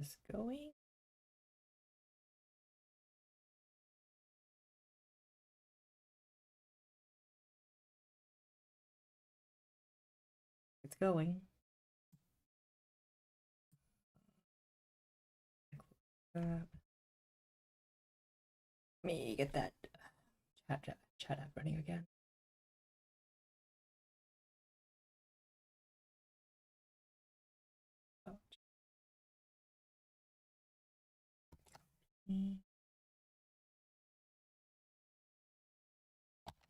this going. It's going. Let me get that chat app running again. Oh.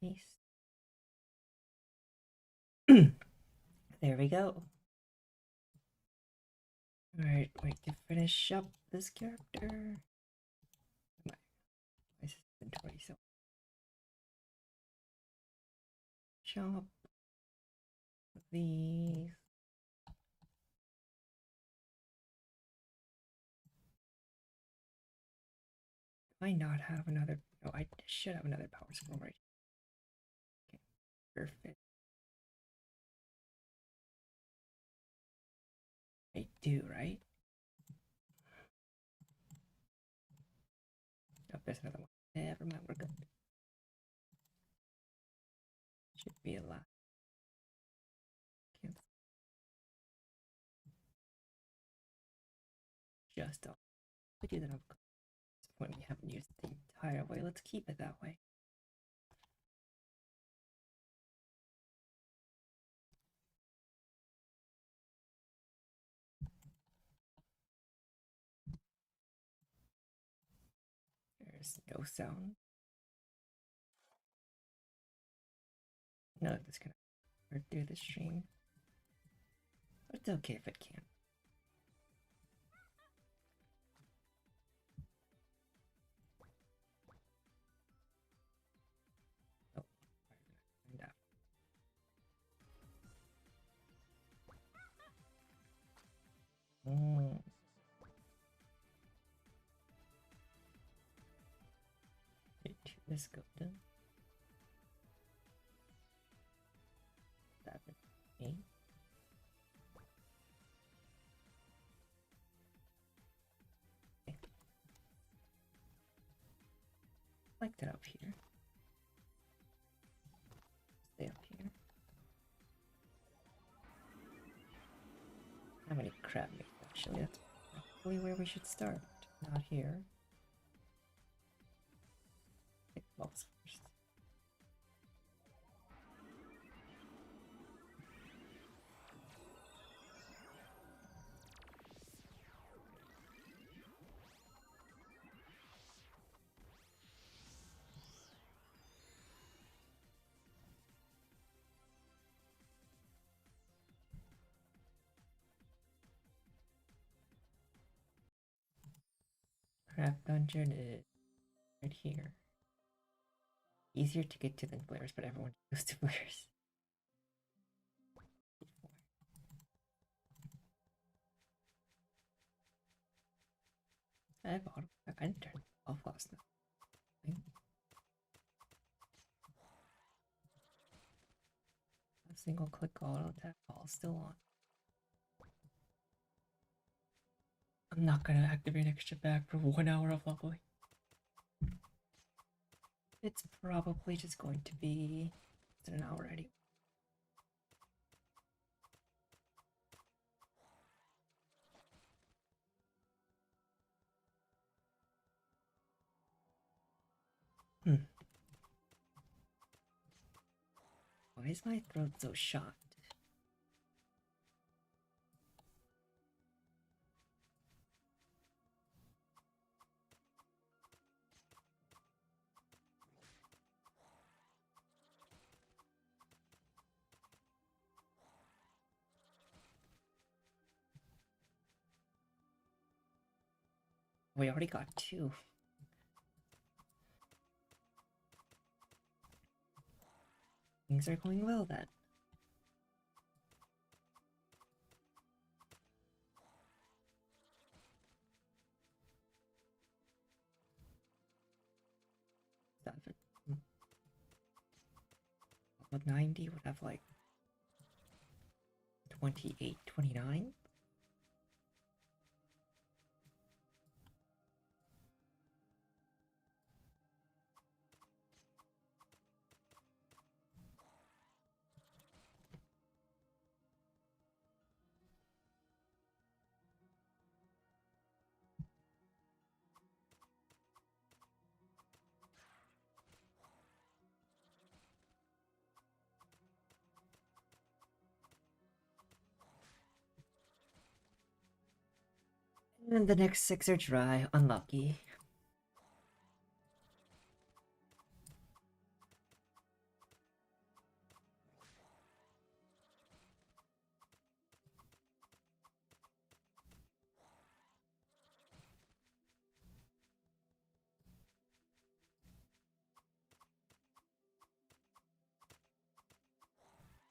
Paste. There we go. Alright, wait to finish up this character. My inventory, so shop these. Do I not have another? Oh, I should have another power scroll right here. Okay, perfect. I do, right? Oh, there's another one. Never mind, we're good. Should be a lot. Cancel. Just off. We do that on this point. We haven't used it the entire way. Let's keep it that way. There's no sound. No, that's gonna hurt through the stream. But it's okay if it can. Oh, find out. Let's go down. 7, 8. Okay. Like that up here. Stay up here. How many crab meat? Actually, that's probably where we should start. Not here. Pick balls first. Crab dungeon is right here. Easier to get to than Blair's, but everyone goes to Blair's. I have auto. I didn't turn it off last night. A single click auto attack ball still on. I'm not gonna activate extra back for 1 hour of leveling. It's probably just going to be an hour anyway. Why is my throat so shot? We already got 2. Things are going well then. Level 90 would have like 28, 29. And the next 6 are dry. Unlucky.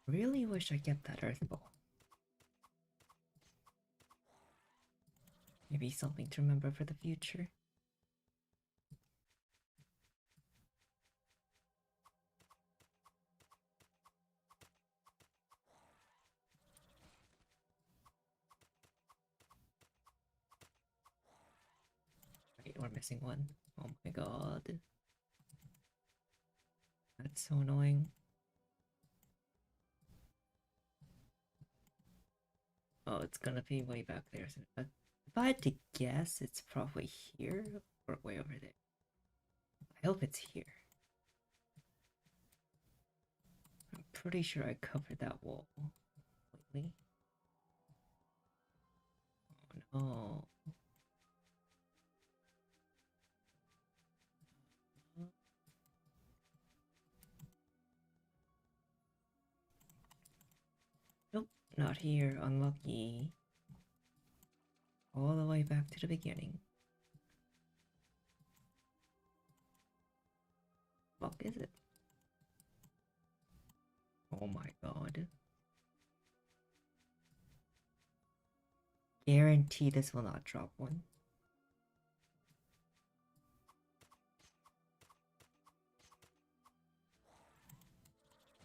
Really wish I kept that Earth Ball. Maybe something to remember for the future. Wait, we're missing one. Oh my god. That's so annoying. Oh, it's gonna be way back there. But if I had to guess, it's probably here or way over there. I hope it's here. I'm pretty sure I covered that wall completely. Oh no. Nope, not here. Unlucky. All the way back to the beginning. Fuck is it? Oh my god. Guarantee this will not drop one.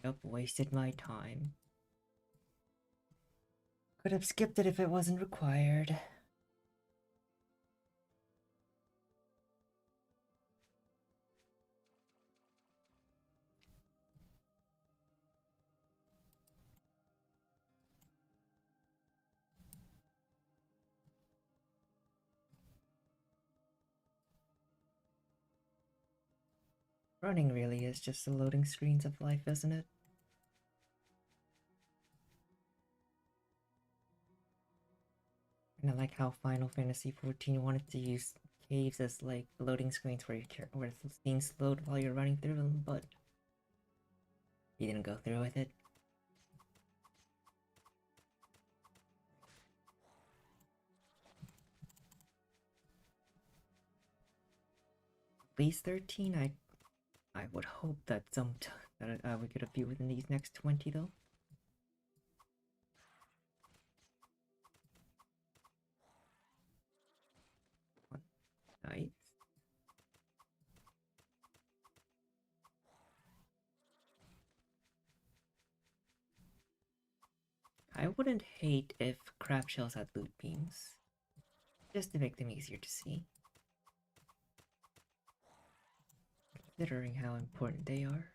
Yep, wasted my time. Could have skipped it if it wasn't required. Running really is just the loading screens of life, isn't it? And I like how Final Fantasy XIV wanted to use caves as like loading screens where it's being slowed while you're running through them, but you didn't go through with it. At least 13, I would hope that we get a few within these next 20 though. Nice. I wouldn't hate if crab shells had loot beams, just to make them easier to see, considering how important they are.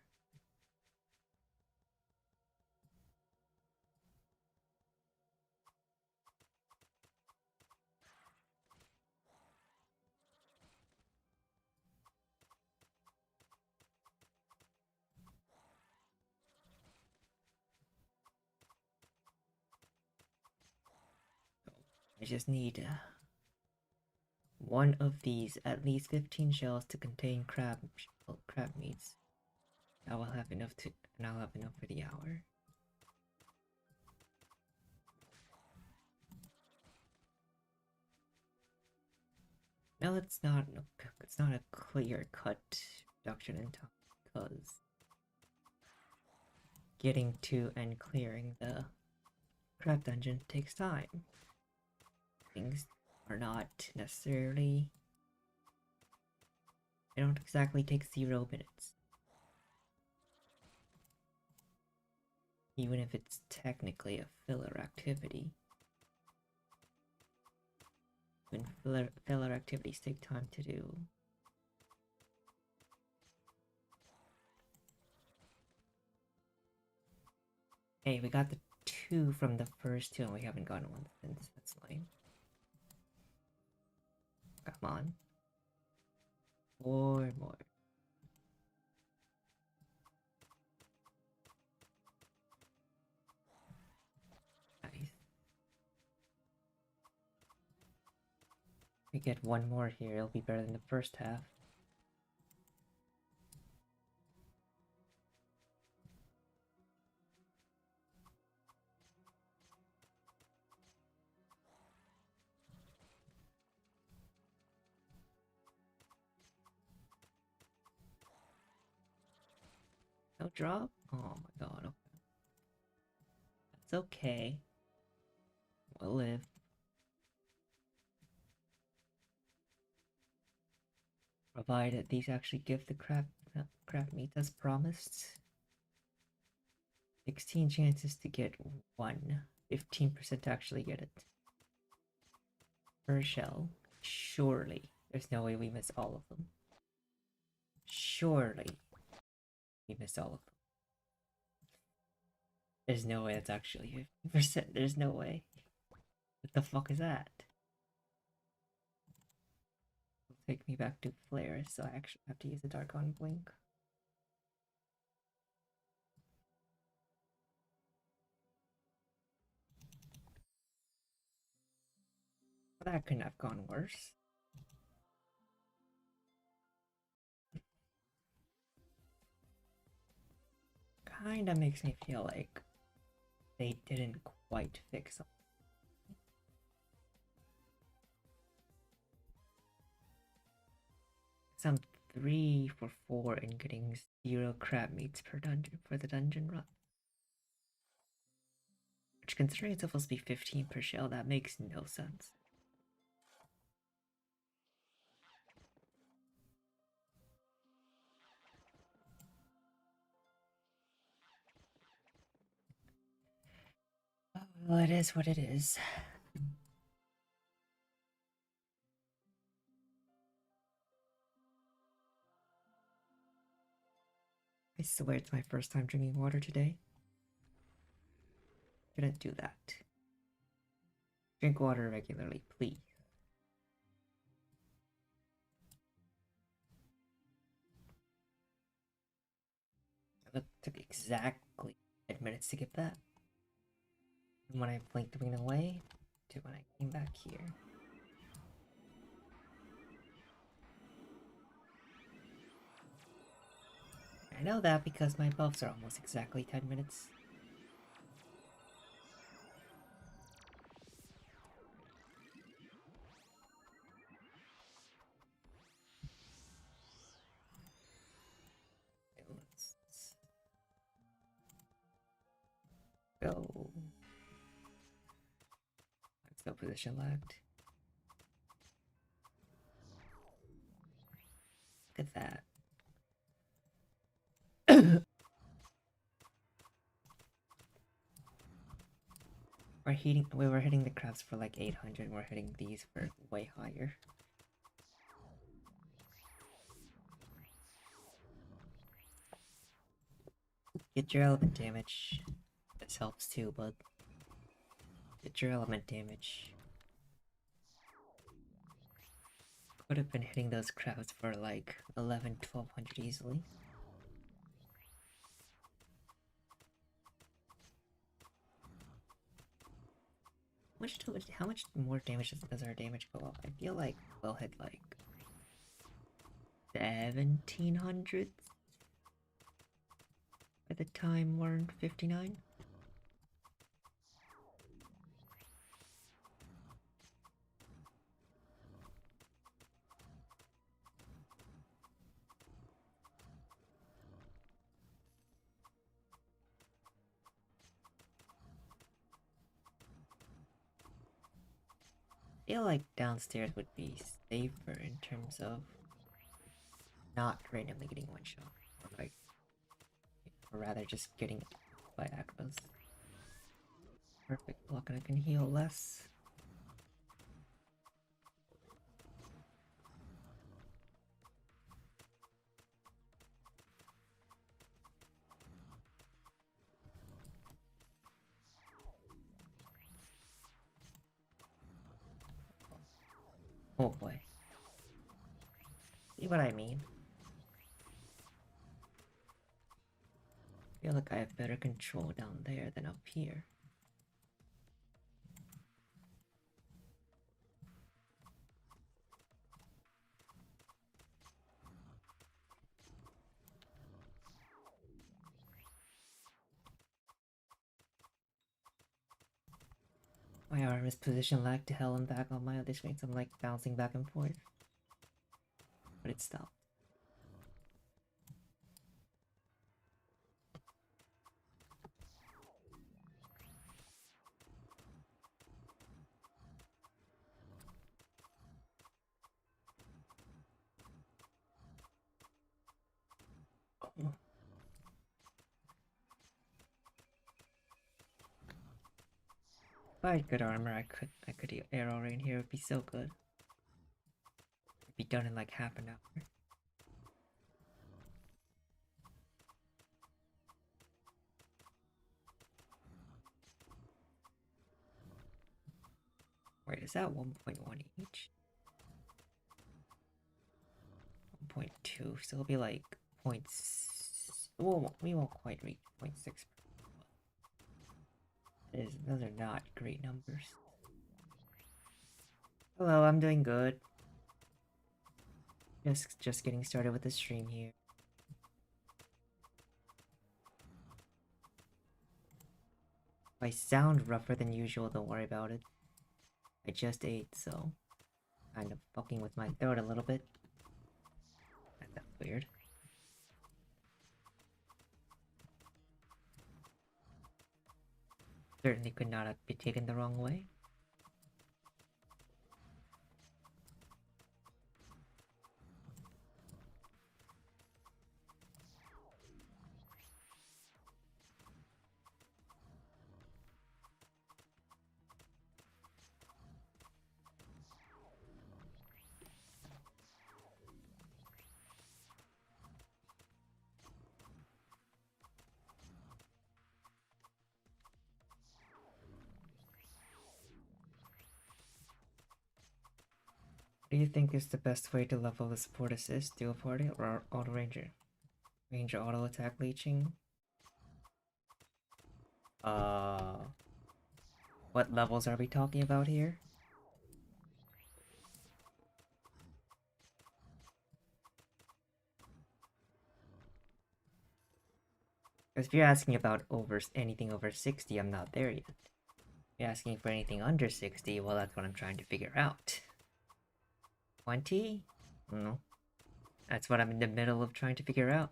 I just need one of these, at least 15 shells to contain crab meats. I will have enough and I'll have enough for the hour. No, it's not a clear-cut reduction in time because getting to and clearing the crab dungeon takes time. Things are not necessarily. They don't exactly take 0 minutes. Even if it's technically a filler activity. When filler activities take time to do. Hey, we got the 2 from the first 2 and we haven't gotten one since. That's lame. Come on. 4 more. Nice. we get one more here, it'll be better than the first half. No drop? Oh my god, okay. That's okay. We'll live. Provided these actually give the crab meat as promised. 16 chances to get one. 15% to actually get it. Per shell. Surely. There's no way we miss all of them. Surely. We missed all of them. There's no way that's actually 50%. There's no way. What the fuck is that? It'll take me back to Flare, so I actually have to use a Dark on Blink. That couldn't have gone worse. Kinda makes me feel like they didn't quite fix them. I'm 3 for 4 and getting 0 crab meats per dungeon for the dungeon run. Which, considering it's supposed to be 15 per shell, that makes no sense. Oh, well, it is what it is. I swear it's my first time drinking water today. Shouldn't do that. Drink water regularly, please. It took exactly 10 minutes to get that. From when I blinked wing away to when I came back here. I know that because my buffs are almost exactly 10 minutes. Let's go. Let's go position lagged. Look at that. We were hitting the crabs for like 800, we're hitting these for way higher. Get your element damage. This helps too, bud. Get your element damage. Could have been hitting those crabs for like 1100-1200 easily. How much more damage does our damage go up? I feel like we'll hit like 1700 by the time we're in 59. I feel like downstairs would be safer in terms of not randomly getting one shot, or rather just getting it by Akbas. Perfect block, and I can heal less. Oh boy. See what I mean? I feel like I have better control down there than up here. My arm is position lag to hell and back on my other screen, so I'm like bouncing back and forth. But it stopped. Oh. If I had good armor, I could arrow rain here. It would be so good. It'd be done in like half an hour. Wait, is that 1.1 each? 1.2, so it'll be like well, we won't quite reach 0.6. Those are not great numbers. Hello, I'm doing good. Just getting started with the stream here. If I sound rougher than usual, don't worry about it. I just ate, so kind of fucking with my throat a little bit. That's weird. Certainly could not be taken the wrong way. What do you think is the best way to level the support assist, dual party, or auto ranger? Ranger auto attack leeching? What levels are we talking about here? Because if you're asking about anything over 60, I'm not there yet. If you're asking for anything under 60, well, that's what I'm trying to figure out. 20? No. That's what I'm in the middle of trying to figure out.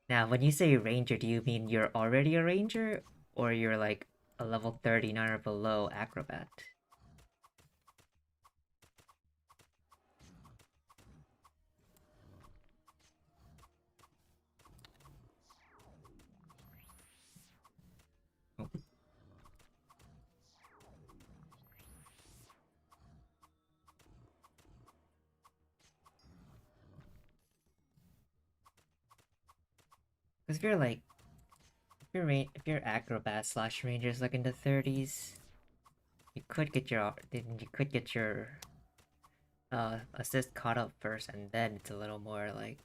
Now, when you say ranger, do you mean you're already a ranger? Or you're like a level 39 or below acrobat? Oh. Because if you're acrobat slash rangers like in the 30s, you could get your assist caught up first, and then it's a little more like,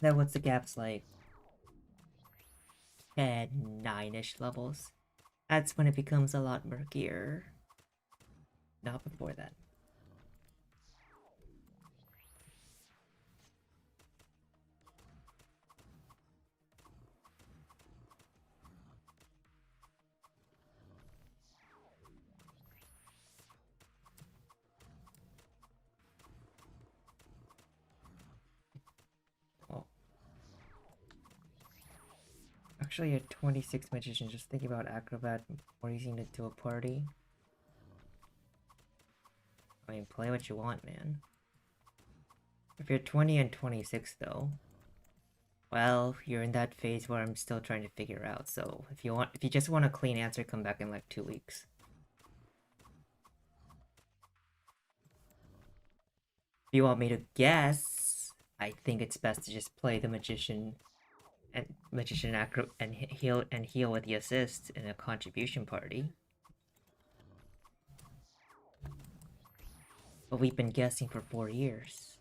then once the gap's like 10, 9-ish levels, that's when it becomes a lot murkier. Not before that. Oh. Actually, a 26 magician, just thinking about acrobat or using it to a party. I mean, play what you want, man. If you're 20 and 26 though, well, you're in that phase where I'm still trying to figure out, so if you just want a clean answer, come back in like 2 weeks. If you want me to guess, I think it's best to just play the magician acro and heal with the assist in a contribution party. But we've been guessing for 4 years.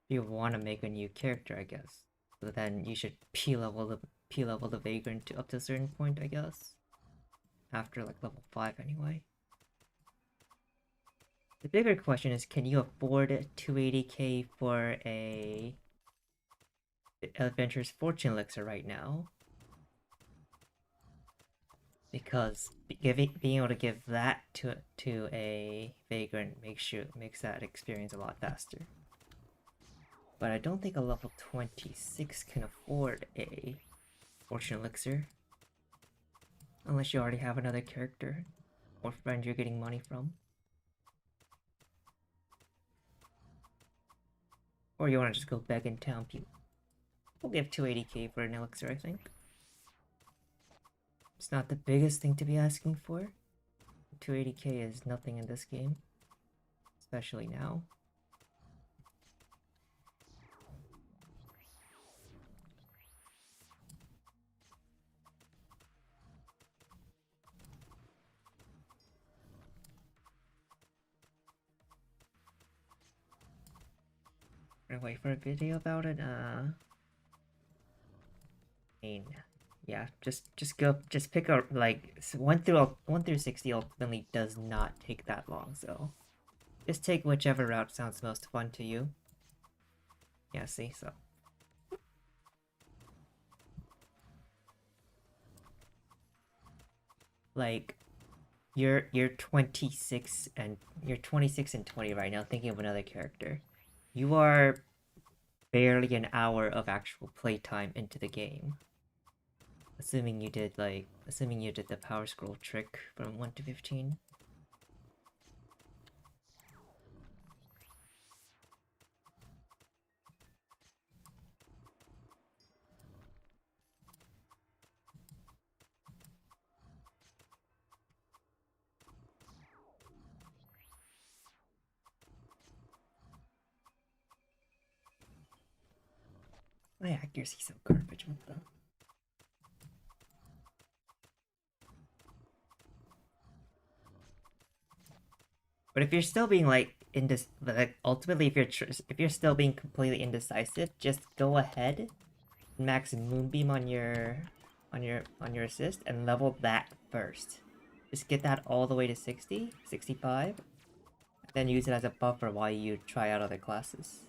If you want to make a new character, I guess. So then you should P-level the Vagrant to up to a certain point, I guess. After like level 5 anyway. The bigger question is, can you afford 280k for a Adventure's Fortune Elixir right now. Because being able to give that to a Vagrant makes that experience a lot faster. But I don't think a level 26 can afford a Fortune Elixir. Unless you already have another character or friend you're getting money from. Or you want to just go beg in town, people. We'll give 280k for an elixir, I think. It's not the biggest thing to be asking for. 280k is nothing in this game. Especially now. Gonna wait for a video about it. Yeah, just pick up like 1 through 60 ultimately does not take that long, so just take whichever route sounds most fun to you. Yeah, see, so like you're 26 and 20 right now thinking of another character. You are barely an hour of actual playtime into the game. Assuming you did the power scroll trick from 1 to 15. My accuracy's so garbage with them. But if you're still being like ultimately if you're still being completely indecisive, just go ahead, max Moonbeam on your assist, and level that first. Just get that all the way to 60, 65, then use it as a buffer while you try out other classes.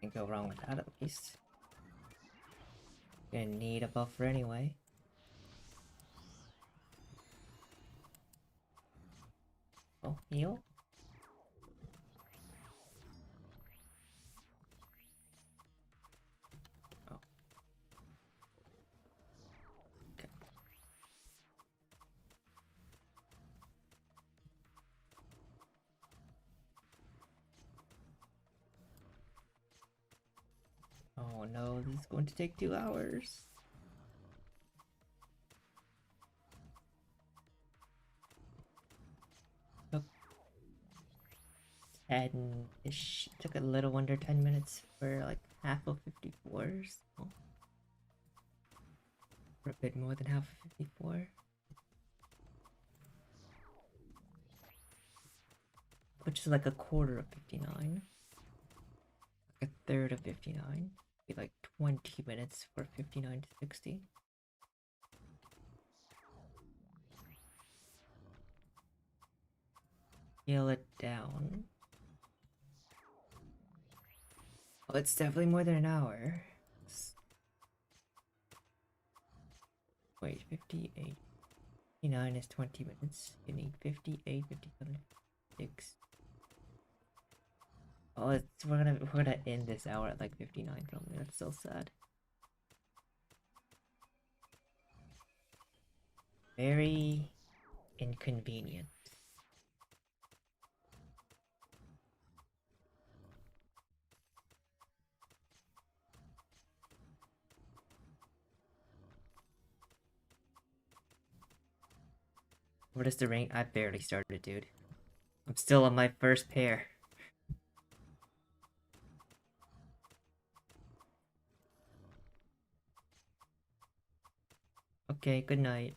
Can't go wrong with that at least. Gonna need a buffer anyway. Oh, heal? Oh. Okay. Oh no, this is going to take 2 hours. Took 10-ish. Took a little under 10 minutes for like half of 54s. So. For a bit more than half of 54. Which is like a quarter of 59. Like a third of 59. Be like 20 minutes for 59 to 60. Scale it down. Oh, it's definitely more than an hour. Wait, 58. 59 is 20 minutes. You need 58, 57, 6. Oh, we're gonna end this hour at like 59 probably. That's so sad. Very inconvenient. What is the rank? I barely started, dude. I'm still on my first pair. Okay, good night.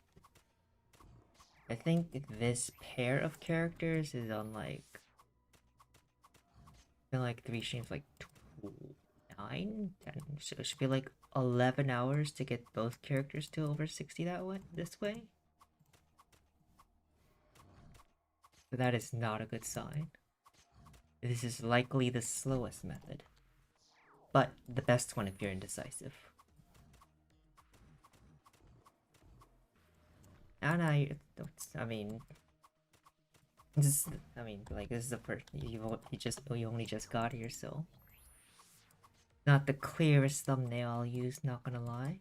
I think this pair of characters is on like 3 streams, like 9, 10. So it should be like 11 hours to get both characters to over 60 this way. So that is not a good sign. This is likely the slowest method, but the best one if you're indecisive. And I mean, this, I mean, like this is the first you only just got here, so not the clearest thumbnail I'll use. Not gonna lie,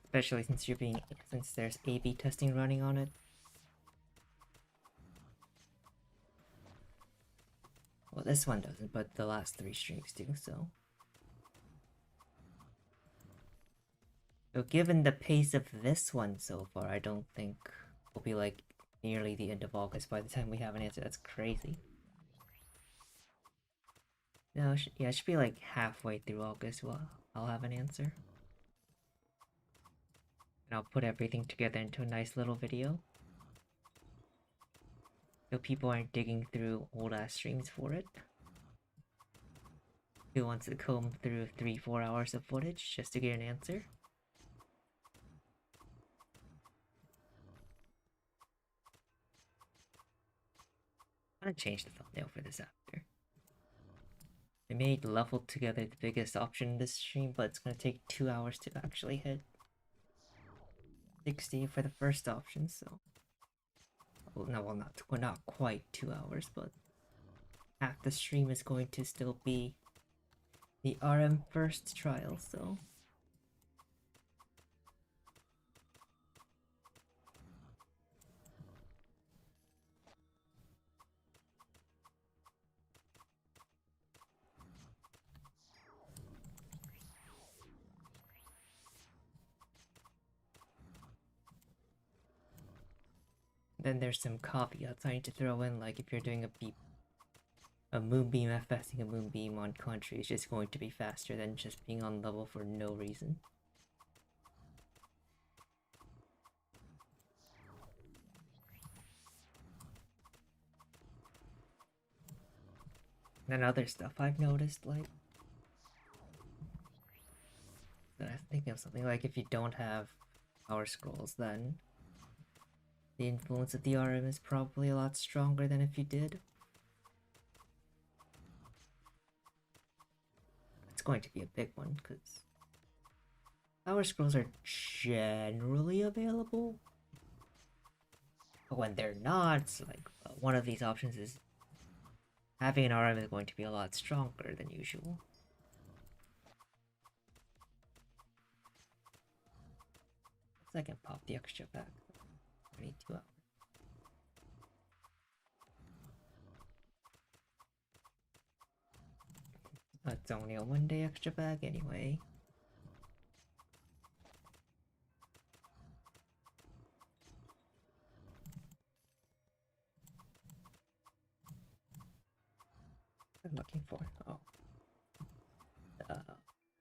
especially since there's A/B testing running on it. Well, this one doesn't, but the last 3 streams do. So given the pace of this one so far, I don't think we'll be like nearly the end of August by the time we have an answer. That's crazy. No, yeah, it should be like halfway through August. Well, I'll have an answer. And I'll put everything together into a nice little video. So people aren't digging through old ass streams for it. Who wants to comb through 3-4 hours of footage just to get an answer? I'm gonna change the thumbnail for this after. I made level together the biggest option in this stream, but it's gonna take 2 hours to actually hit 60 for the first option, so... Well, no, well, not quite 2 hours, but half the stream is going to still be the RM first trial, so... Then there's some caveats I need to throw in, like if you're doing a Moonbeam FSing a Moonbeam on country is just going to be faster than just being on level for no reason. And other stuff I've noticed, like... I think of something like if you don't have Power Scrolls, then the influence of the RM is probably a lot stronger than if you did. It's going to be a big one, because Power Scrolls are generally available. But when they're not, like, one of these options is having an RM is going to be a lot stronger than usual. I can pop the extra back. I need 2 hours. It's only a 1-day extra bag anyway. I'm looking for. Oh.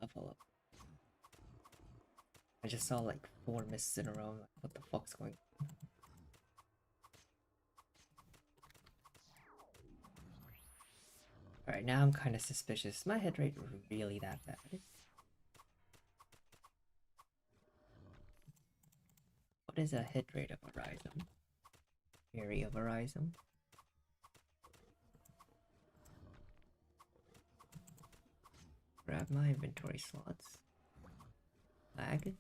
Level up. I just saw like 4 misses in a row. Like, what the fuck's going on? Alright, now I'm kind of suspicious. Is my hit rate really that bad? What is a hit rate of a Rhizome? Fury of a Rhizome? Grab my inventory slots. Lag?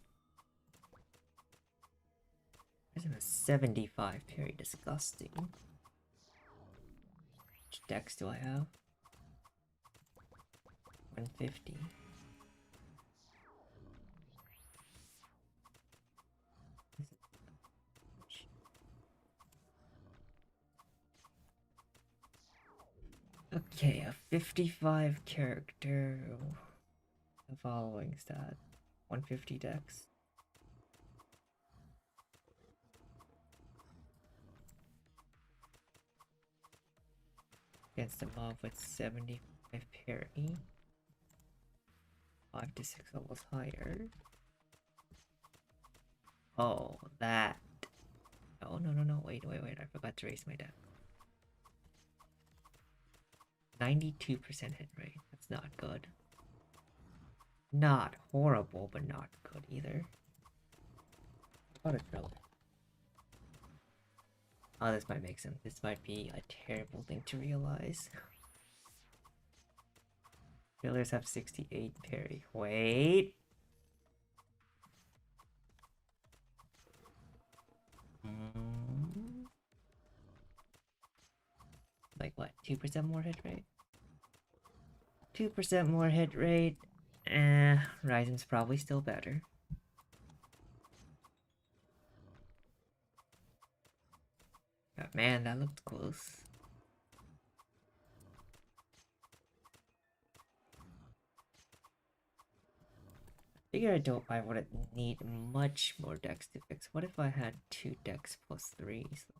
There's a 75 parry, disgusting. Which dex do I have? 150. Okay, a 55 character. The following stat. 150 dex. Against a mob with 75 parry. 5 to 6 levels higher. Oh, that. Oh, no. Wait. I forgot to raise my deck. 92% hit rate. That's not good. Not horrible, but not good either. What a driller. Oh, this might make sense. This might be a terrible thing to realize. Healers have 68 parry. Wait. Like what? 2% more hit rate? 2% more hit rate. Ryzen's probably still better. Oh, man, that looked close. Figure I wouldn't need much more dex to fix. What if I had 2 dex plus 3? So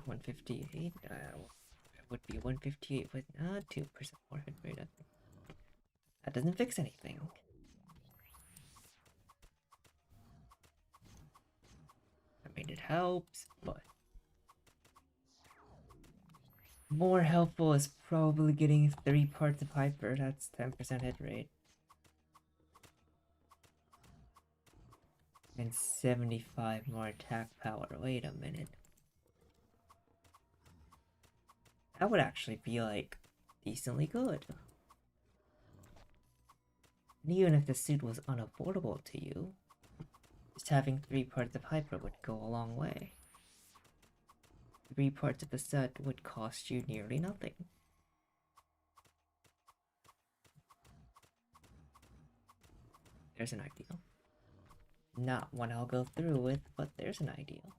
158. It would be 158 with 2% more hit rate. That doesn't fix anything. I mean, it helps, but more helpful is probably getting 3 parts of Hyper. That's 10% hit rate. And 75 more attack power. Wait a minute. That would actually be like decently good. And even if the suit was unaffordable to you, just having 3 parts of Hyper would go a long way. 3 parts of the set would cost you nearly nothing. There's an ideal. Not one I'll go through with, but there's an ideal.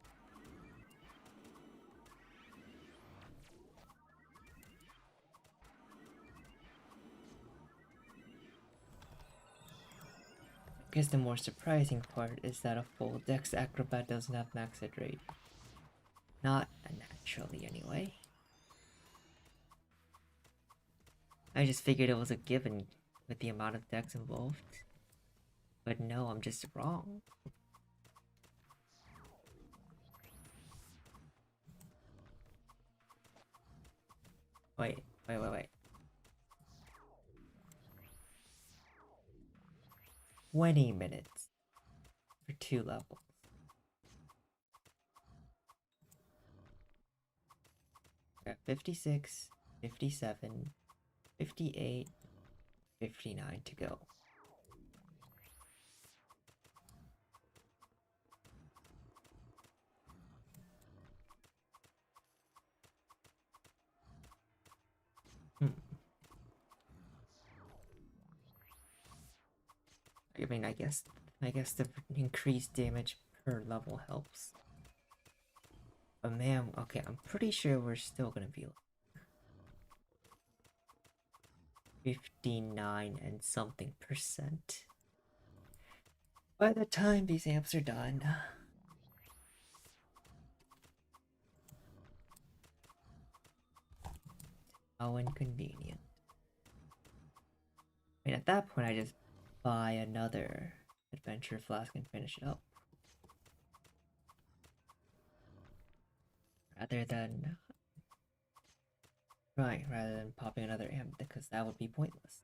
I guess the more surprising part is that a full Dex Acrobat doesn't have max hit rate. Not naturally, anyway. I just figured it was a given with the amount of Dex involved. But no, I'm just wrong. Wait. 20 minutes for 2 levels. Got 56, 57, 58, 59 to go. I mean, I guess the increased damage per level helps. But man, okay, I'm pretty sure we're still gonna be like 59 and something percent by the time these amps are done. How inconvenient. I mean, at that point, I just buy another adventure flask and finish it up. Rather than popping another amp, because that would be pointless.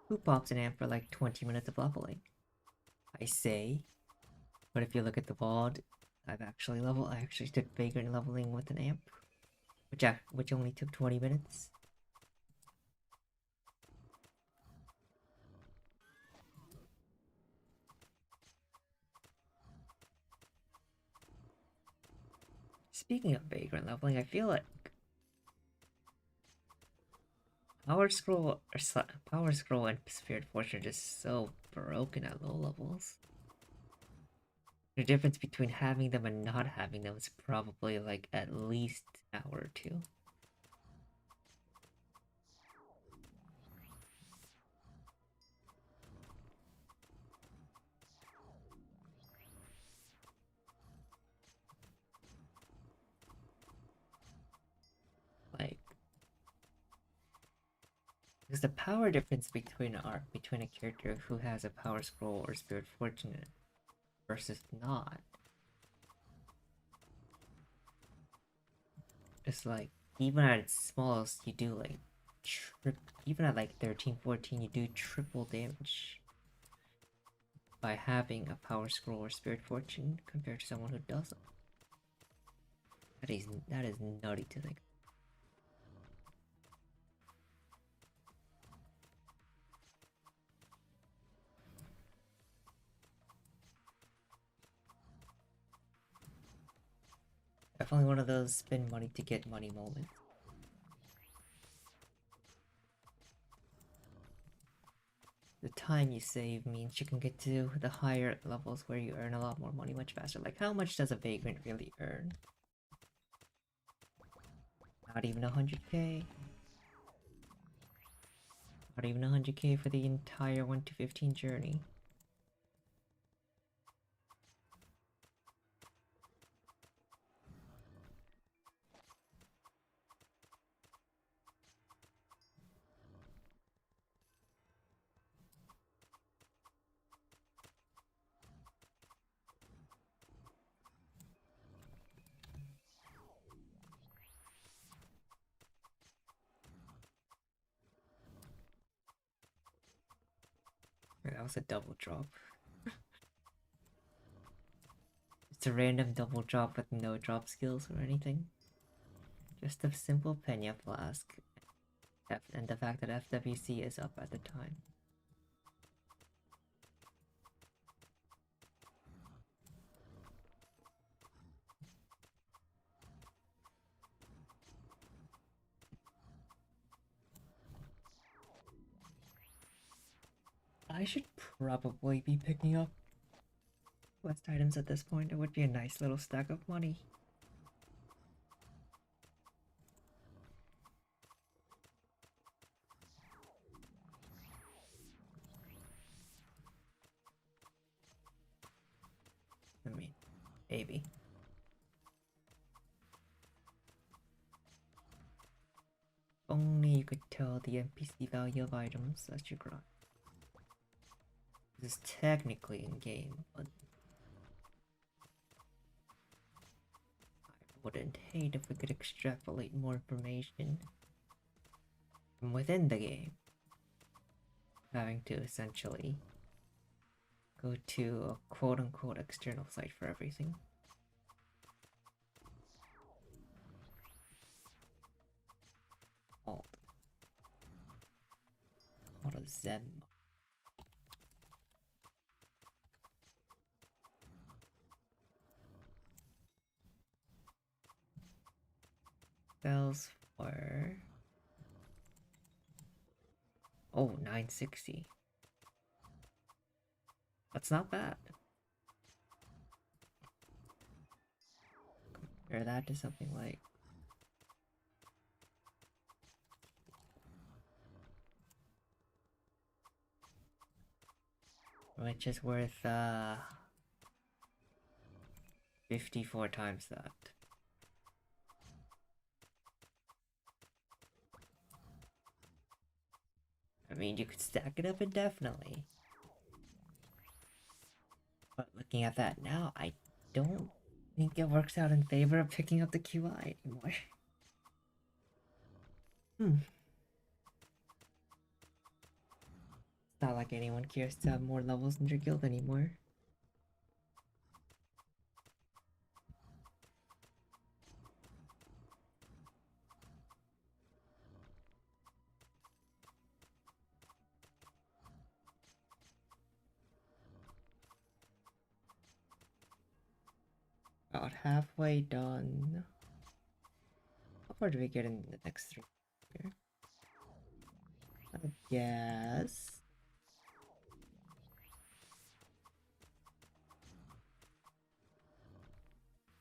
Who pops an amp for like 20 minutes of leveling? I say. But if you look at the VOD, I actually did vagrant leveling with an amp. Which only took 20 minutes. Speaking of vagrant leveling, I feel like Power Scroll and Spirit Fortune are just so broken at low levels. The difference between having them and not having them is probably like at least an hour or 2. Like, because the power difference between a character who has a Power Scroll or Spirit Fortune versus not, it's like even at its smallest, you do like even at like 13, 14, you do triple damage by having a power scroll or spirit fortune compared to someone who doesn't. That is nutty to think. Definitely one of those spend money to get money moments. The time you save means you can get to the higher levels where you earn a lot more money much faster. Like, how much does a vagrant really earn? Not even 100k. Not even 100k for the entire 1 to 15 journey. That was a double drop. It's a random double drop with no drop skills or anything. Just a simple Pena flask. And the fact that FWC is up at the time. I should probably be picking up quest items at this point. It would be a nice little stack of money. I mean, maybe. Only you could tell the NPC value of items that you grind. This is technically in game, but I wouldn't hate if we could extrapolate more information from within the game. Having to essentially go to a quote-unquote external site for everything. Alt. Called a Zen. Bells for... Oh, 960. That's not bad. Compare that to something like... which is worth, 54 times that. I mean, you could stack it up indefinitely. But looking at that now, I don't think it works out in favor of picking up the QI anymore. It's not like anyone cares to have more levels in their guild anymore. About halfway done. How far do we get in the next 3 here? I guess.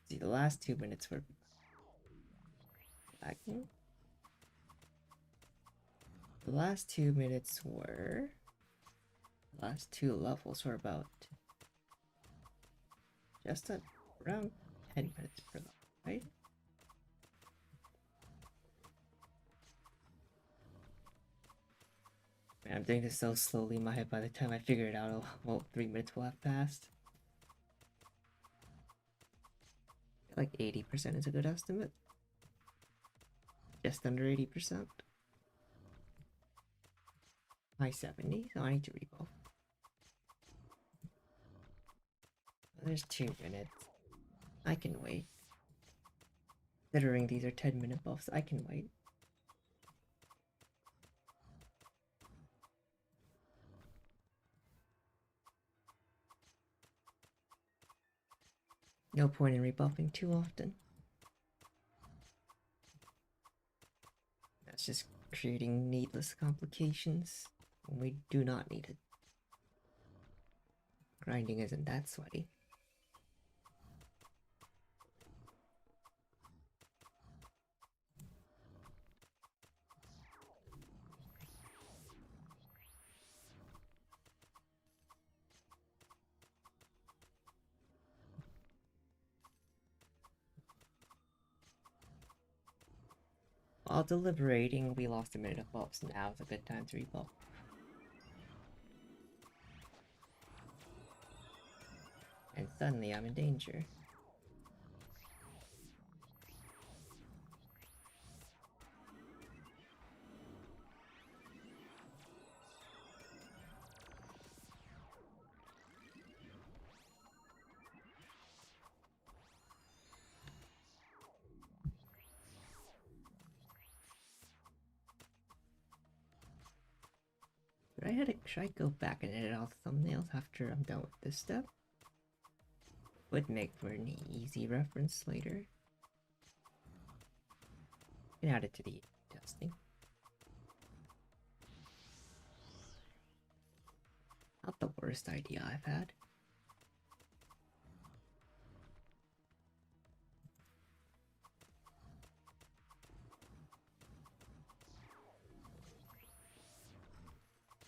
See, the last 2 minutes were lagging. The last 2 minutes were... The last 2 levels were about... just around 10 minutes per level, right? Man, I'm doing this so slowly in my head. By the time I figure it out, well, 3 minutes will have passed. Like 80% is a good estimate. Just under 80%. High 70s. So I need to rebuff. There's 2 minutes. I can wait. Considering these are 10-minute buffs, I can wait. No point in rebuffing too often. That's just creating needless complications when we do not need it. Grinding isn't that sweaty. While deliberating, we lost a minute of buffs. Now is a good time to rebuff. And suddenly I'm in danger. Should I go back and edit all the thumbnails after I'm done with this step? Would make for an easy reference later. You can add it to the testing. Not the worst idea I've had.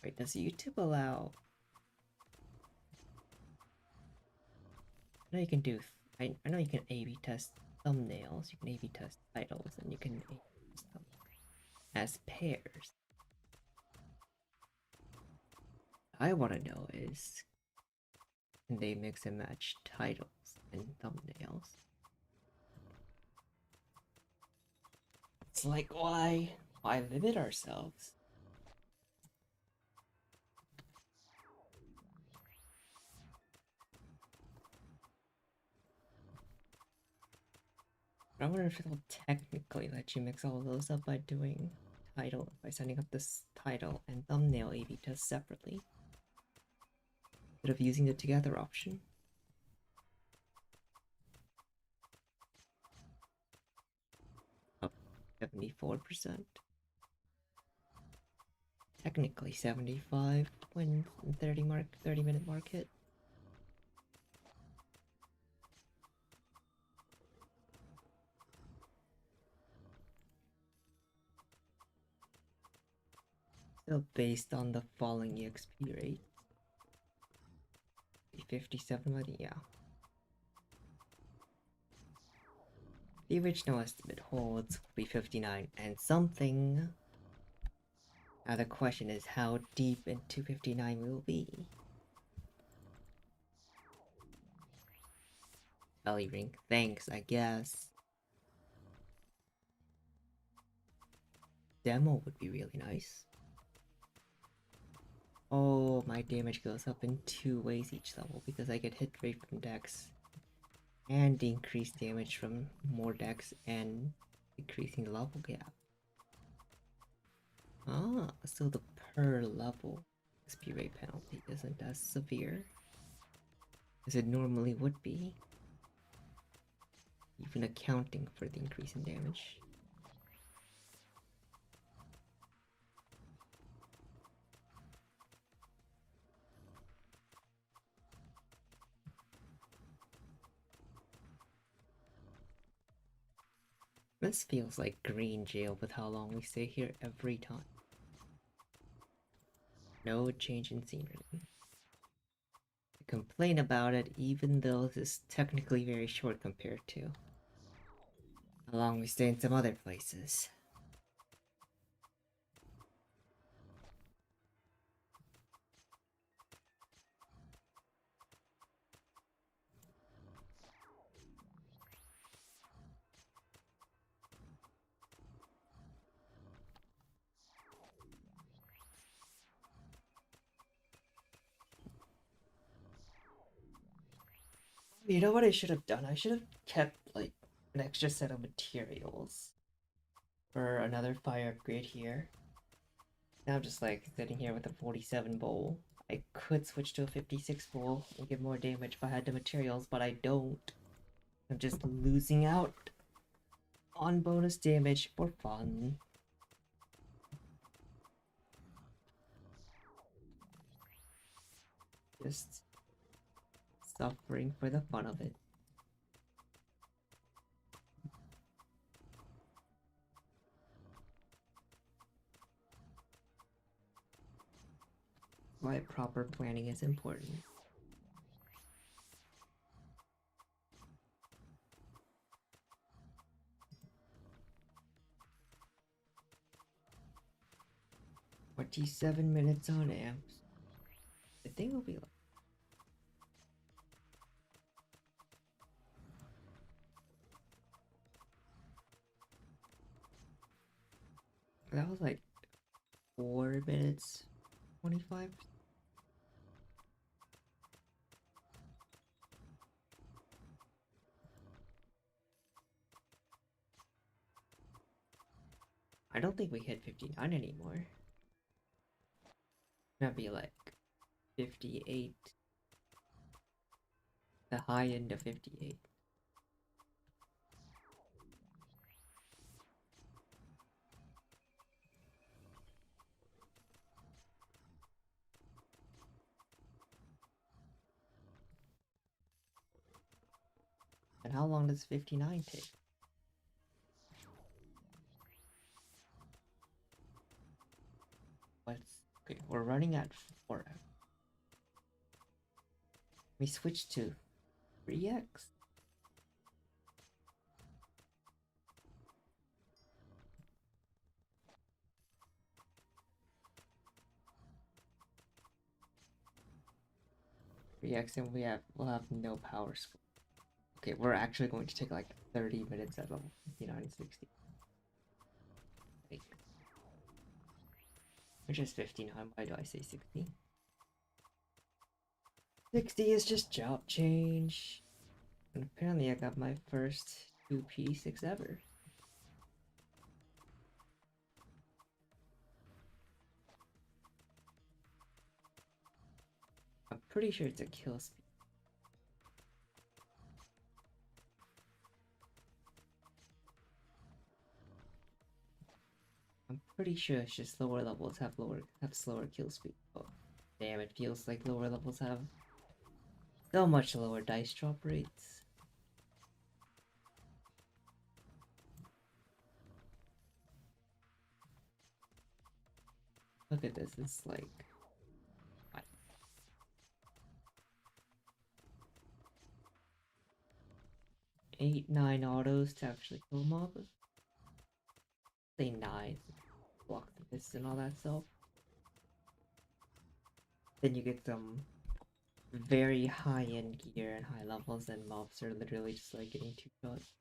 Wait, does YouTube allow... I know you can do... I know you can A/B test thumbnails, you can A/B test titles, and you can A/B test them as pairs. What I want to know is... can they mix and match titles and thumbnails? It's like, why limit ourselves? I wonder if it'll technically let you mix all of those up by doing by setting up this title and thumbnail A/B test separately, instead of using the together option. Up 74%. Technically 75 when 30-minute mark hit. Still based on the falling EXP rate. 57, but yeah. The original estimate holds will be 59 and something. Now the question is how deep into 59 we will be. Belly ring, thanks, I guess. Demo would be really nice. Oh, my damage goes up in 2 ways each level because I get hit rate from Dex and increased damage from more Dex and decreasing the level gap. Ah, so the per level XP rate penalty isn't as severe as it normally would be, even accounting for the increase in damage. This feels like green jail with how long we stay here every time. No change in scenery. I complain about it even though this is technically very short compared to how long we stay in some other places. You know what I should have done? I should have kept like an extra set of materials for another fire upgrade here. Now I'm just like sitting here with a 47 bowl. I could switch to a 56 bowl and give more damage if I had the materials, but I don't. I'm just losing out on bonus damage for fun. Just suffering for the fun of it. Why proper planning is important. "47 minutes on amps." I think it'll be like that was like 4 minutes 25. I don't think we hit 59 anymore. That'd be like 58. The high end of 58. And how long does 59 take? Okay, we're running at 4. We switch to 3x. And we'll have no power score. Okay, we're actually going to take like 30 minutes at level 59 and 60. Wait. Which is 59, why do I say 60? 60 is just job change. And apparently I got my first 2P6 ever. I'm pretty sure it's a kill speed. I'm pretty sure it's just lower levels have slower kill speed. Oh, damn, it feels like lower levels have so much lower dice drop rates. Look at this, it's like 8, 9 autos to actually kill a mob. Say 9. Block the miss and all that stuff. Then you get some very high end gear and high levels, and mobs are literally just like getting 2 shots.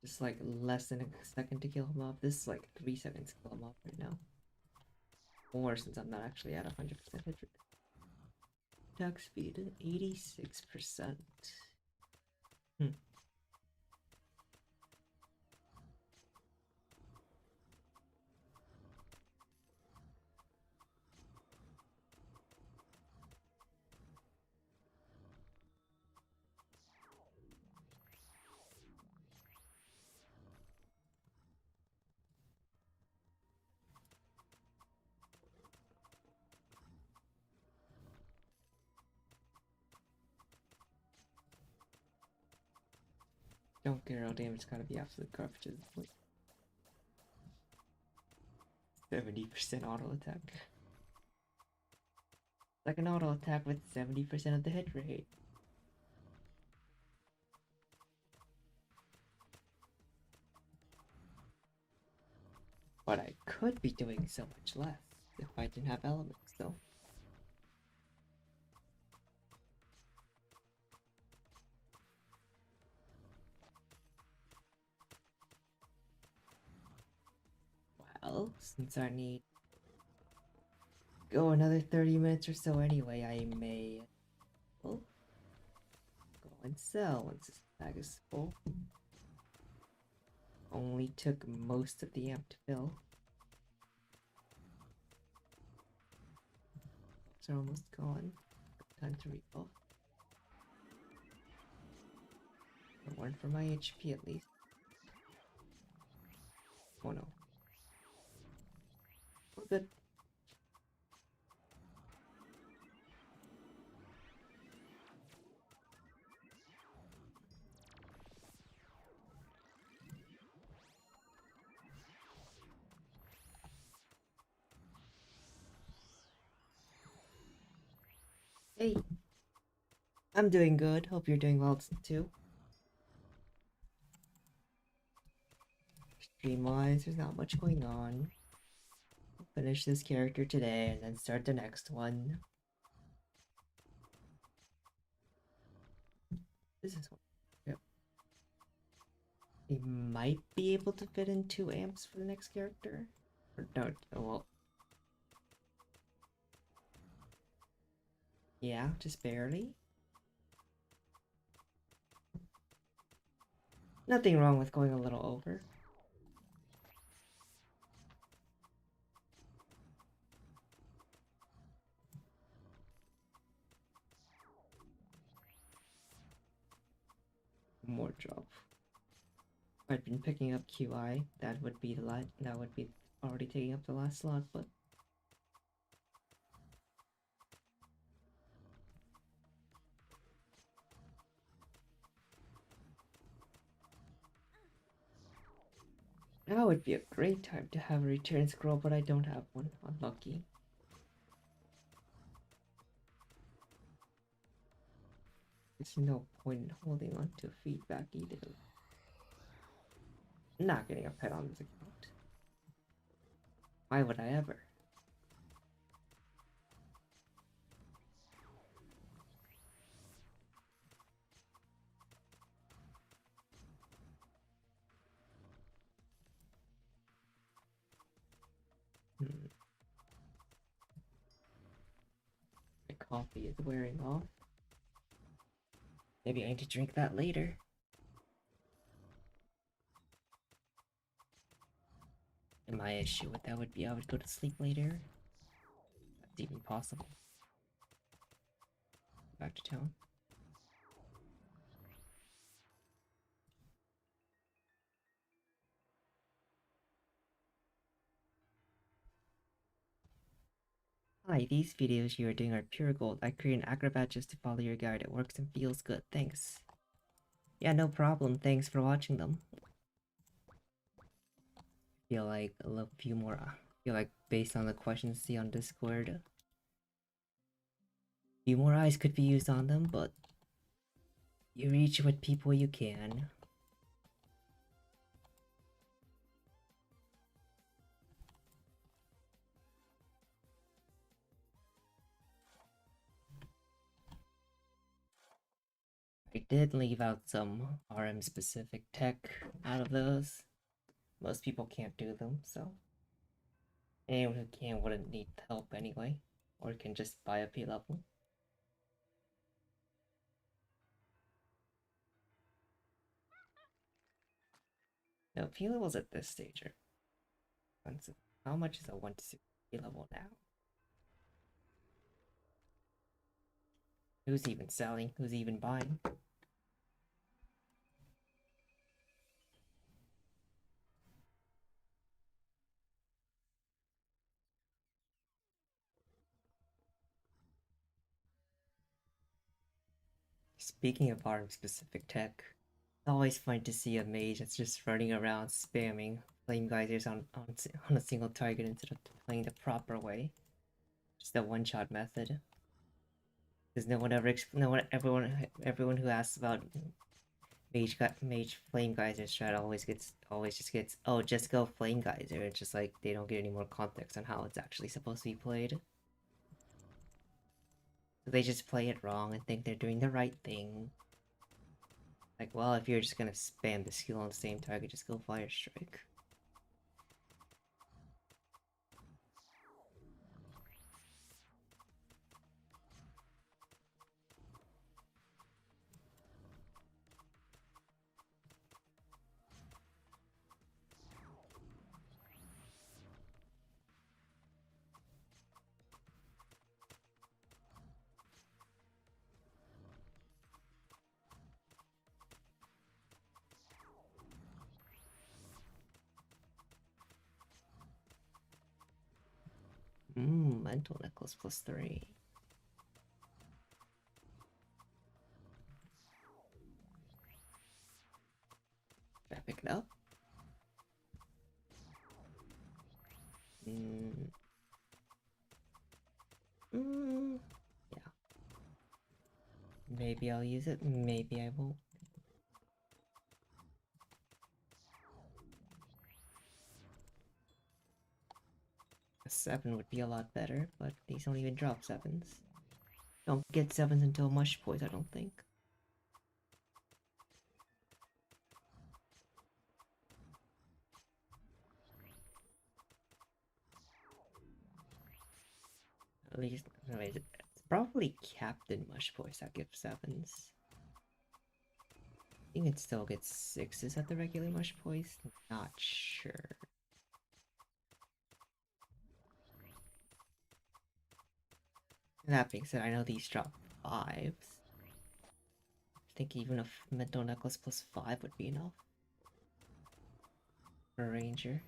Just like less than a second to kill a mob. This is like 3 seconds to kill a mob right now. Or since I'm not actually at 100% hit rate. Attack speed 86%. Don't care how damage, gotta be absolute garbage at this point. 70% auto attack. Like an auto attack with 70% of the hit rate. But I could be doing so much less if I didn't have elements, though. Well, since I need go another 30 minutes or so anyway, I may well go and sell once this bag is full. Only took most of the amp to fill. It's almost gone. Time to refill. One for my HP at least. Oh no. We're good. Hey, I'm doing good. Hope you're doing well too. Stream-wise, there's not much going on. I'll finish this character today and then start the next one. This is one. Yep. We might be able to fit in 2 amps for the next character. Or no, well. Yeah, just barely. Nothing wrong with going a little over. More drop. I've been picking up QI. That would be already taking up the last slot, but now would be a great time to have a return scroll, but I don't have one. Unlucky. There's no point in holding on to feedback either. Not getting a pet on this account. Why would I ever? My coffee is wearing off. Maybe I need to drink that later. And my issue with that would be I would go to sleep later. That's even possible. Back to town. Hi, these videos you are doing are pure gold. I create an acrobat just to follow your guide. It works and feels good. Thanks. Yeah, no problem. Thanks for watching them. Feel like a little few more. Feel like based on the questions see on Discord, a few more eyes could be used on them, but you reach what people you can. I did leave out some RM specific tech out of those. Most people can't do them, so anyone who can wouldn't need help anyway, or can just buy a P level. No, P levels at this stage are expensive. How much is a 1 to 6 P level now? Who's even selling? Who's even buying? Speaking of arm specific tech, it's always fun to see a mage that's just running around spamming flame geysers on a single target instead of playing the proper way. Just the one-shot method. Because no one ever, everyone who asks about mage flame geyser strat always just gets, oh, just go flame geyser. It's just like they don't get any more context on how it's actually supposed to be played. So they just play it wrong and think they're doing the right thing. Like, well, if you're just gonna spam the skill on the same target, just go Fire Strike. Mental necklace +3. Should I pick it up? Yeah. Maybe I'll use it, maybe I won't. A 7 would be a lot better, but these don't even drop 7s. Don't get 7s until Mush Boys, I don't think. At least, anyways, it's probably Captain Mush Boys that gives 7s. I think it still gets 6s at the regular Mush Boys, not sure. That being said, I know these drop 5s. I think even a mental necklace +5 would be enough for a ranger.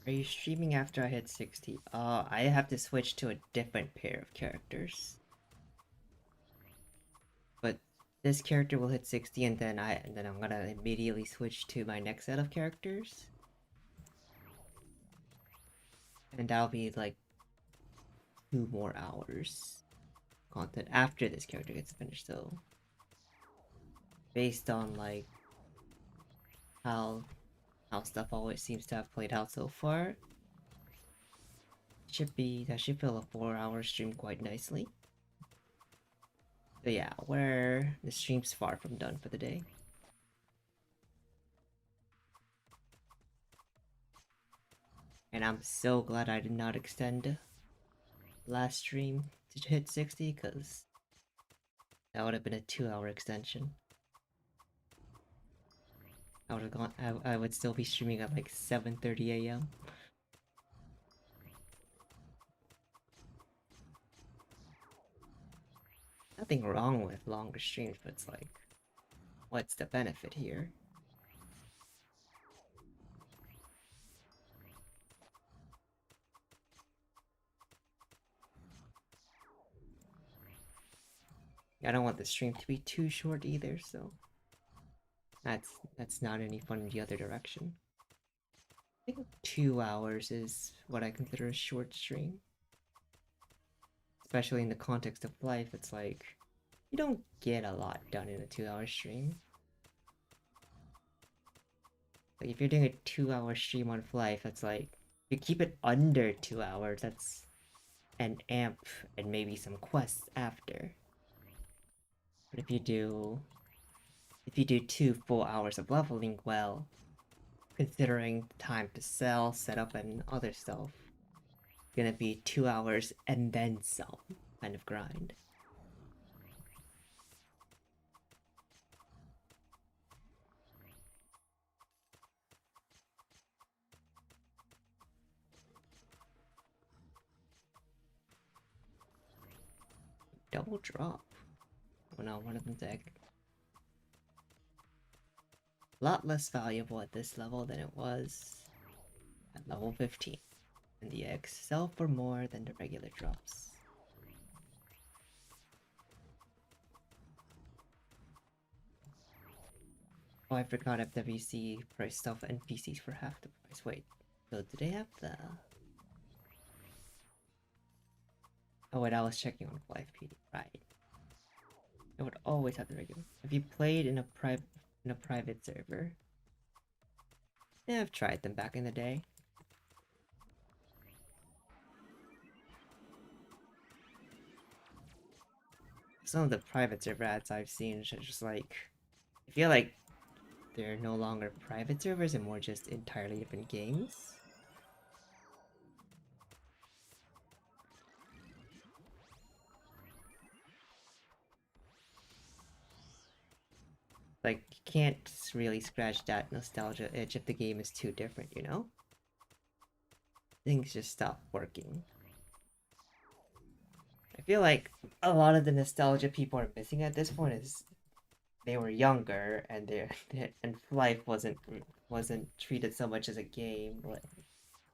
Are you streaming after I hit 60? I have to switch to a different pair of characters. But this character will hit 60 and then I'm gonna immediately switch to my next set of characters. And that'll be like 2 more hours content after this character gets finished, so based on like how stuff always seems to have played out so far, that should fill a 4-hour stream quite nicely. But yeah, the stream's far from done for the day. And I'm so glad I did not extend last stream to hit 60, because that would have been a 2-hour extension. I would have gone. I would still be streaming at like 7:30 a.m. Nothing wrong with longer streams, but it's like, what's the benefit here? I don't want the stream to be too short either, so that's not any fun in the other direction. I think 2 hours is what I consider a short stream. Especially in the context of life, it's like, you don't get a lot done in a 2-hour stream. Like, if you're doing a 2-hour stream on Life, that's like, you keep it under 2 hours, that's an amp and maybe some quests after. But if you do 2 full hours of leveling, well, considering time to sell, set up, and other stuff, it's gonna be 2 hours and then some kind of grind. Double drop. Oh no, one of them's egg. A lot less valuable at this level than it was at level 15. And the eggs sell for more than the regular drops. Oh, I forgot FWC price stuff NPCs for half the price. Wait, so do they have the... Oh wait, I was checking on Life PD. Right. It would always have the regular. Have you played in a private server? Yeah, I've tried them back in the day. Some of the private server ads I've seen are just like, I feel like they're no longer private servers and more just entirely different games. Like, you can't really scratch that nostalgia itch if the game is too different, you know? Things just stop working. I feel like a lot of the nostalgia people are missing at this point is they were younger and and life wasn't treated so much as a game.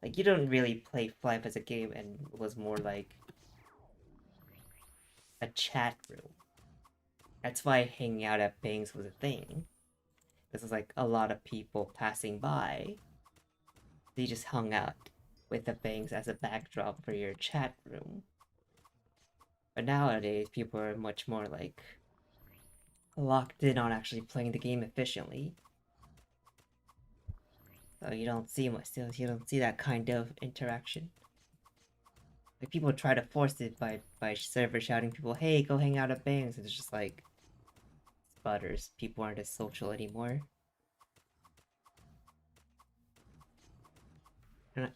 Like you don't really play life as a game, and it was more like a chat room. That's why hanging out at Bangs was a thing. This was like a lot of people passing by. They just hung out with the Bangs as a backdrop for your chat room. But nowadays, people are much more like locked in on actually playing the game efficiently. So you don't see much. You don't see that kind of interaction. Like people try to force it by server shouting people, "Hey, go hang out at Bangs." It's just like sputters. People aren't as social anymore. No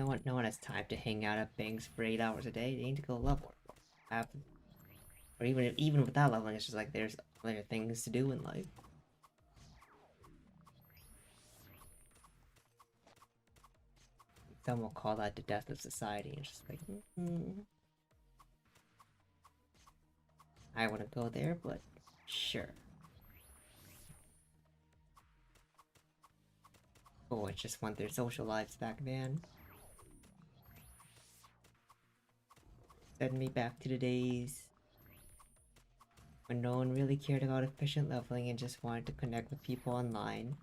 one has time to hang out at Bangs for 8 hours a day. They need to go level, have, or even without leveling, it's just like there's other things to do in life. Some will call that the death of society, and just like, I want to go there, but sure. Oh, it just want their social lives back, man. Send me back to the days when no one really cared about efficient leveling and just wanted to connect with people online.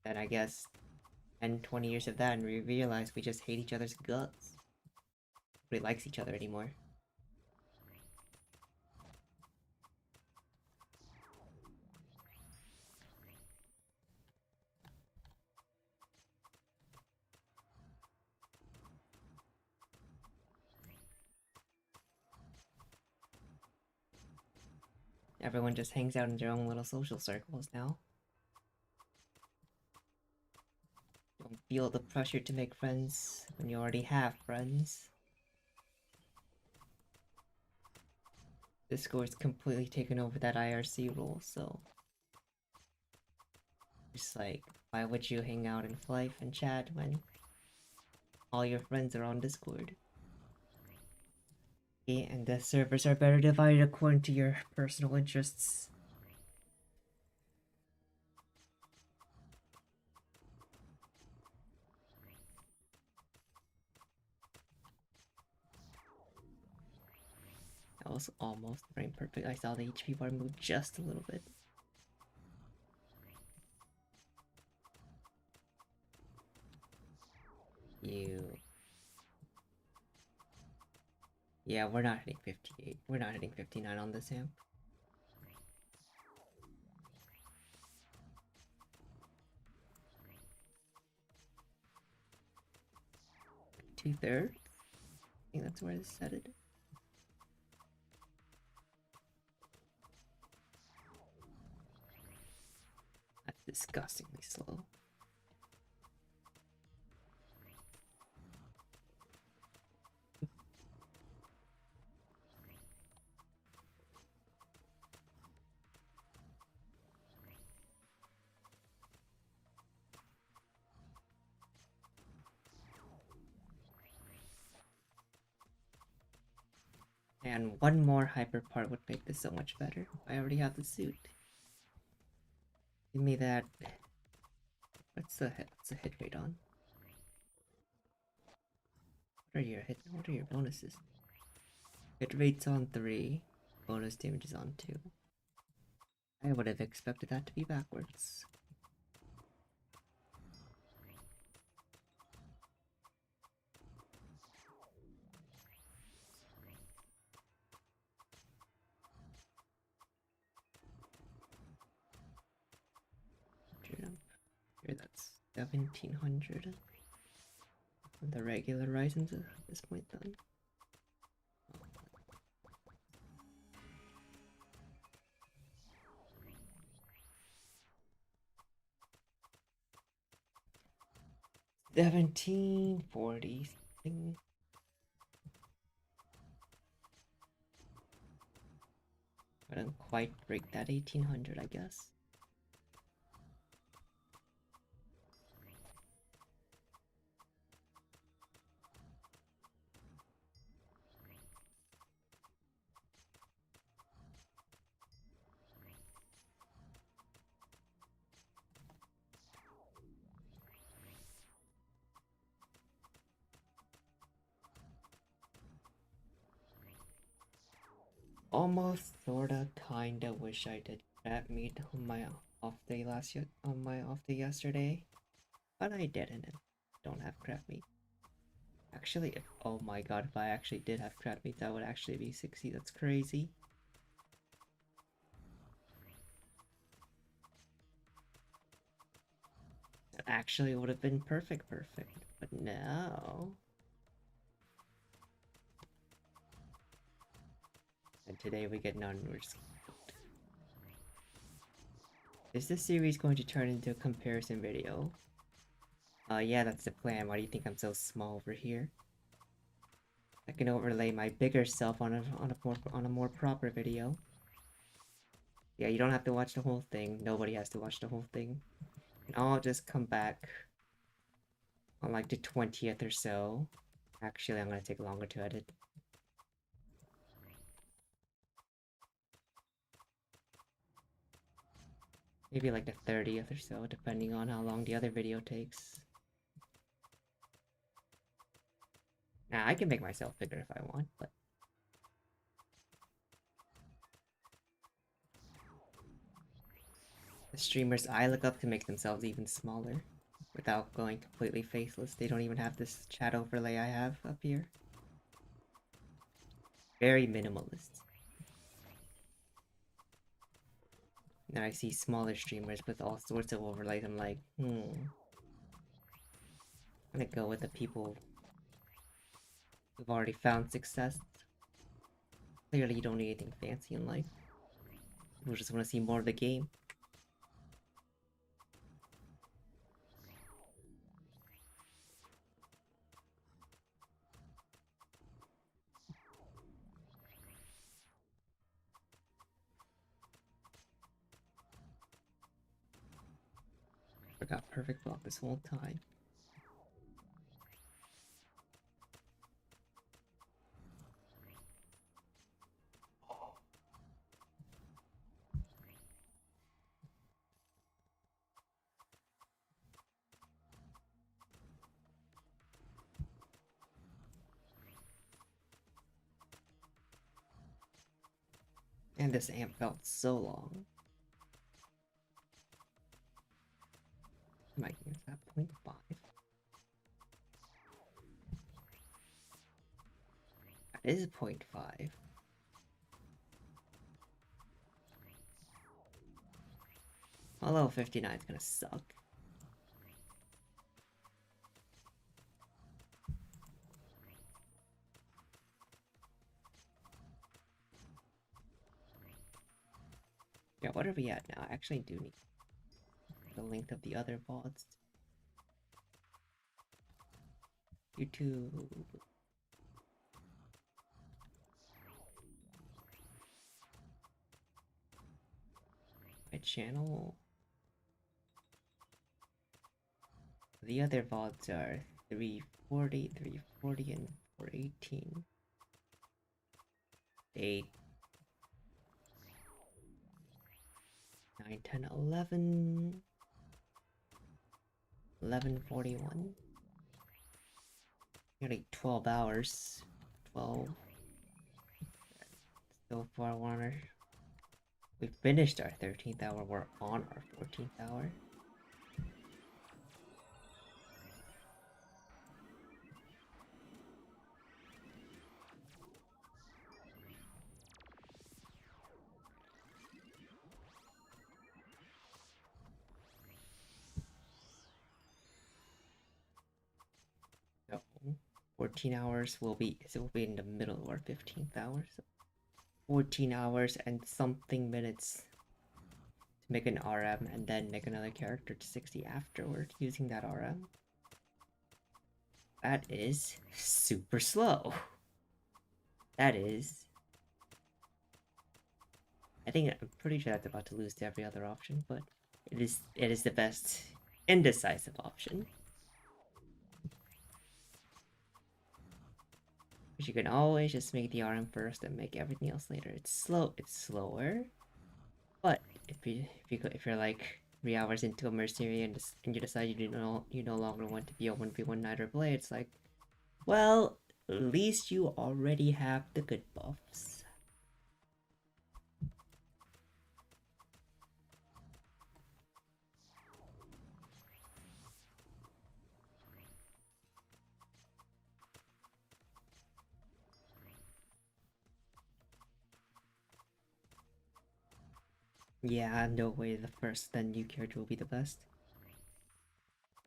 Then I guess 10, 20 years of that and we realized we just hate each other's guts. Nobody likes each other anymore. Everyone just hangs out in their own little social circles now. Don't feel the pressure to make friends when you already have friends. Discord's completely taken over that IRC role, so it's like, why would you hang out in Life and chat when all your friends are on Discord? Okay, and the servers are better divided according to your personal interests. That was almost frame perfect. I saw the HP bar move just a little bit. You. Yeah, we're not hitting 58. We're not hitting 59 on this amp. Two-thirds? I think that's where I set it. That's disgustingly slow. And one more hyper part would make this so much better. I already have the suit. Give me that. What's the hit rate on? What are your bonuses? Hit rate's on 3. Bonus damage is on 2. I would have expected that to be backwards. Here, that's 1700. The regular Ryzen's at this point then. $17.40. Couldn't quite break that 1800, I guess. Almost, sorta, kinda wish I did crab meat on my off day yesterday, but I didn't. And don't have crab meat. Actually, oh my god, if I actually did have crab meat, that would actually be 60. That's crazy. That actually would have been perfect. But no. And today we get none. We're just... Is this series going to turn into a comparison video? Yeah, that's the plan. Why do you think I'm so small over here? I can overlay my bigger self on a more proper video. Yeah, you don't have to watch the whole thing. Nobody has to watch the whole thing. And I'll just come back on like the 20th or so. Actually, I'm gonna take longer to edit. Maybe like the 30th or so, depending on how long the other video takes. Now, I can make myself bigger if I want, but... The streamers I look up to make themselves even smaller. Without going completely faceless. They don't even have this chat overlay I have up here. Very minimalist. Now I see smaller streamers with all sorts of overlays. I'm like, I'm gonna go with the people who've already found success. Clearly you don't need anything fancy in life. People just want to see more of the game. Forgot perfect block this whole time. And this amp felt so long. Might use that 0.5. That is 0.5. Although 59 is gonna suck. Yeah, what are we at now? I actually do need the length of the other VODs. YouTube. My channel. The other VODs are 340, 340, and 418. 8, 9, 10, 11. 11:41. Nearly 12 hours. 12. So far, we finished our 13th hour. We're on our 14th hour. So 14 hours will be in the middle of our 15th hour. So 14 hours and something minutes to make an RM and then make another character to 60 afterward using that RM. That is super slow. That is I'm pretty sure that's about to lose to every other option, but it is the best indecisive option. But you can always just make the RM first and make everything else later. It's slower, but if you're like 3 hours into a Mercenary and you decide you no longer want to be a 1v1 Nitro play, it's like, well, at least you already have the good buffs. Yeah, no way the first then new character will be the best.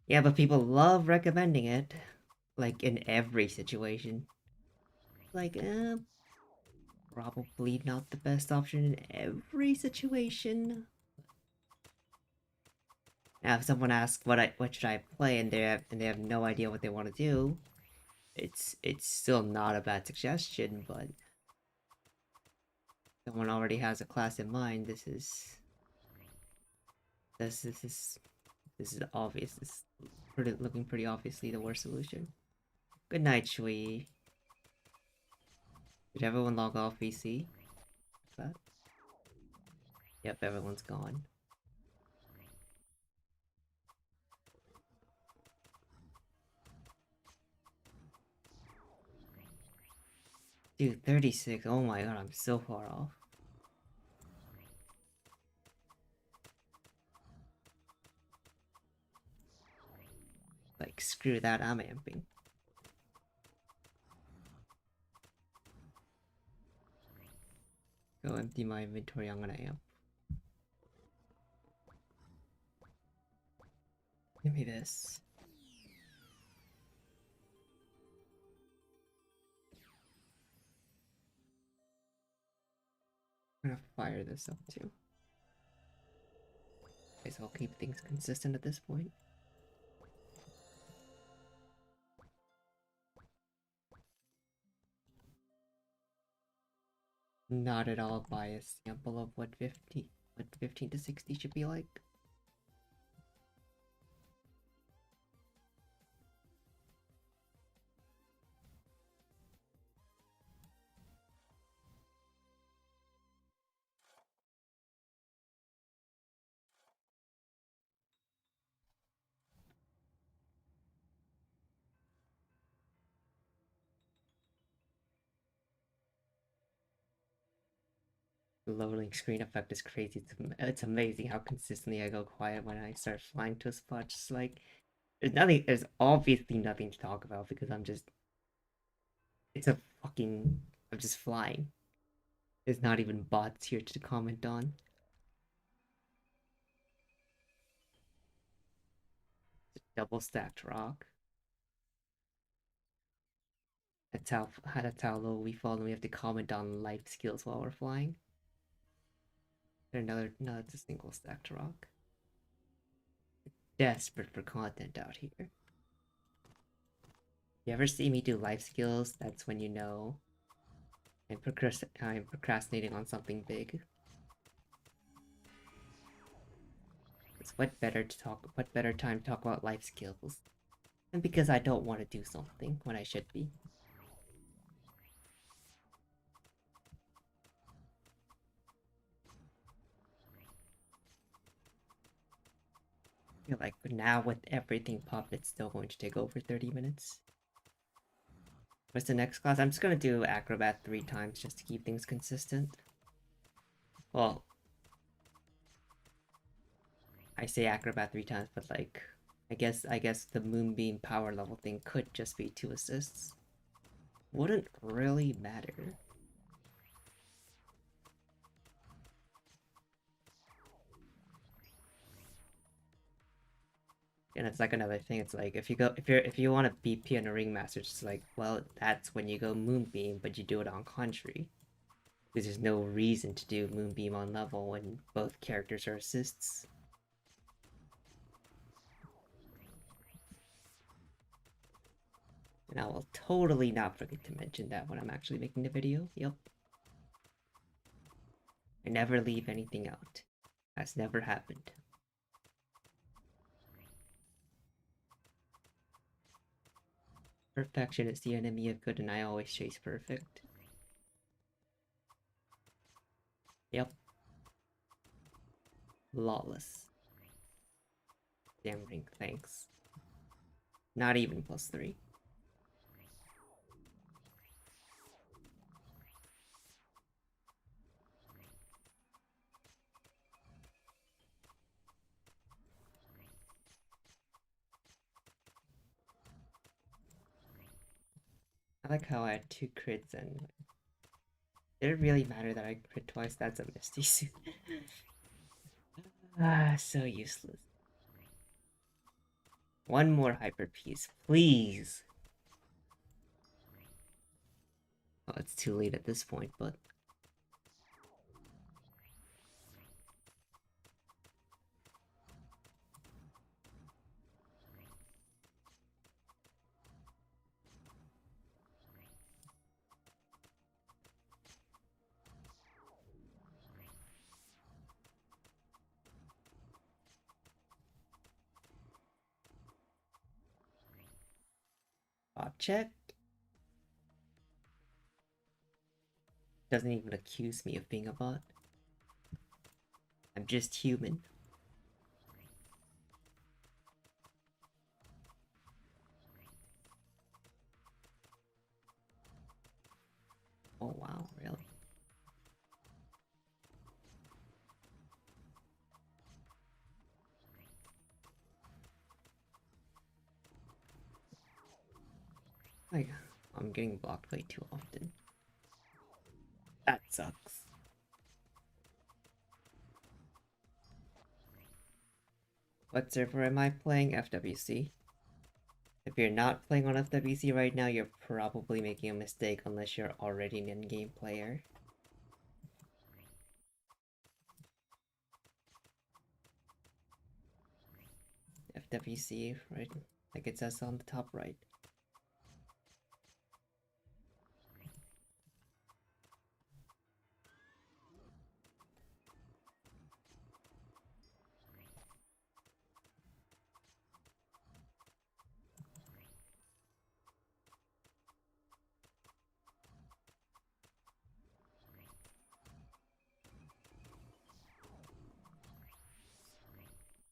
Yeah, but people love recommending it. Like in every situation. Like, probably not the best option in every situation. Now, if someone asks what should I play and they have no idea what they want to do, it's still not a bad suggestion. But if someone already has a class in mind, this is obvious. This is looking pretty obviously the worst solution. Good night, Shui. Did everyone log off VC? That? Yep, everyone's gone. Dude, 36. Oh my god, I'm so far off. Like, screw that, I'm amping. Go empty my inventory, I'm gonna amp. Give me this. I'm gonna fire this up too. Guess I'll keep things consistent at this point. Not at all biased sample of what 15 to 60 should be like. The loading screen effect is crazy. It's amazing how consistently I go quiet when I start flying to a spot. Just like, there's obviously nothing to talk about because it's a fucking, I'm just flying. There's not even bots here to comment on. Double stacked rock. That's how low we fall, and we have to comment on life skills while we're flying. No, it's a single stacked rock. Desperate for content out here. You ever see me do life skills? That's when you know I'm procrastinating on something big. What better time to talk about life skills? And because I don't want to do something when I should be. I feel like now with everything popped, it's still going to take over 30 minutes. What's the next class? I'm just gonna do Acrobat 3 times just to keep things consistent. Well, I say Acrobat 3 times, but like, I guess the Moonbeam power level thing could just be 2 assists. Wouldn't really matter. And it's like another thing. It's like if you want to be Piano Ringmaster, it's like, well, that's when you go Moonbeam, but you do it on Country. Because there's no reason to do Moonbeam on level when both characters are assists. And I will totally not forget to mention that when I'm actually making the video. Yep. I never leave anything out. That's never happened. Perfection is the enemy of good, and I always chase perfect. Yep. Lawless. Damn ring, thanks. Not even +3. I like how I had 2 crits and... Did it really matter that I crit twice? That's a Misty suit. Ah, so useless. One more hyper piece, please. Oh, it's too late at this point, but... Bot check? Doesn't even accuse me of being a bot. I'm just human. Oh wow, really? Like, I'm getting blocked way too often. That sucks. What server am I playing? FWC. If you're not playing on FWC right now, you're probably making a mistake unless you're already an in-game player. FWC, right? Like it says on the top right.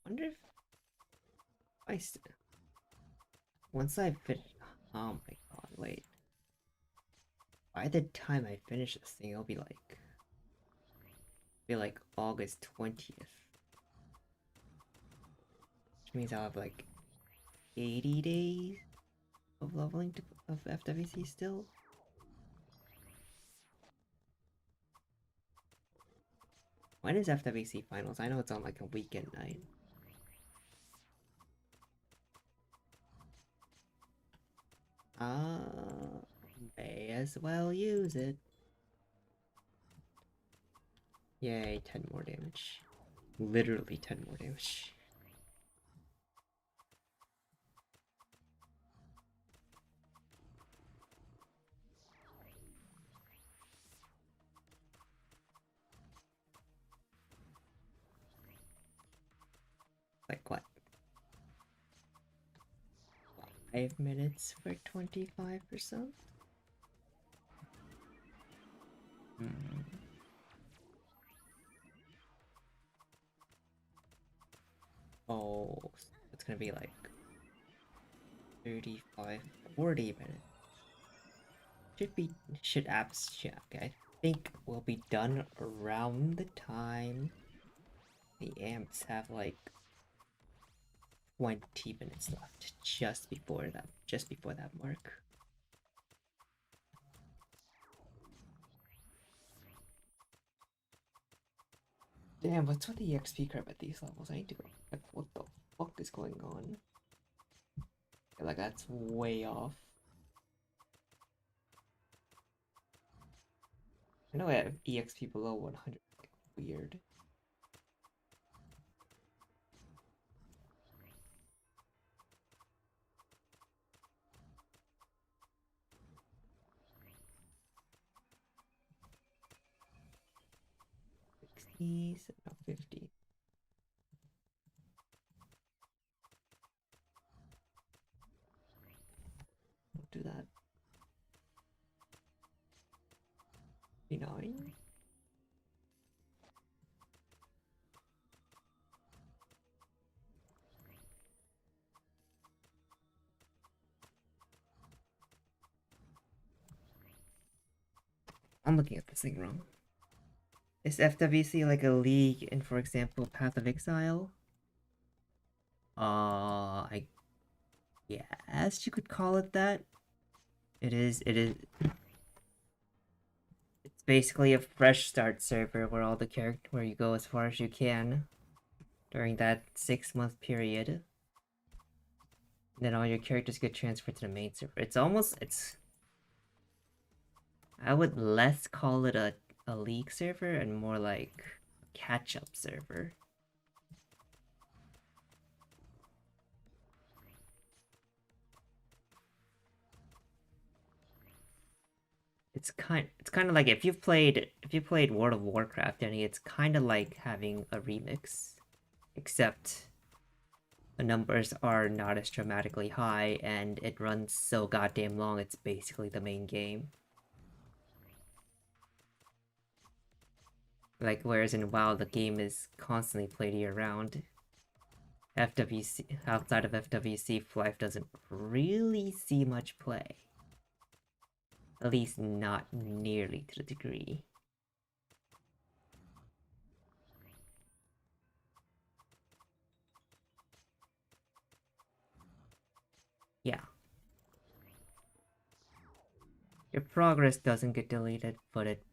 Wonder if I once I finish. Oh my god! Wait. By the time I finish this thing, it'll be like August 20th, which means I'll have like 80 days of leveling of FWC still. When is FWC finals? I know it's on like a weekend night. May as well use it. Yay, 10 more damage. Literally 10 more damage. Like what? 5 minutes for 25%? Oh, it's gonna be like 35, 40 minutes. Should apps check. I think we'll be done around the time the amps have like 20 minutes left, just before that mark. Damn, what's with the EXP crap at these levels? I need to go. Like, what the fuck is going on? Like, that's way off. I know I have EXP below 100. Like, weird. 60s, no 50. Don't do that. 59. I'm looking at this thing wrong. Is FWC like a league in, for example, Path of Exile? I guess you could call it that. It is. It's basically a fresh start server where all the where you go as far as you can during that 6-month period. And then all your characters get transferred to the main server. I would less call it a league server and more like a catch-up server. It's kind of like if you played World of Warcraft, Danny, it's kind of like having a remix, except the numbers are not as dramatically high and it runs so goddamn long. It's basically the main game. Like whereas in WoW the game is constantly played year round. FWC outside of FWC, Flife doesn't really see much play. At least not nearly to the degree. Yeah. Your progress doesn't get deleted, but it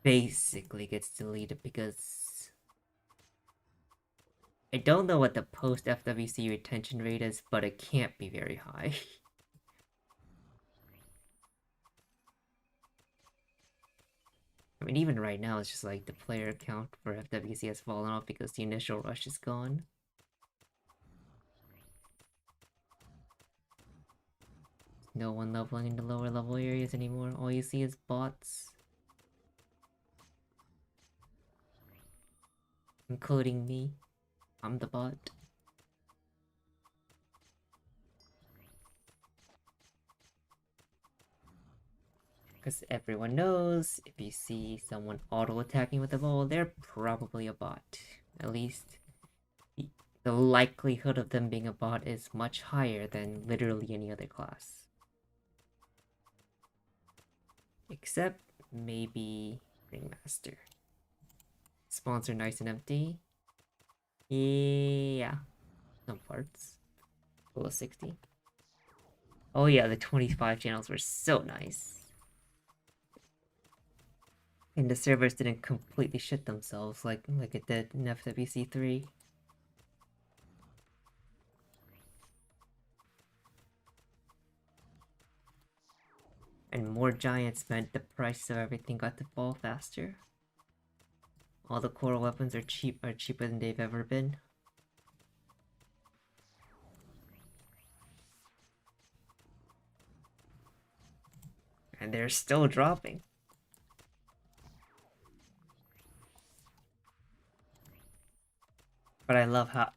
basically gets deleted because I don't know what the post FWC retention rate is, but it can't be very high. I mean, even right now, it's just like the player count for FWC has fallen off because the initial rush is gone. No one leveling in the lower level areas anymore. All you see is bots. Including me. I'm the bot. Because everyone knows, if you see someone auto-attacking with a ball, they're probably a bot. At least, the likelihood of them being a bot is much higher than literally any other class. Except, maybe, Ringmaster. Spawns are nice and empty. Yeah. Some parts. Below 60. Oh yeah, the 25 channels were so nice. And the servers didn't completely shit themselves like it did in FWC 3. And more giants meant the price of everything got to fall faster. All the core weapons are cheaper than they've ever been. And they're still dropping. But I love how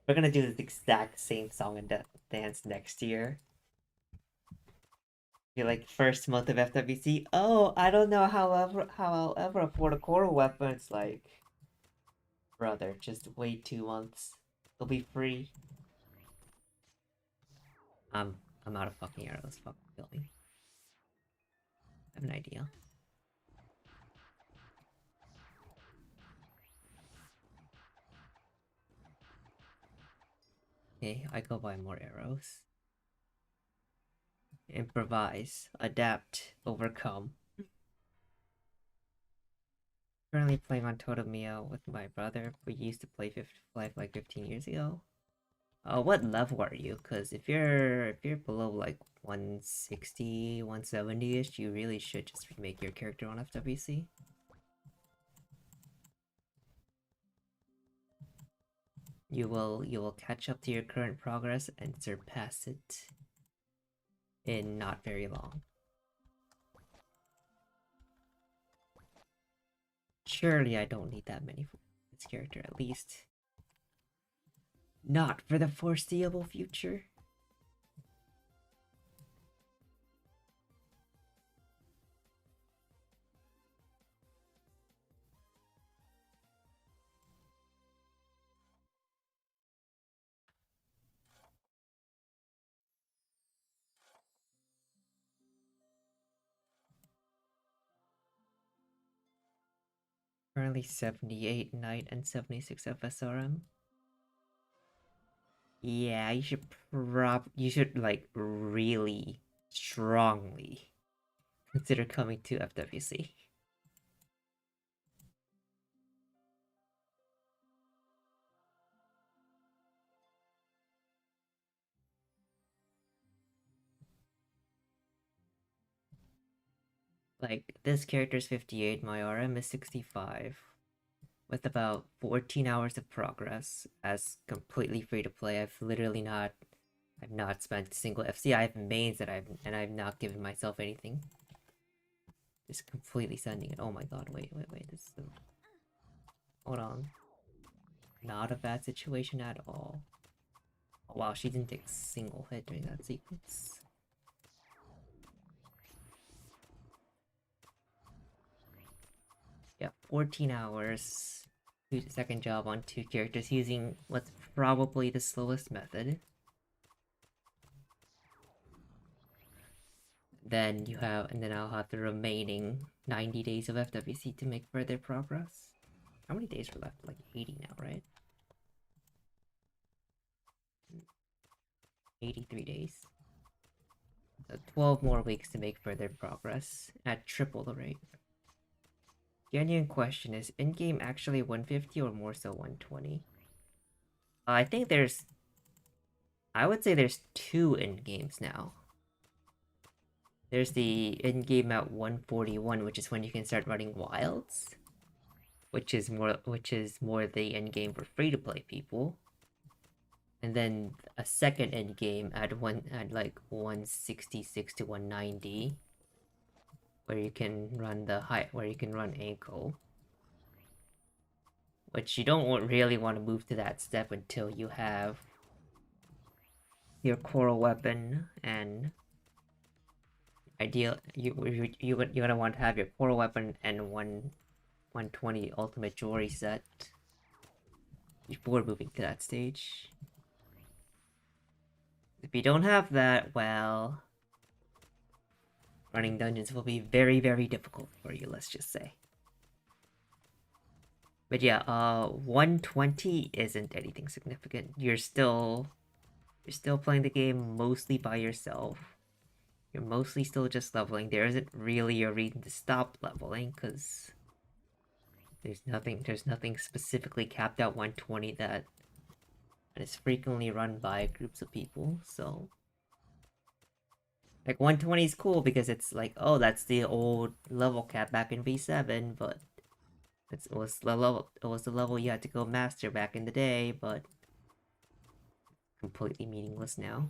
we're gonna do the exact same song and dance next year. You're like first month of FWC. Oh, I don't know how I'll ever afford a core weapon. It's like, brother, just wait 2 months. It'll be free. I'm out of fucking arrows. Fuck, kill me. I have an idea. Okay, I go buy more arrows. Improvise, adapt, overcome. Currently playing on Totemio with my brother. We used to play Life like 15 years ago. What level are you? Because if you're below like 160, 170-ish, you really should just make your character on FWC. You will catch up to your current progress and surpass it in not very long. Surely I don't need that many for this character, at least. Not for the foreseeable future. Currently 78 Knight and 76 FSRM. Yeah, you should like really strongly consider coming to FWC. Like, this character's 58, my RM is 65, with about 14 hours of progress, as completely free to play. I've not spent a single FC. I have mains and I've not given myself anything. Just completely sending it. Oh my god, wait, this is hold on. Not a bad situation at all. Oh, wow, she didn't take a single hit during that sequence. Yeah, 14 hours. Second job on 2 characters using what's probably the slowest method. Then I'll have the remaining 90 days of FWC to make further progress. How many days are left? Like 80 now, right? 83 days. So 12 more weeks to make further progress at triple the rate. Genuine question, is in-game actually 150 or more so 120? I think I would say there's 2 in-games now. There's the in-game at 141, which is when you can start running wilds, which is more the in-game for free-to-play people. And then a second in-game at like 166 to 190, where you can run ankle. Which you don't really want to move to that step until you have your coral weapon, and you're gonna want to have your coral weapon and 120 ultimate jewelry set before moving to that stage. If you don't have that, well, running dungeons will be very, very difficult for you, let's just say. But yeah, 120 isn't anything significant. You're still playing the game mostly by yourself. You're mostly still just leveling. There isn't really a reason to stop leveling, because there's nothing specifically capped at 120 that is frequently run by groups of people, so like 120 is cool because it's like, oh, that's the old level cap back in V7, but it was the level you had to go master back in the day, but completely meaningless now.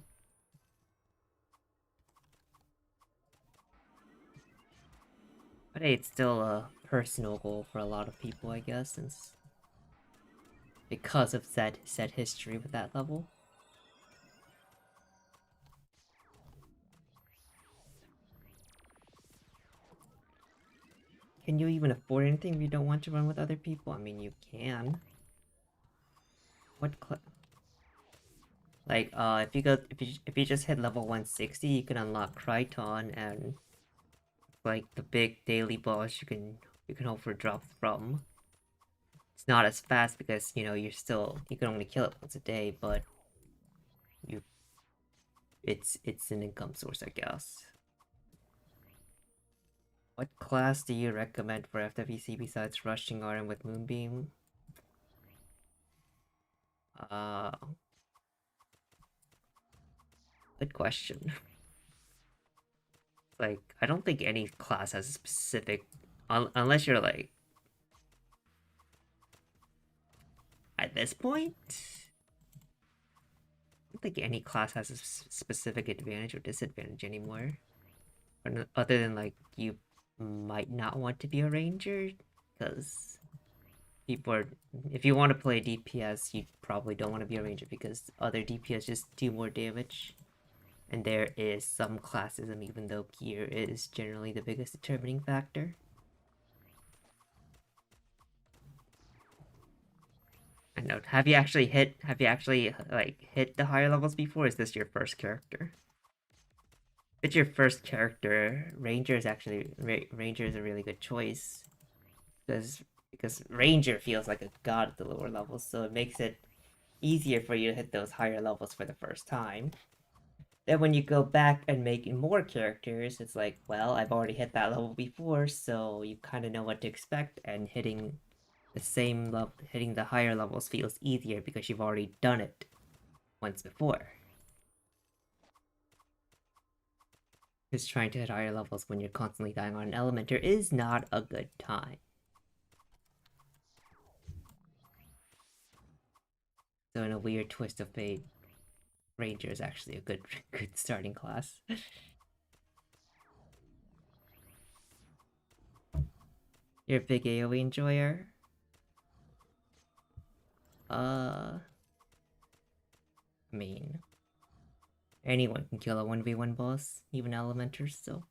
But hey, it's still a personal goal for a lot of people, I guess, since because of said history with that level. Can you even afford anything if you don't want to run with other people? I mean, you can. What like, if you just hit level 160, you can unlock Kryton, and like the big daily boss you can hope for drops from. It's not as fast because you can only kill it once a day, but you it's an income source, I guess. What class do you recommend for FWC besides rushing RM with Moonbeam? Uh, Good question. Like, I don't think any class has a specific, unless you're like, at this point, I don't think any class has a specific advantage or disadvantage anymore. Other than like, you might not want to be a ranger. because people are, if you want to play DPS, you probably don't want to be a ranger because other DPS just do more damage. And there is some classism, even though gear is generally the biggest determining factor. I know. Have you actually hit the higher levels before? Is this your first character? If it's your first character, Ranger is actually Ranger is a really good choice because Ranger feels like a god at the lower levels, so it makes it easier for you to hit those higher levels for the first time. Then when you go back and make more characters, it's like, well, I've already hit that level before, so you kind of know what to expect, and hitting the same level, hitting the higher levels feels easier because you've already done it once before. Because trying to hit higher levels when you're constantly dying on an Elementer is not a good time. So in a weird twist of fate, Ranger is actually a good starting class. You're a big AoE enjoyer? I mean, anyone can kill a 1v1 boss, even Elementers, so.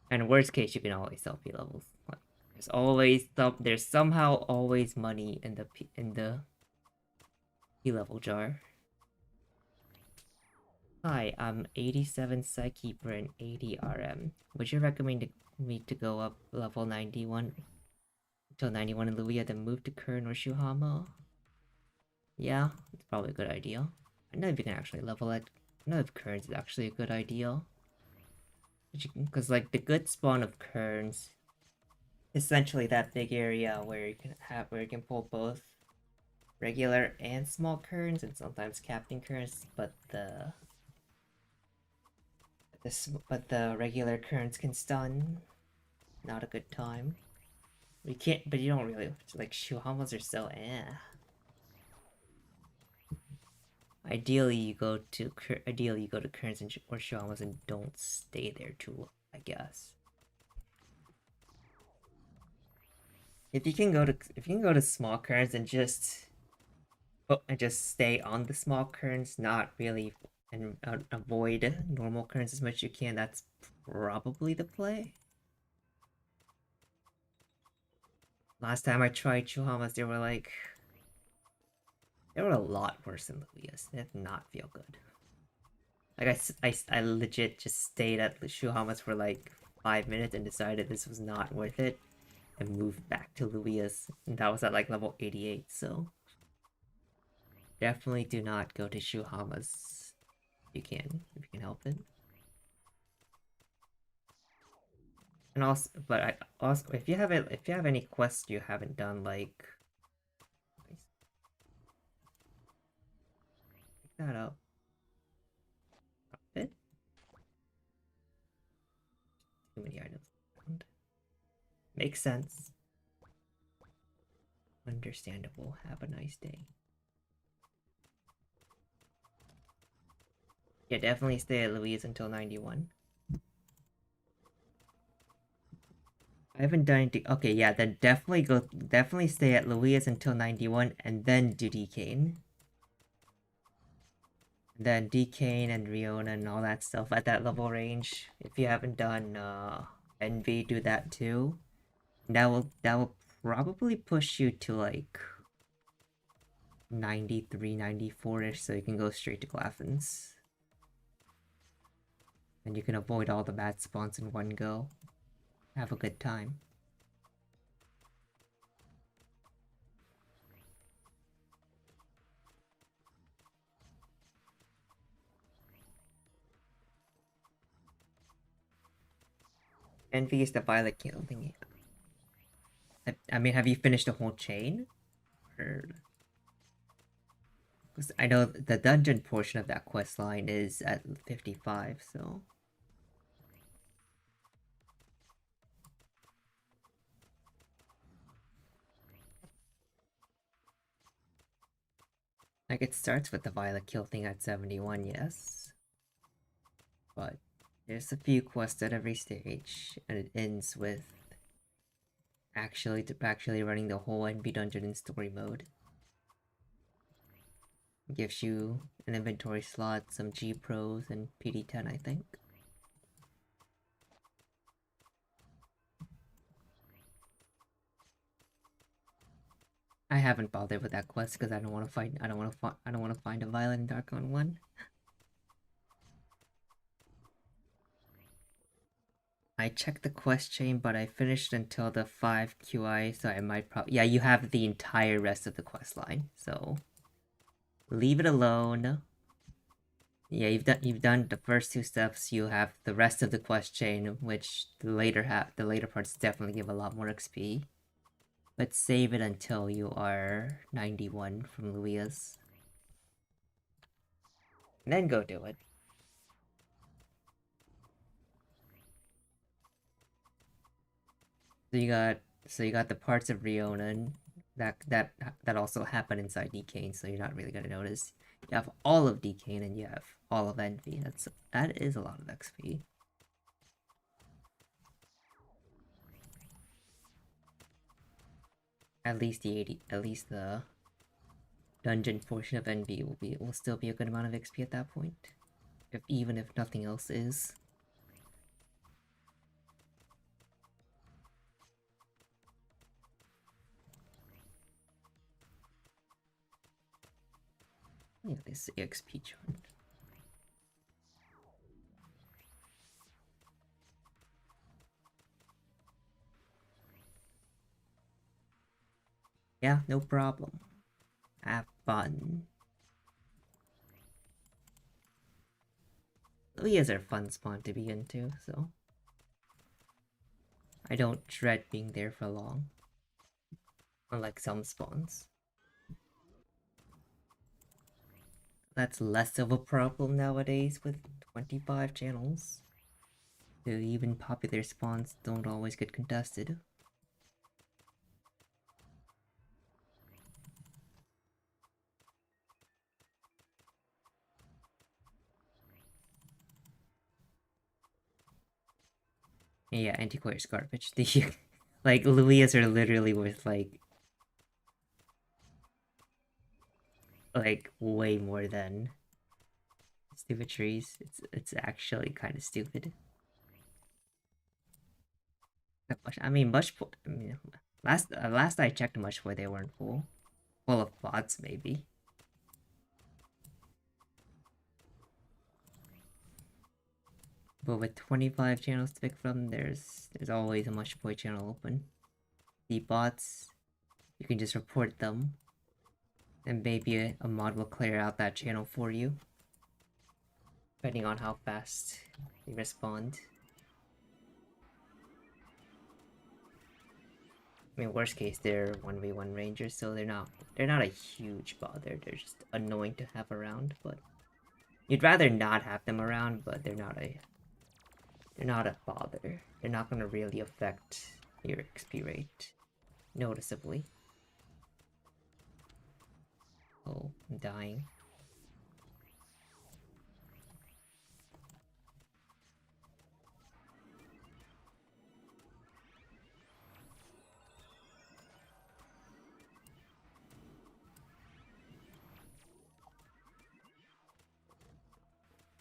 And worst case, you can always sell P levels. Like, there's somehow always money in the P level jar. Hi, I'm 87 Psykeeper and 80 RM. Would you recommend me to go up level 91 until 91 in Luia, then move to Kern or Shuhama? Yeah, it's probably a good idea. I know if you can actually level it. I know if Kerns is actually a good idea. Because, like, the good spawn of Kerns, essentially that big area where you can pull both regular and small Kerns, and sometimes Captain Kerns, but the regular Kerns can stun. Not a good time. You can't, but you don't really, like, Shuhamas are so Ideally, you go to Kerns or Shuhamas and don't stay there too long, I guess. If you can go to small Kerns and just stay on the small Kerns, not really, and avoid normal Kerns as much as you can, that's probably the play. Last time I tried Shuhamas, they were a lot worse than Luias. They did not feel good. Like, I legit just stayed at the Shuhamas for like 5 minutes and decided this was not worth it and moved back to Luias. And that was at like level 88, so definitely do not go to Shuhamas if you can help it. And also, but I also, if you have any quests you haven't done, like, pick that up. It? Too many items around. Makes sense. Understandable. Have a nice day. Yeah, definitely stay at Louise until 91. I haven't done anything. Okay, yeah, then definitely stay at Louise until 91 and then do Decane. Then Decane and Riona and all that stuff at that level range. If you haven't done Envy, do that too. That will probably push you to like 93, 94-ish, so you can go straight to Glaffins. And you can avoid all the bad spawns in one go. Have a good time. Envy is the Violet Kill thingy. I mean, have you finished the whole chain? Or... Because I know the dungeon portion of that quest line is at 55, so... Like, it starts with the Violet Kill thing at 71, yes. But There's a few quests at every stage, and it ends with actually running the whole NB dungeon in story mode. Gives you an inventory slot, some G Pros, and PD10, I think. I haven't bothered with that quest because I don't want to find. I don't want to find a Violent Darkon one. I checked the quest chain, but I finished until the 5 QI, so I might probably... Yeah, you have the entire rest of the quest line, so... Leave it alone. Yeah, you've done the first two steps. You have the rest of the quest chain, which the later parts definitely give a lot more XP. But save it until you are 91 from Luia's. And then go do it. So you got the parts of Rionan that also happen inside Decane, so you're not really gonna notice. You have all of Decane and you have all of Envy. That is a lot of XP. At least the dungeon portion of Envy will still be a good amount of XP at that point. Even if nothing else is. Yeah, this XP chart. Yeah, no problem. Have fun. Luias are fun spawn to be into, so I don't dread being there for long. Unlike some spawns. That's less of a problem nowadays with 25 channels. The even popular spawns don't always get contested. Yeah, Antiquary's garbage. Like, Luias are literally worth, way more than stupid trees. It's actually kind of stupid. I mean, last I checked Mushboy, they weren't full. Full of bots, maybe. But with 25 channels to pick from, there's always a Mushboy channel open. The bots, you can just report them, and maybe a mod will clear out that channel for you. Depending on how fast they respond. I mean, worst case, they're 1v1 rangers, so they're not a huge bother. They're just annoying to have around, but you'd rather not have them around, but they're not a bother. They're not gonna really affect your XP rate noticeably. Oh, I'm dying.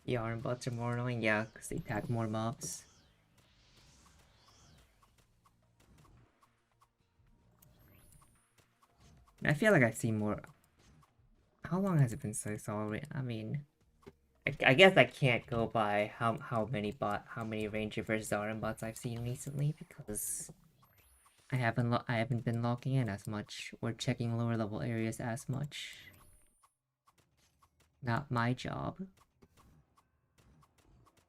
The arm bots are more annoying, yeah, because they attack more mobs. I feel like I've seen more. How long has it been since I saw it? I mean, I guess I can't go by how many Ranger versus RM bots I've seen recently because I haven't been logging in as much or checking lower level areas as much. Not my job.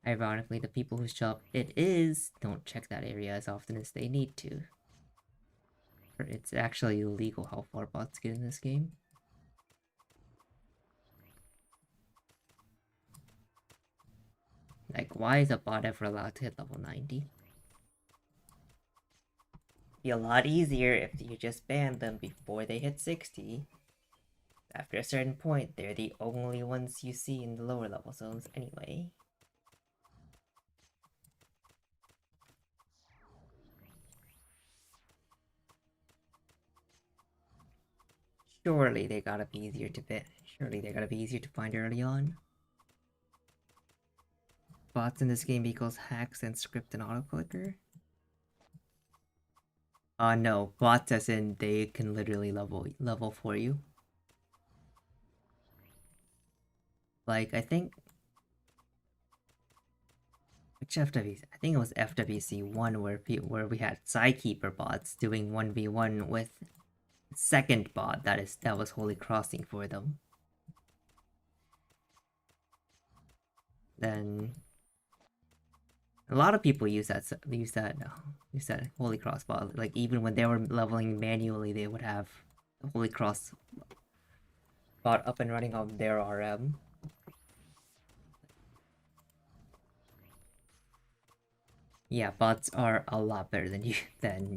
Ironically, the people whose job it is don't check that area as often as they need to. It's actually illegal how far bots get in this game. Like, why is a bot ever allowed to hit level 90? Be a lot easier if you just ban them before they hit 60. After a certain point, they're the only ones you see in the lower level zones anyway. Surely they gotta be easier to fit. Surely they gotta be easier to find early on. Bots in this game equals hacks and script and autoclicker? No. Bots as in they can literally level for you. Like, I think... Which FWC? I think it was FWC 1 where we had Psykeeper bots doing 1v1 with second bot that was Holy Crossing for them. Then a lot of people use that Holy Cross bot. Like even when they were leveling manually, they would have the Holy Cross bot up and running on their RM. Yeah, bots are a lot better than you can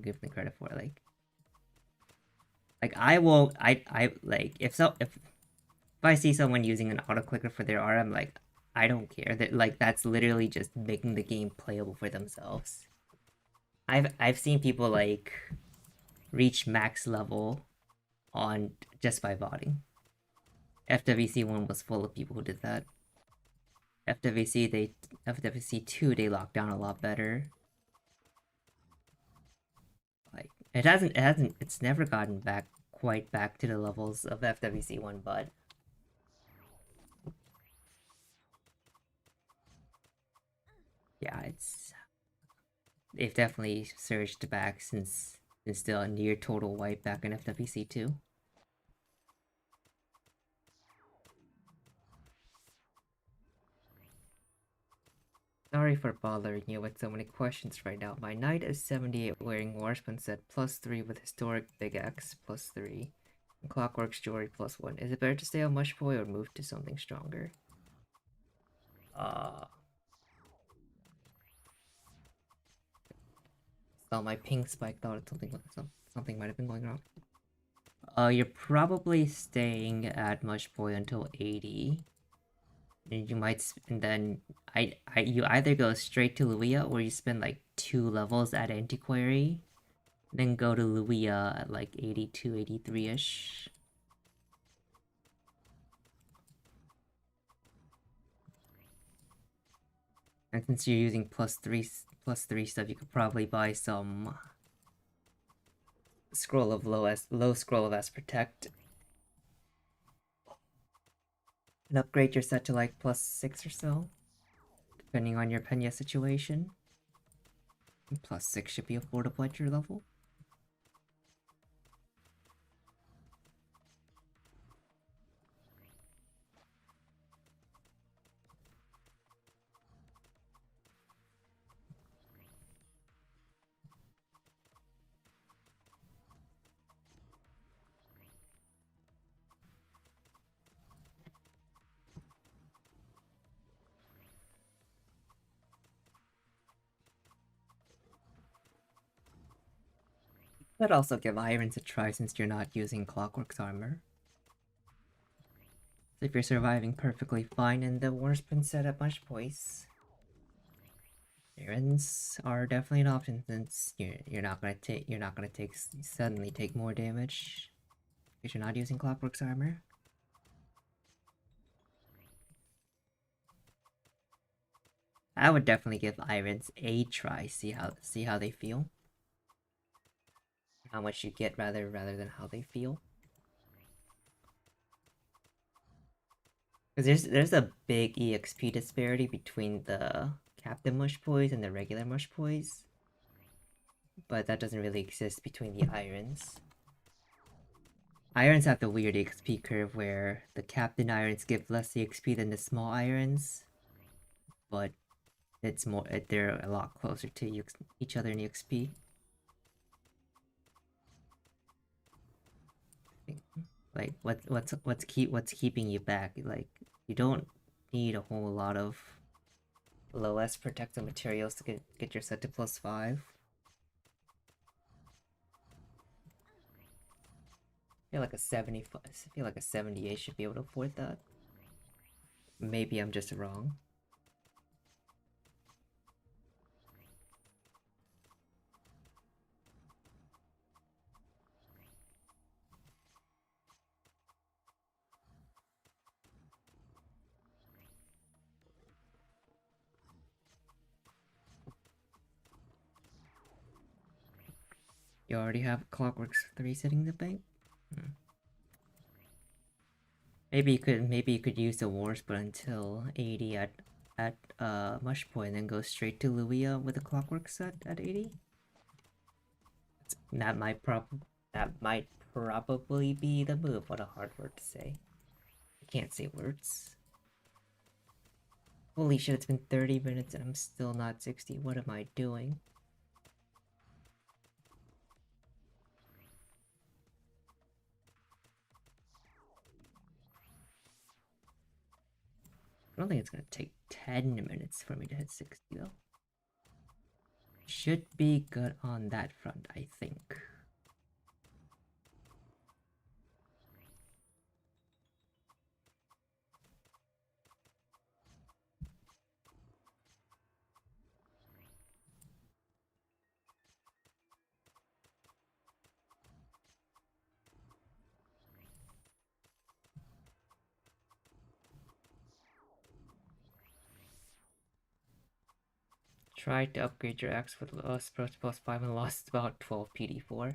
give them credit for. Like I won't I like if I see someone using an auto clicker for their RM, like I don't care. That like that's literally just making the game playable for themselves. I've seen people like reach max level on just by botting. FWC 1 was full of people who did that. FWC 2 they locked down a lot better. Like it's never gotten quite back to the levels of FWC 1, but yeah, they've definitely surged back since still a near total wipe back in FWC 2. Sorry for bothering you with so many questions right now. My knight is 78 wearing Warsman set +3 with historic big X +3. And Clockwork's jewelry +1. Is it better to stay on Mushboy or move to something stronger? So my ping spike thought something might have been going wrong. You're probably staying at Mushboy until 80. And you might, and then you either go straight to Luia or you spend like 2 levels at Antiquary, then go to Luia at like 82, 83-ish. And since you're using +3 stuff, you could probably buy some scroll of low scroll of S protect and upgrade your set to like +6 or so, depending on your Penya situation. And +6 should be affordable at your level. But also give Irons a try since you're not using Clockwork's armor. So if you're surviving perfectly fine in the Warsman set at much points, Irons are definitely an option since you're not gonna suddenly take more damage because you're not using Clockwork's armor. I would definitely give Irons a try, see how they feel. How much you get rather than how they feel. Because there's a big EXP disparity between the Captain Mushboys and the regular Mushboys. But that doesn't really exist between the Irons. Irons have the weird EXP curve where the Captain Irons give less EXP than the small Irons. But they're a lot closer to each other in EXP. Like what's keeping you back? Like you don't need a whole lot of low S protective materials to get your set to +5. I feel like a 75. I feel like a 78 should be able to afford that. Maybe I'm just wrong. You already have Clockworks 3 sitting in the bank? Maybe you could use the Wars but until 80 at Mush Point and then go straight to Luia with a Clockwork set at 80? That might probably be the move. What a hard word to say. I can't say words. Holy shit, it's been 30 minutes and I'm still not 60. What am I doing? I don't think it's gonna take 10 minutes for me to hit 60 though. Should be good on that front, I think. Tried to upgrade your axe with approach plus 5 and lost about 12 PD4.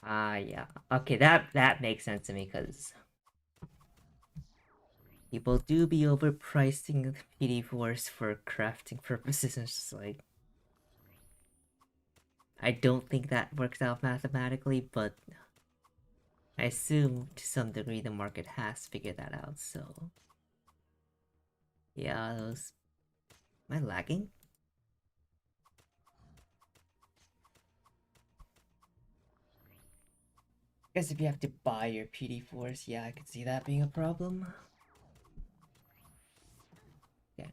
Yeah. Okay, that makes sense to me because people do be overpricing the PD4s for crafting purposes, and it's just like I don't think that works out mathematically, but I assume to some degree the market has figured that out, so yeah, those am I lagging? I guess if you have to buy your PD4s, yeah, I could see that being a problem. Yeah.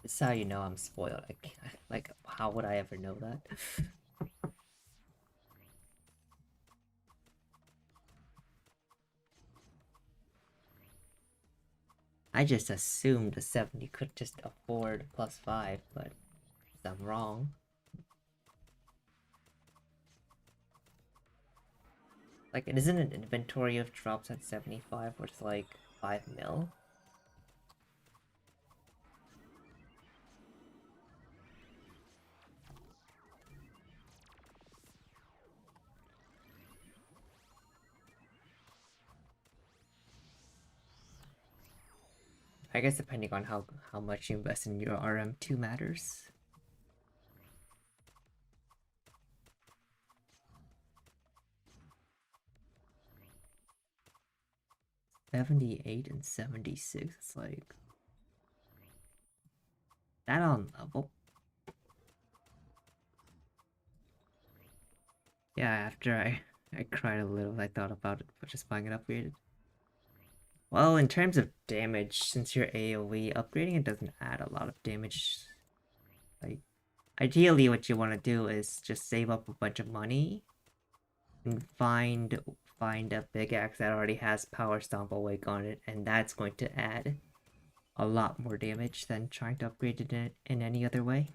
This is how you know I'm spoiled. Like, how would I ever know that? I just assumed the 70 could just afford plus 5, but I'm wrong. Like, it isn't an inventory of drops at 75, which is like 5 mil. I guess depending on how much you invest in your RM2 matters. $78 and $76. It's like that on level. Yeah, after I cried a little, I thought about it, but just buying it upgraded. Well, in terms of damage, since you're AoE, upgrading it doesn't add a lot of damage. Like, ideally what you want to do is just save up a bunch of money and find a big axe that already has Power Stomp Awake on it, and that's going to add a lot more damage than trying to upgrade it in any other way.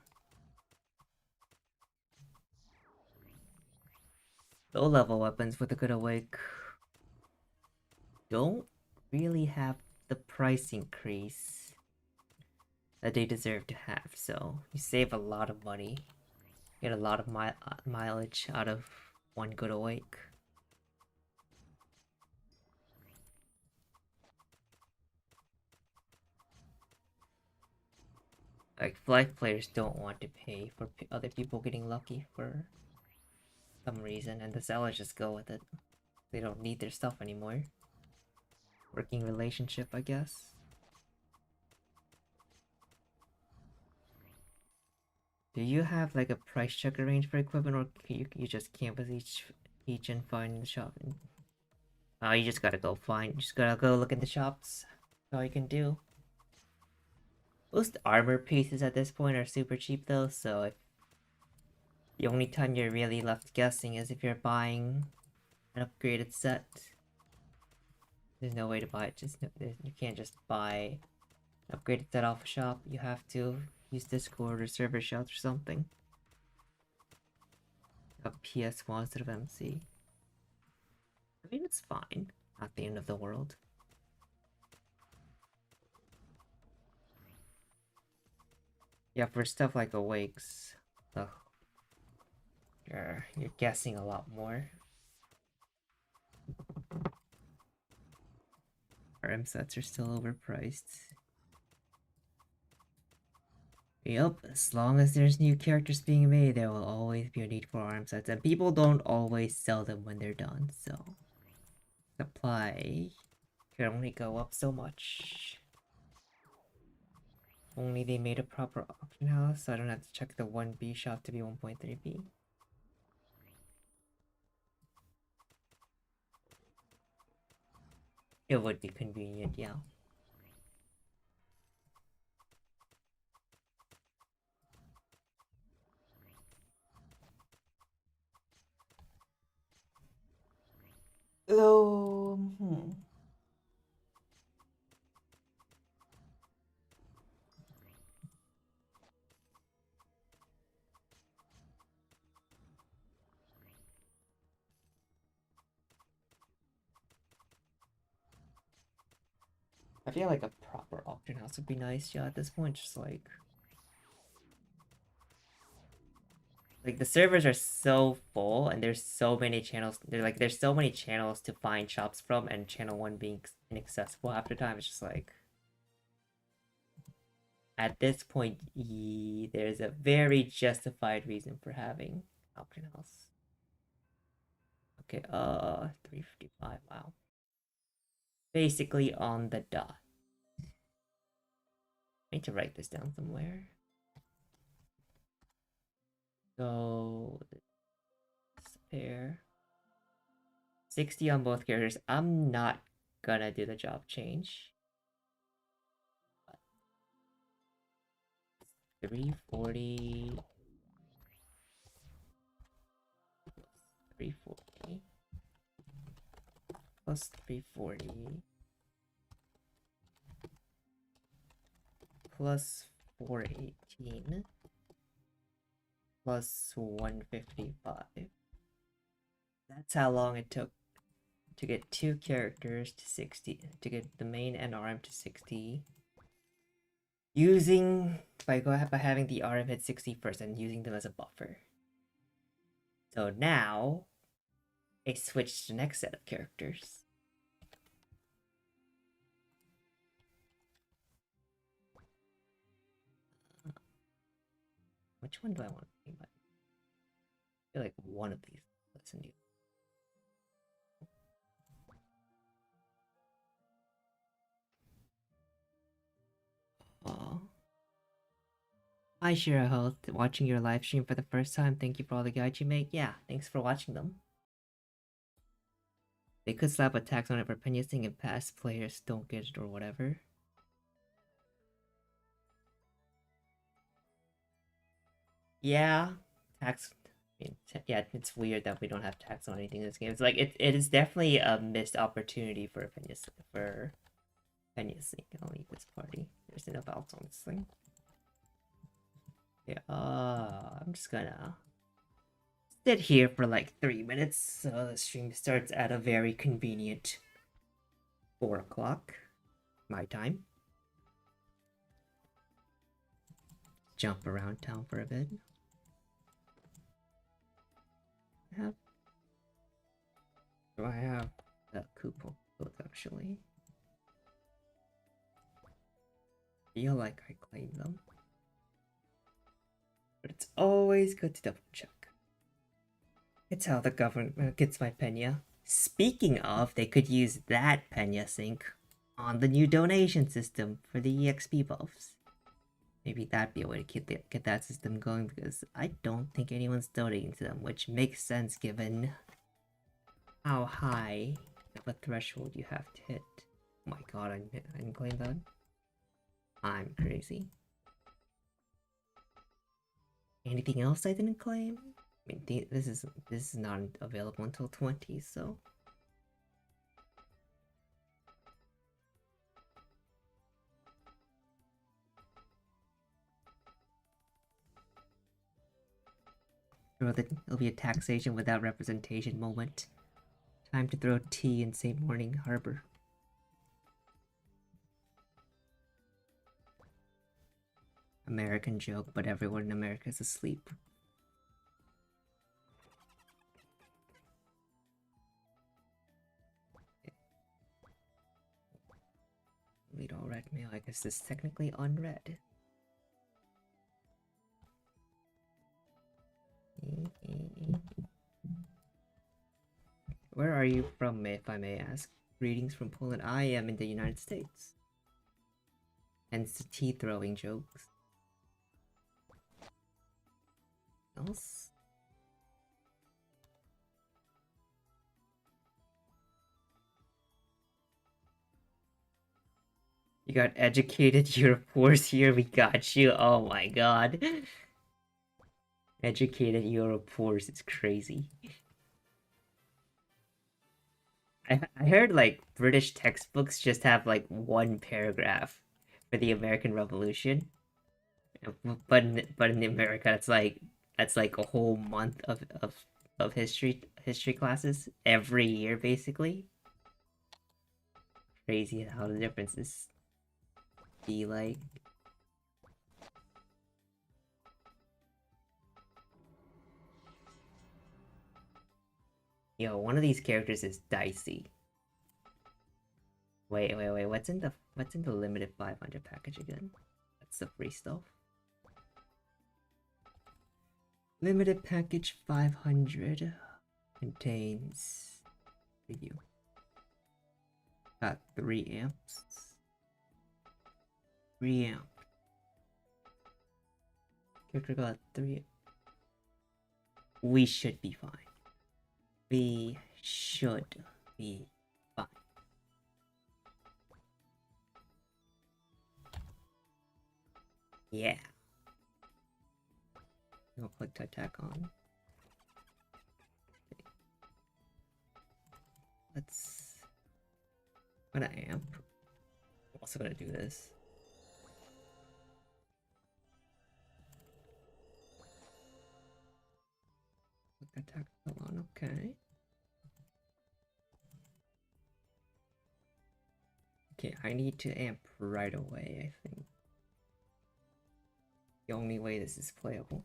Low level weapons with a good awake don't really have the price increase that they deserve to have, so you save a lot of money, get a lot of mileage out of one good awake. Like, flight players don't want to pay for other people getting lucky for some reason, and the sellers just go with it. They don't need their stuff anymore. Working relationship, I guess. Do you have like a price checker range for equipment, or you just canvas each and find the shop? Oh, you just gotta go find. You just gotta go look at the shops. That's all you can do. Most armor pieces at this point are super cheap though, so if the only time you're really left guessing is if you're buying an upgraded set. There's no way to buy it. You can't just buy an upgraded set off a shop. You have to use Discord or server shots or something. A PS1 instead of MC. I mean, it's fine. Not the end of the world. Yeah, for stuff like awakes, ugh, you're guessing a lot more. RM sets are still overpriced. Yep, as long as there's new characters being made, there will always be a need for RM sets, and people don't always sell them when they're done, so supply can only go up so much. Only they made a proper auction house, so I don't have to check the 1B shop to be 1.3B. It would be convenient, yeah. Though, I feel like a proper auction house would be nice, yeah, at this point, just like the servers are so full and there's so many channels, there's so many channels to find shops from, and channel 1 being inaccessible half the time. It's just like at this point there's a very justified reason for having auction house. Okay, 355, wow. Basically on the dot. I need to write this down somewhere. So pair 60 on both characters. I'm not gonna do the job change. 340 340 plus 340 plus 418 plus 155. That's how long it took to get two characters to 60, to get the main and RM to 60. By having the RM hit 60 first and using them as a buffer. So now, I switch to the next set of characters. Which one do I want to think about? I feel like one of these. Listen to you. Aww. Hi Shiraho, watching your live stream for the first time. Thank you for all the guides you make. Yeah, thanks for watching them. They could slap a tax on it for Penyasing and past players don't get it or whatever. Yeah, tax. I mean, yeah, it's weird that we don't have tax on anything in this game. It's like it is definitely a missed opportunity for Penyasing. I'll leave this party. There's enough else on this thing. Yeah, I'm just gonna sit here for like 3 minutes. So the stream starts at a very convenient 4 o'clock my time. Jump around town for a bit. Do I have the coupon code actually? Feel like I claimed them. But it's always good to double check. It's how the government gets my Penya. Speaking of, they could use that Penya sync on the new donation system for the EXP buffs. Maybe that'd be a way to get that system going, because I don't think anyone's donating to them, which makes sense given how high of a threshold you have to hit. Oh my god, I didn't claim that. I'm crazy. Anything else I didn't claim? I mean, this is not available until 20, so. It'll be a taxation without representation moment. Time to throw tea in St. Morning Harbor. American joke, but everyone in America is asleep. Read all red mail. I guess this is technically unread. Where are you from, if I may ask? Greetings from Poland. I am in the United States. Hence the tea-throwing jokes. Else? You got educated, you're poor here, we got you. Oh my god. Educated, you're poor, it's crazy. I heard like British textbooks just have like one paragraph for the American Revolution, but in America that's like a whole month of history classes every year basically. Crazy how the differences be like. Yo, one of these characters is dicey. Wait, what's in the limited 500 package again? That's the free stuff. Limited package 500 contains review. Got 3 amps. 3 amp. Character got 3. We should be fine. We should be fine. Yeah. I'll click to attack on. Okay. Let's. I'm gonna amp. I'm also gonna do this. Click attack on. Okay. Okay, I need to amp right away, I think. The only way this is playable.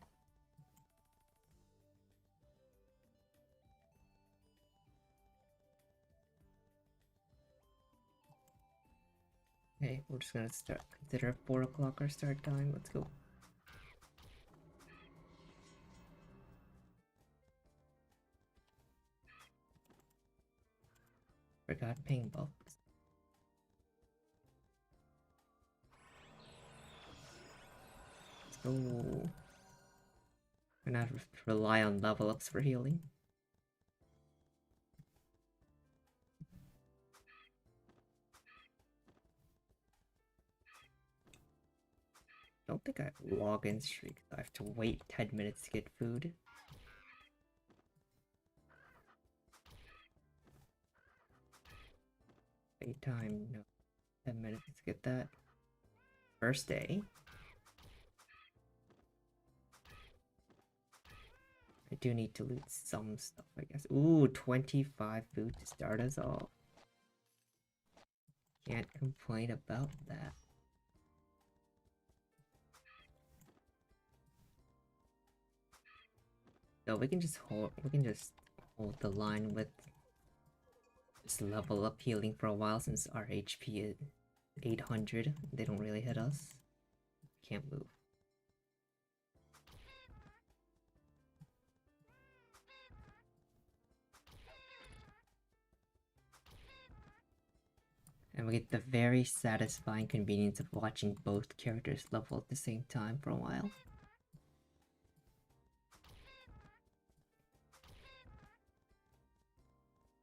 Okay, we're just gonna consider 4 o'clock our start time. Let's go. Forgot ping buffs. Let's go. We're gonna rely on level ups for healing. Don't think I have login streak. I have to wait 10 minutes to get food. Wait time, no. 10 minutes to get that. First day. I do need to loot some stuff, I guess. Ooh, 25 food to start us off. Can't complain about that. So we can just hold the line with just level up healing for a while since our HP is 800. They don't really hit us. Can't move. And we get the very satisfying convenience of watching both characters level at the same time for a while.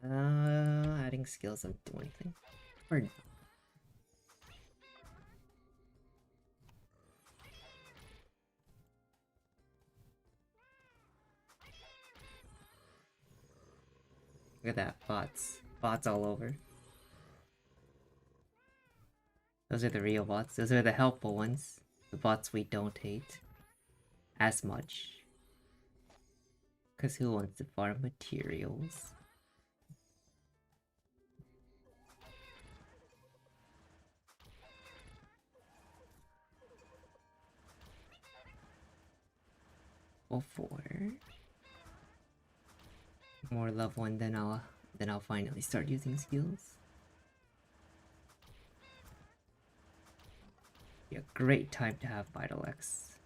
Adding skills don't do anything. Or look at that, bots. Bots all over. Those are the real bots. Those are the helpful ones. The bots we don't hate as much. Because who wants to farm materials? level 4. More level 1, then I'll finally start using skills. Be a great time to have Vital X.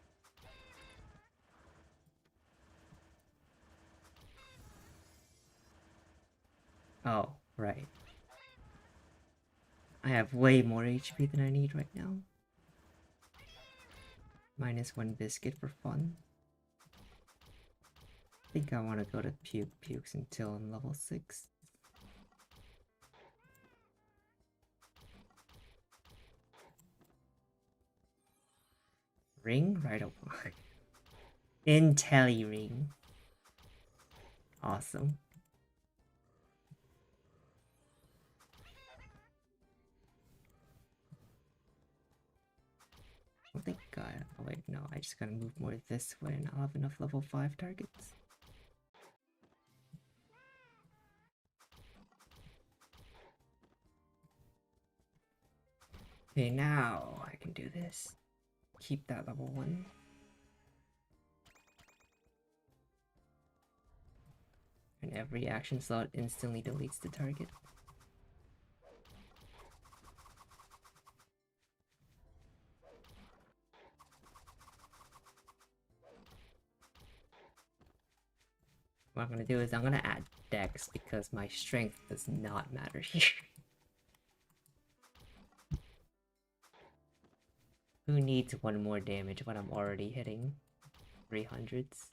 Oh, right. I have way more HP than I need right now. -1 biscuit for fun. I think I want to go to Pukes until I'm level 6. Ring? Right away. Intelli ring. Awesome. I think oh wait, no, I just gotta move more this way and I'll have enough level 5 targets. Okay, now I can do this. Keep that level 1. And every action slot instantly deletes the target. What I'm gonna do is I'm gonna add Dex because my strength does not matter here. Who needs 1 more damage when I'm already hitting 300s?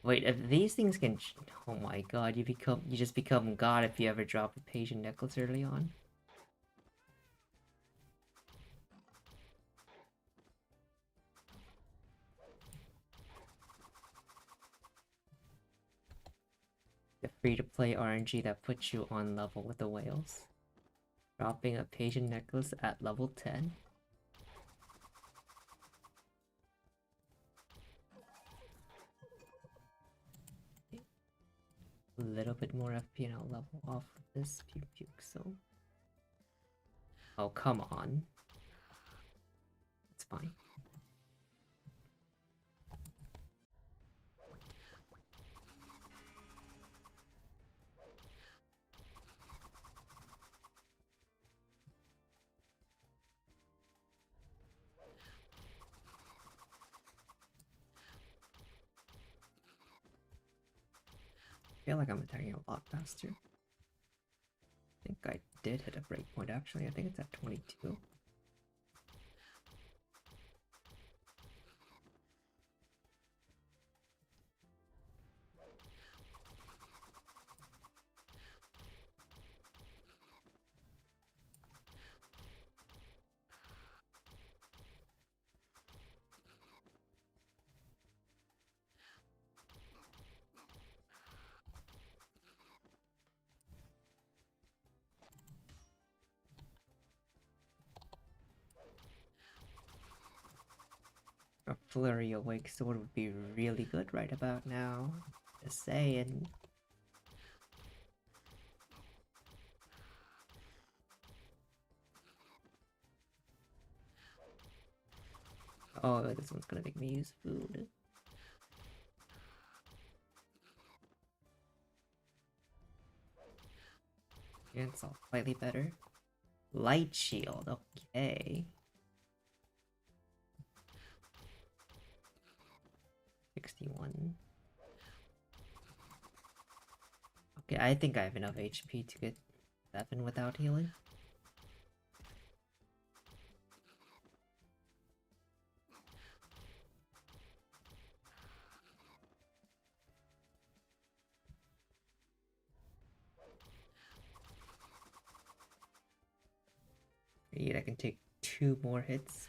Wait, if these things can... Oh my god, you just become god if you ever drop a Patient Necklace early on. The free-to-play RNG that puts you on level with the whales. Dropping a Patient Necklace at level 10. A little bit more FP and I'll level off this Puke, so... Oh, come on. It's fine. I feel like I'm attacking a lot faster. I think I did hit a breakpoint actually. I think it's at 22. A Flurry Awake Sword would be really good right about now. Just saying. Oh, this one's gonna make me use food. Yeah, it's all slightly better. Light Shield, okay. 61. Okay, I think I have enough HP to get 7 without healing. Great, I can take 2 more hits.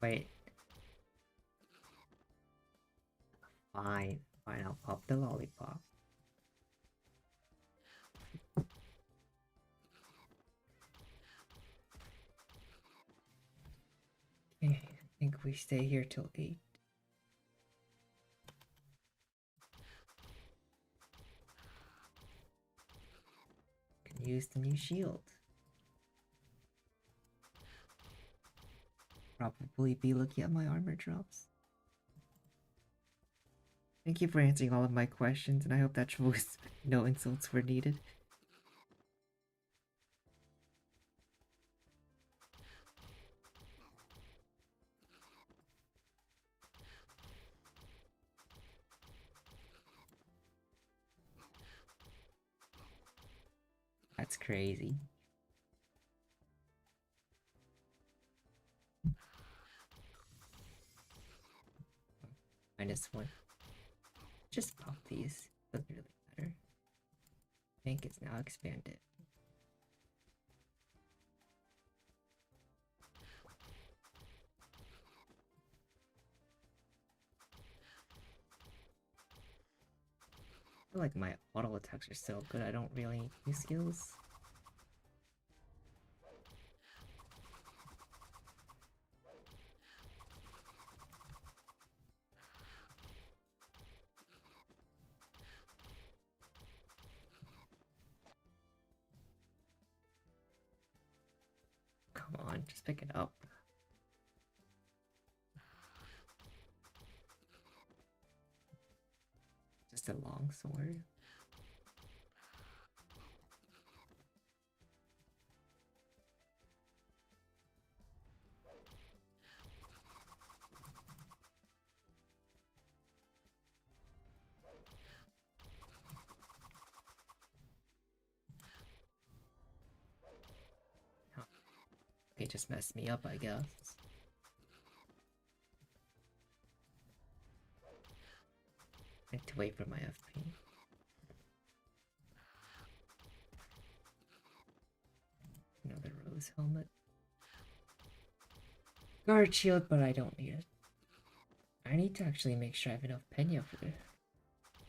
Wait. Fine, fine, I'll pop the lollipop. Okay, I think we stay here till 8. Can use the new shield. Probably be looking at my armor drops. Thank you for answering all of my questions, and I hope that was no insults were needed. That's crazy. -1. Just pop these. Doesn't really matter. Bank is now expanded. I feel like my auto attacks are so good, I don't really need new skills. Come on, just pick it up. Just a long sword. Huh. Okay, just messed me up, I guess. I need to wait for my FP. Another rose helmet. Guard shield, but I don't need it. I need to actually make sure I have enough Pena for this.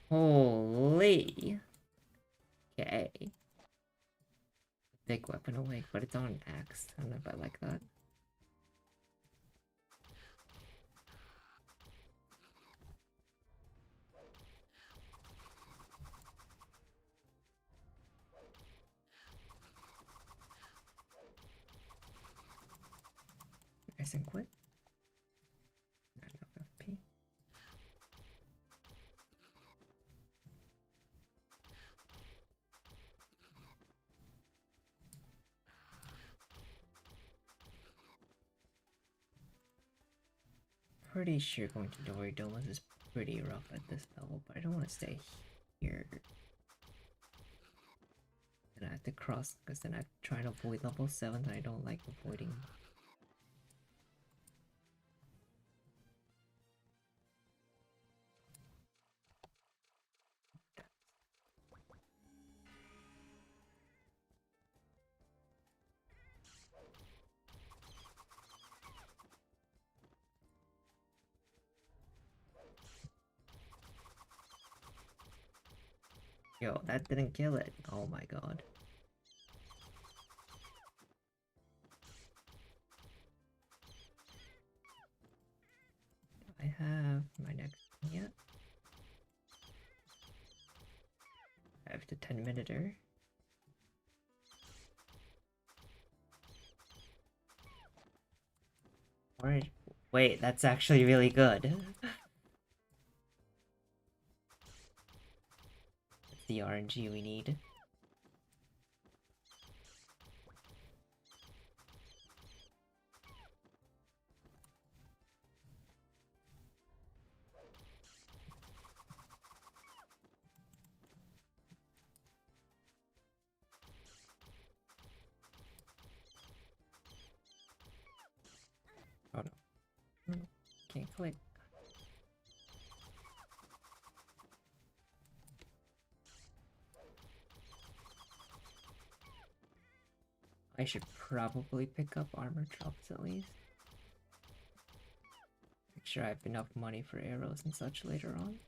Holy. Okay. Big weapon awake, but it's on an axe. I don't know if I like that. Nice and quick. Not enough FP. Pretty sure going to Doridomas is pretty rough at this level, but I don't want to stay here. And I have to cross, because then I try to avoid level 7 and I don't like avoiding. Yo, that didn't kill it. Oh my god. Do I have my next one yet? I have the 10-minuter. Alright. Wait, that's actually really good. It's the RNG we need. Oh no. Can't click. I should probably pick up armor drops at least. Make sure I have enough money for arrows and such later on.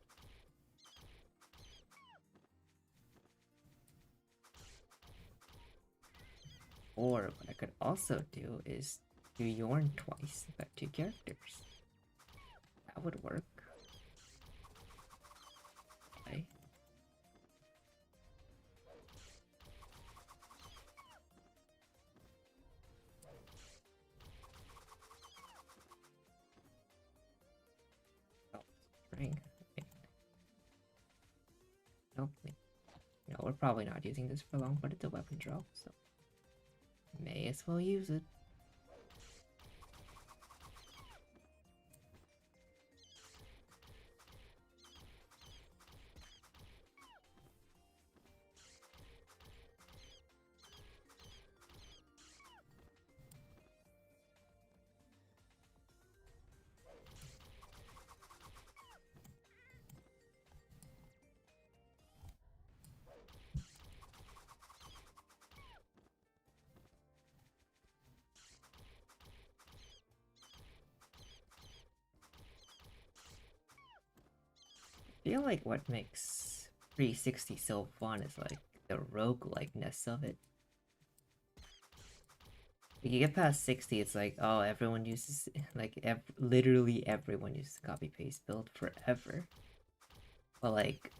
Or what I could also do is do Yorn twice, but 2 characters. That would work. Okay. Ring. Nope. No, we're probably not using this for long, but it's a weapon drop, so may as well use it. I feel like what makes 360 so fun is like the roguelikeness of it. Like you get past 60, it's like, oh, everyone uses, like, literally everyone uses copy paste build forever. But like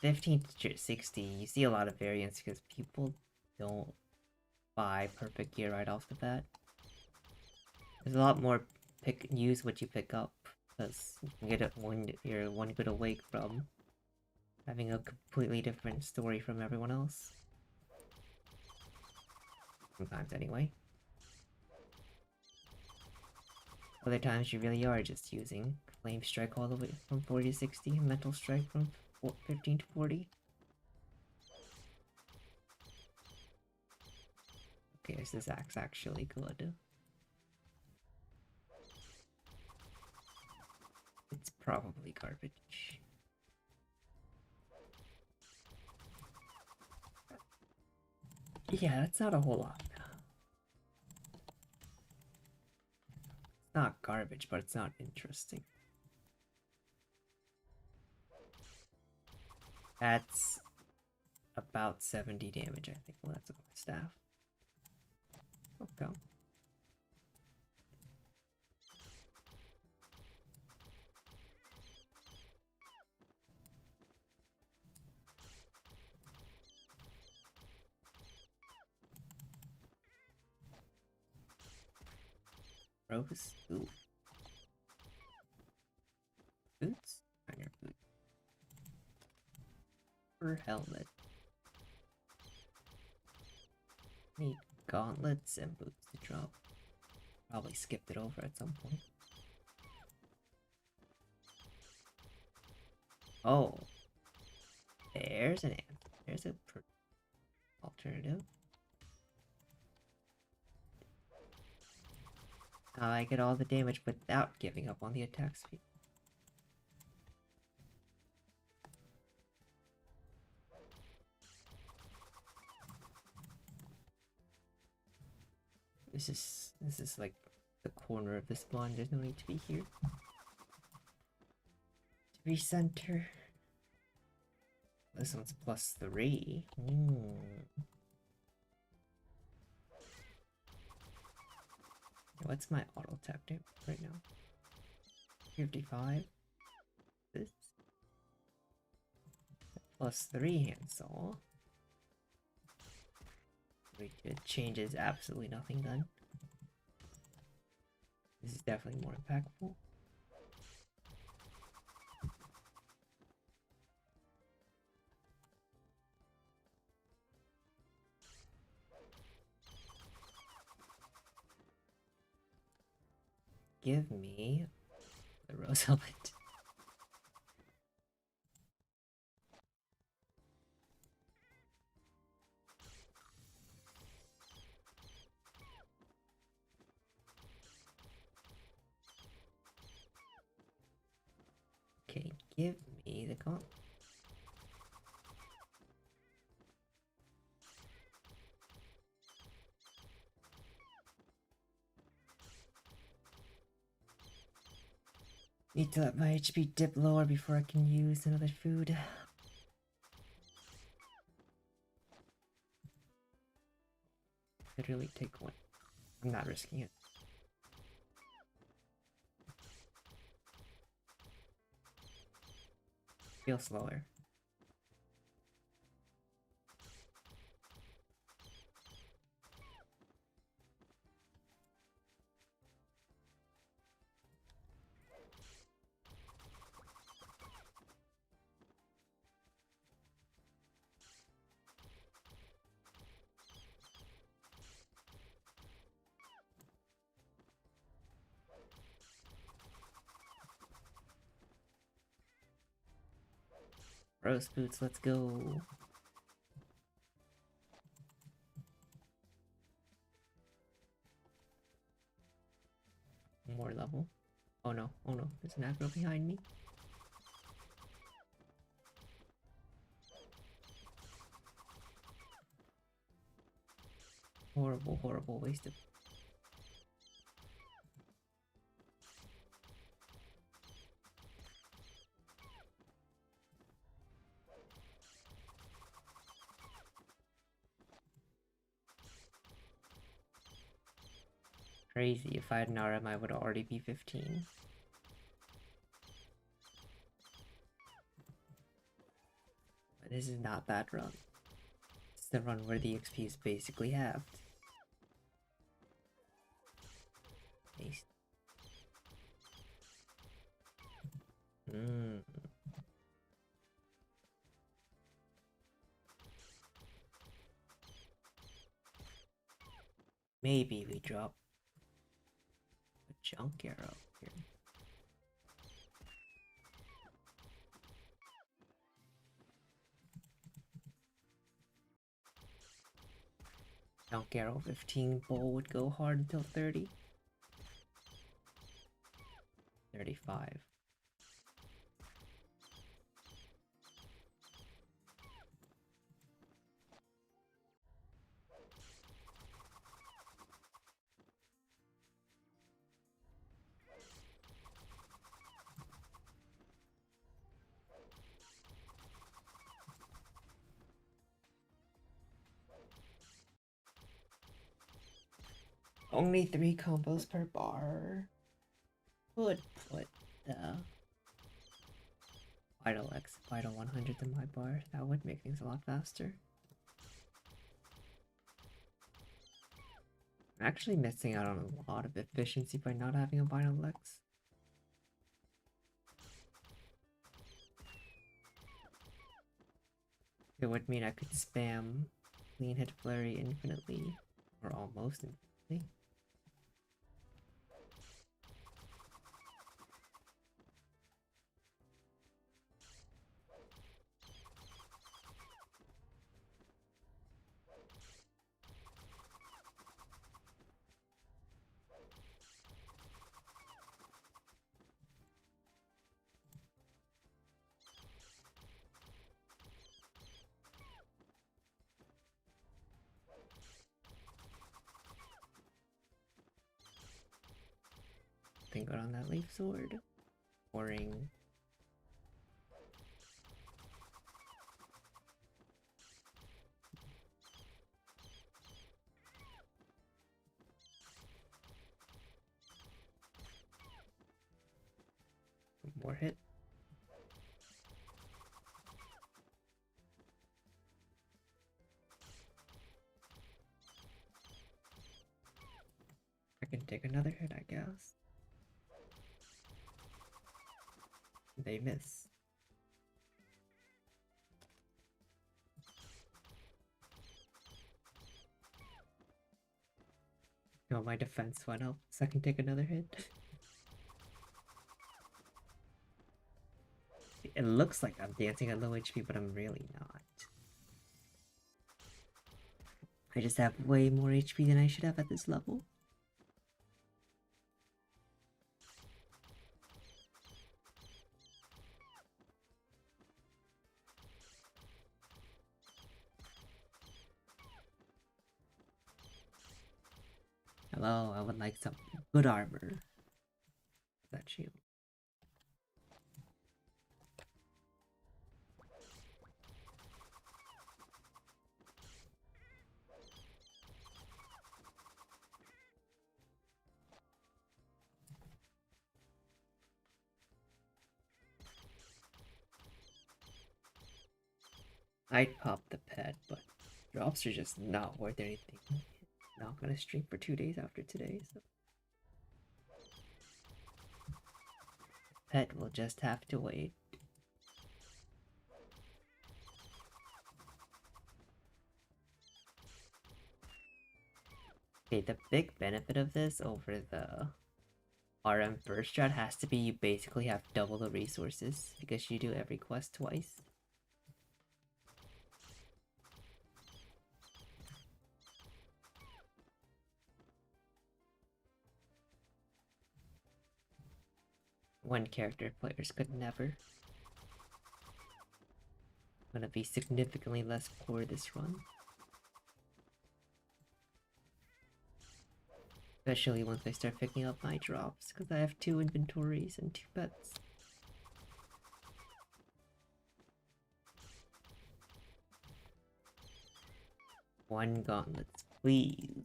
15 to 60, you see a lot of variance because people don't buy perfect gear right off the bat. There's a lot more use what you pick up, because you can get it when you're one good awake from having a completely different story from everyone else. Sometimes anyway. Other times you really are just using Flame Strike all the way from 40 to 60, and Mental Strike from 15 to 40. Okay, is this axe actually good? It's probably garbage. Yeah, that's not a whole lot. It's not garbage, but it's not interesting. That's about 70 damage, I think. Well, that's with my staff. Okay. Rose? Ooh. Boots? On your boot. Or helmet. Need gauntlets and boots to drop. Probably skipped it over at some point. Oh. There's an answer. There's a alternative. I get all the damage without giving up on the attack speed. This is like the corner of the spawn. There's no need to be here. To recenter. This one's +3. What's my auto attack do right now? 55. This +3 handsaw. It changes absolutely nothing then. This is definitely more impactful. Give me the rose helmet. Okay, give me the gauntlet. Need to let my HP dip lower before I can use another food. Literally take one. I'm not risking it. Feel slower. Rose boots, let's go. More level. Oh no, there's an aggro behind me. Horrible, horrible waste of. Crazy, if I had an RM I would already be 15. But this is not that run. It's the run where the XP is basically halved. Waste. Maybe we drop a junk arrow here. Junk arrow 15 bowl would go hard until 30. 35. Only 3 combos per bar. Would put the Vital X, Vital 100 in my bar. That would make things a lot faster. I'm actually missing out on a lot of efficiency by not having a Vital X. It would mean I could spam Clean Hit Flurry infinitely, or almost infinitely. Think good on that Leaf Sword. Boring. More hit. I can take another hit, I guess. They miss. No, my defense went up, so I can take another hit. It looks like I'm dancing at low HP, but I'm really not. I just have way more HP than I should have at this level. Hello, I would like some good armor. That shield. I'd pop the pet, but drops are just not worth anything. Not gonna stream for 2 days after today, so pet will just have to wait. Okay, the big benefit of this over the RM first strat has to be you basically have double the resources because you do every quest twice. one character players could never. Gonna be significantly less poor this run. Especially once I start picking up my drops, because I have 2 inventories and 2 pets. One gauntlets, please.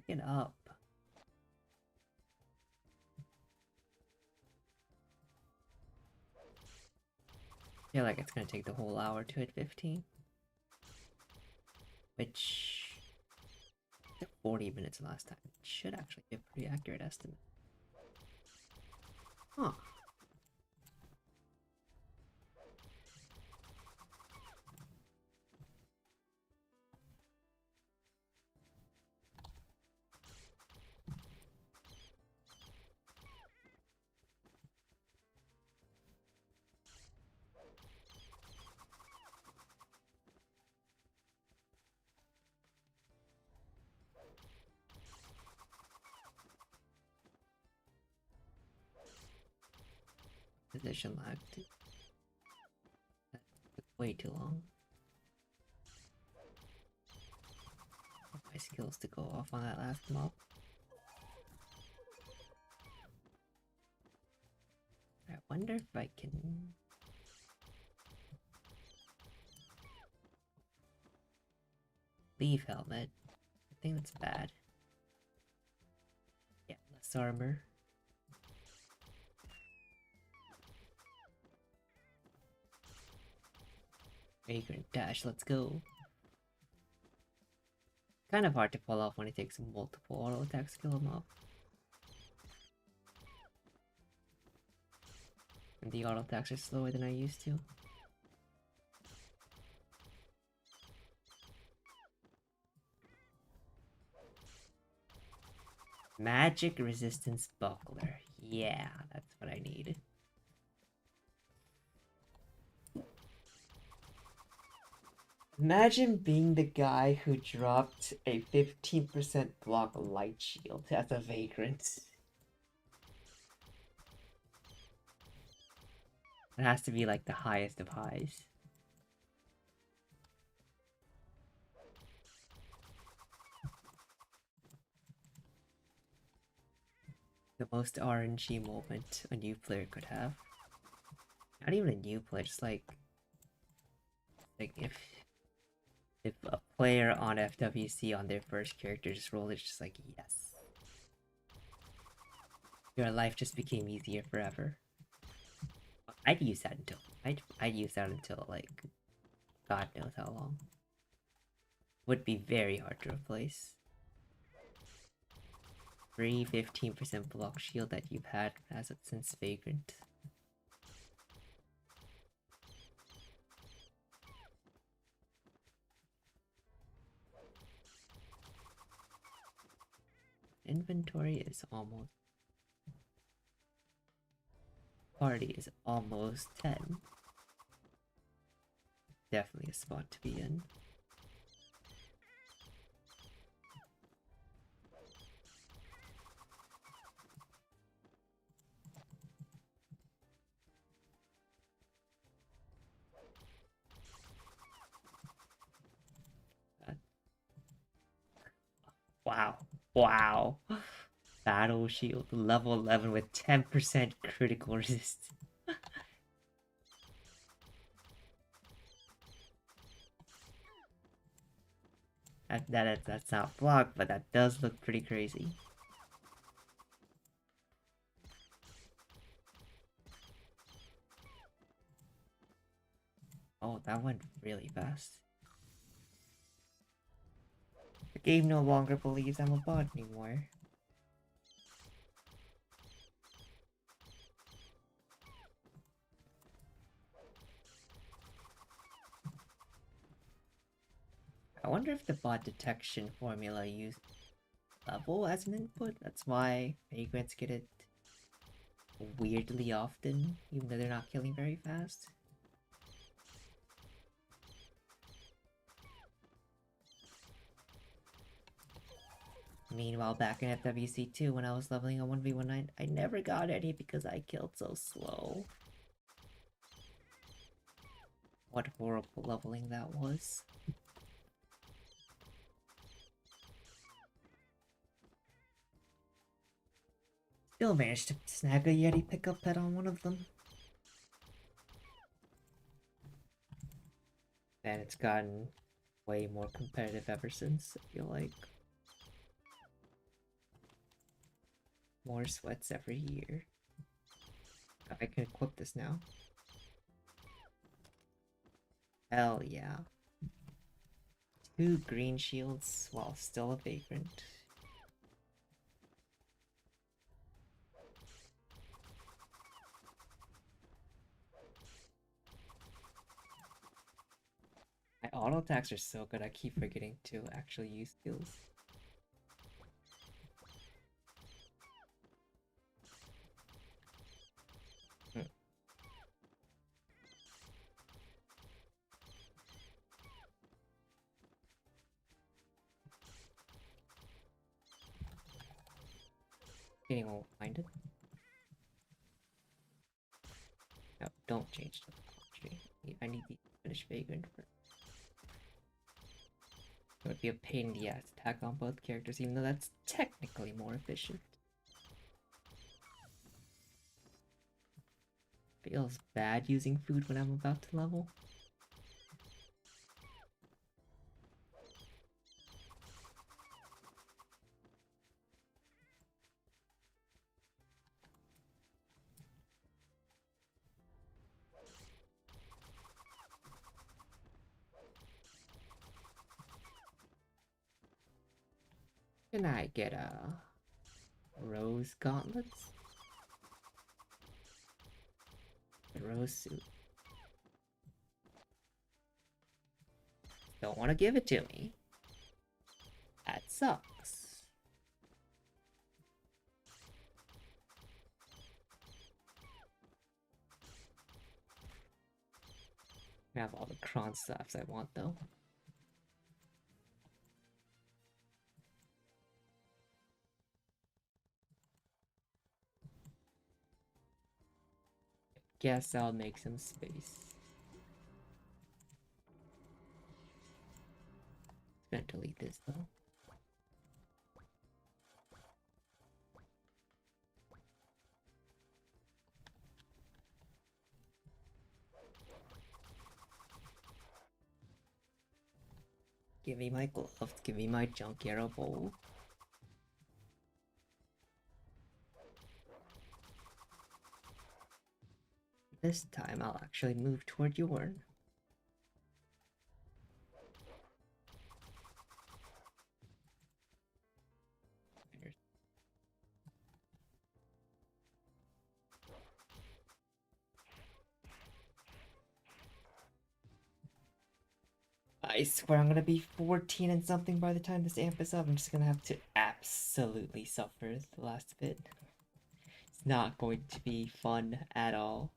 Get up. I feel like it's gonna take the whole hour to hit 15. Which... 40 minutes last time. It should actually be a pretty accurate estimate. Huh. Position lag. That took way too long. My skills to go off on that last mob. I wonder if I can... leave helmet. I think that's bad. Yeah, less armor. Vagrant dash, let's go. Kind of hard to pull off when it takes multiple auto attacks to kill him off. And the auto attacks are slower than I used to. Magic resistance buckler. Yeah, that's what I need. Imagine being the guy who dropped a 15% block light shield as a vagrant. It has to be like the highest of highs. The most RNG moment a new player could have. Not even a new player, just like if a player on FWC on their first character just rolled, it's just like, yes. Your life just became easier forever. I'd use that until I'd use that until like God knows how long. Would be very hard to replace. Free 15% block shield that you've had as it since Vagrant. Inventory is almost... Party is almost 10. Definitely a spot to be in. Wow. Wow. Battle shield level 11 with 10% critical resist. That's not blocked, but that does look pretty crazy. Oh, that went really fast. The game no longer believes I'm a bot anymore. I wonder if the bot detection formula used level as an input. That's why vagrants get it weirdly often, even though they're not killing very fast. Meanwhile, back in FWC2, when I was leveling a 1v1, I never got any because I killed so slow. What horrible leveling that was. Still managed to snag a Yeti pickup pet on one of them. And it's gotten way more competitive ever since, I feel like. More sweats every year. I can equip this now. Hell yeah. 2 green shields while still a vagrant. My auto attacks are so good, I keep forgetting to actually use skills. Getting all blinded. No, don't change the country. I need to finish Vagrant first. It would be a pain in the ass to attack on both characters, even though that's technically more efficient. Feels bad using food when I'm about to level. Can I get a rose gauntlets? A rose suit. Don't want to give it to me. That sucks. I have all the cron stuffs I want though. Guess I'll make some space. Gonna delete this though. Give me my gloves, give me my junk arrow bowl. This time I'll actually move toward Yorn. I swear I'm gonna be 14 and something by the time this amp is up. I'm just gonna have to absolutely suffer the last bit. It's not going to be fun at all.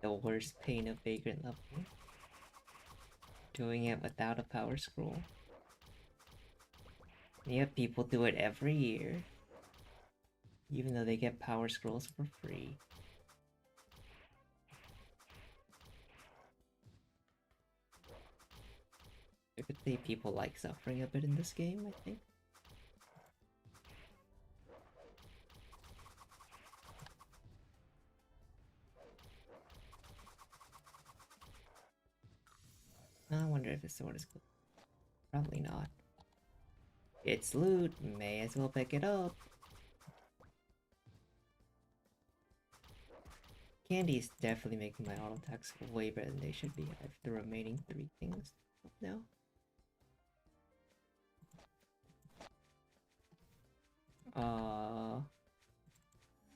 The worst pain of Vagrant leveling. Doing it without a power scroll. And yet people do it every year. Even though they get power scrolls for free. Typically people like suffering a bit in this game, I think. I wonder if this sword is good. Probably not. It's loot, may as well pick it up. Candy's definitely making my auto attacks way better than they should be. I have the remaining 3 things now.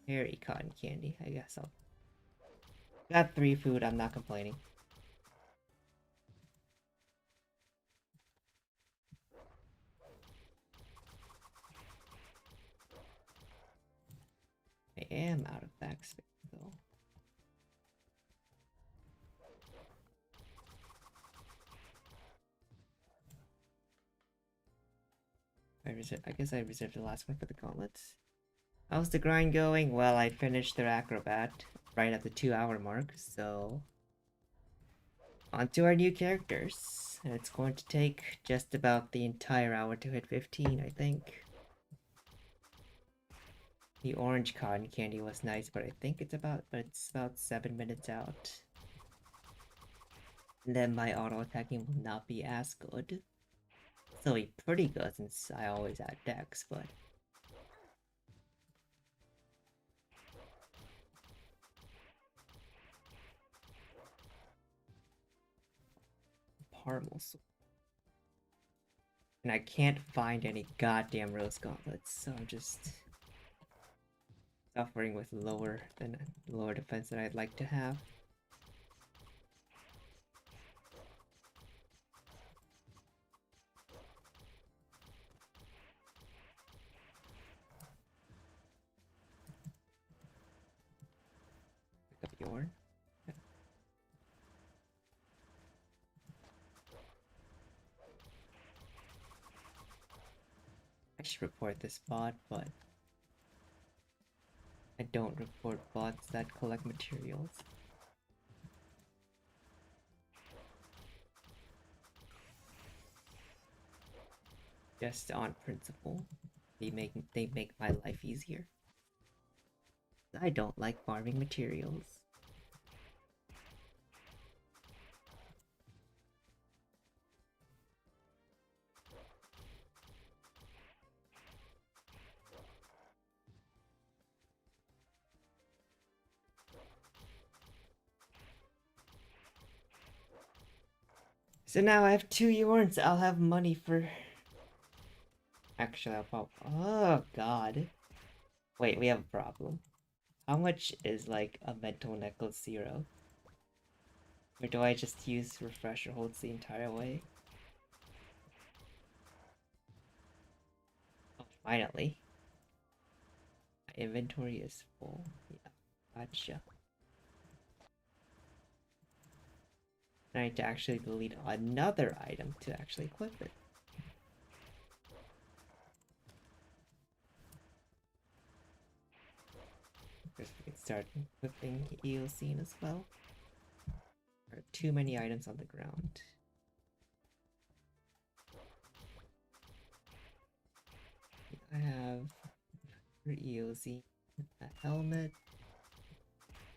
Harry cotton candy, I guess I'll... Got 3 food, I'm not complaining. I am out of backspace though. I guess I reserved the last one for the gauntlets. How's the grind going? Well, I finished the acrobat right at the 2-hour mark, so on to our new characters. And it's going to take just about the entire hour to hit 15, I think. The orange cotton candy was nice, but I think it's about 7 minutes out. And then my auto attacking will not be as good. Still be pretty good since I always add dex, but Parmos. And I can't find any goddamn rose gauntlets, so I'm just suffering with lower defense than I'd like to have. Pick up Yorn. I should report this bot, but I don't report bots that collect materials. Just on principle. They make my life easier. I don't like farming materials. So now I have 2 Yorns. I'll have money for... Actually, I'll pop... Oh, God. Wait, we have a problem. How much is, like, a mental necklace 0? Or do I just use refresher holds the entire way? Oh, finally. My inventory is full. Yeah, gotcha. I need to actually delete another item to actually equip it. First, we can start equipping Eocene as well. There are too many items on the ground. I have for Eocene a helmet,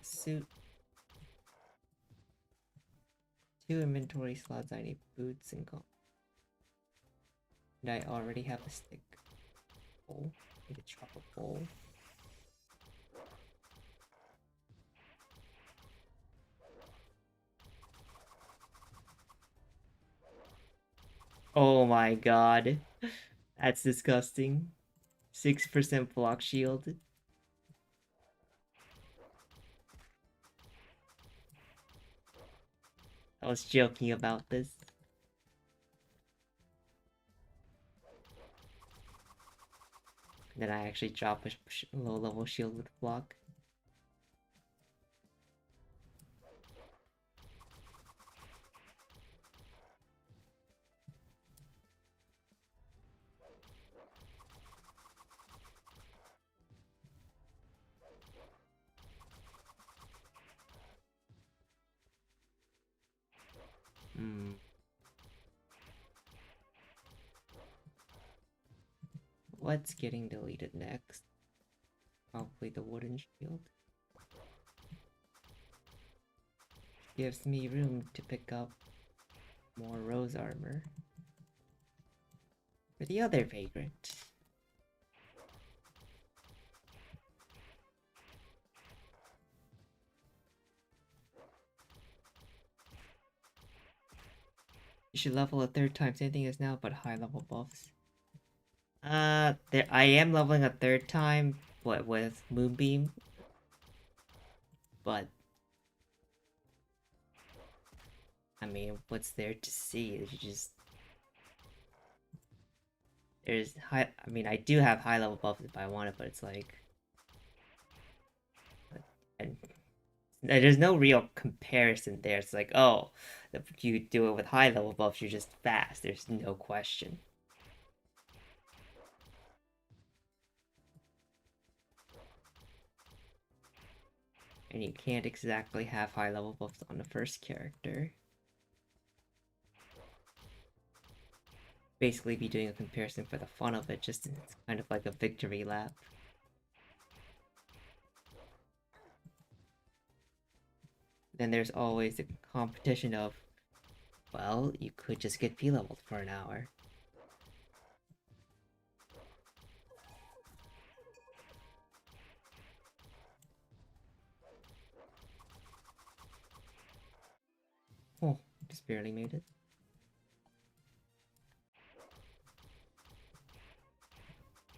a suit, 2 inventory slots. I need boots and gum. And I already have a stick. Bowl. I need to chop a bowl. Oh my god. That's disgusting. 6% block shield. I was joking about this. Then I actually drop a low level shield with block. What's getting deleted next? Probably the wooden shield. Gives me room to pick up more rose armor. For the other vagrant. You should level a third time, same thing as now, but high level buffs. There I am leveling a third time, but with Moonbeam. But I mean, what's there to see? You just there's high. I mean, I do have high level buffs if I want it, but it's like, and there's no real comparison there. It's like, oh, if you do it with high level buffs, you're just fast. There's no question. And you can't exactly have high level buffs on the first character. Basically be doing a comparison for the fun of it, just it's kind of like a victory lap. Then there's always the competition of, well, you could just get P-leveled for an hour. Oh, just barely made it.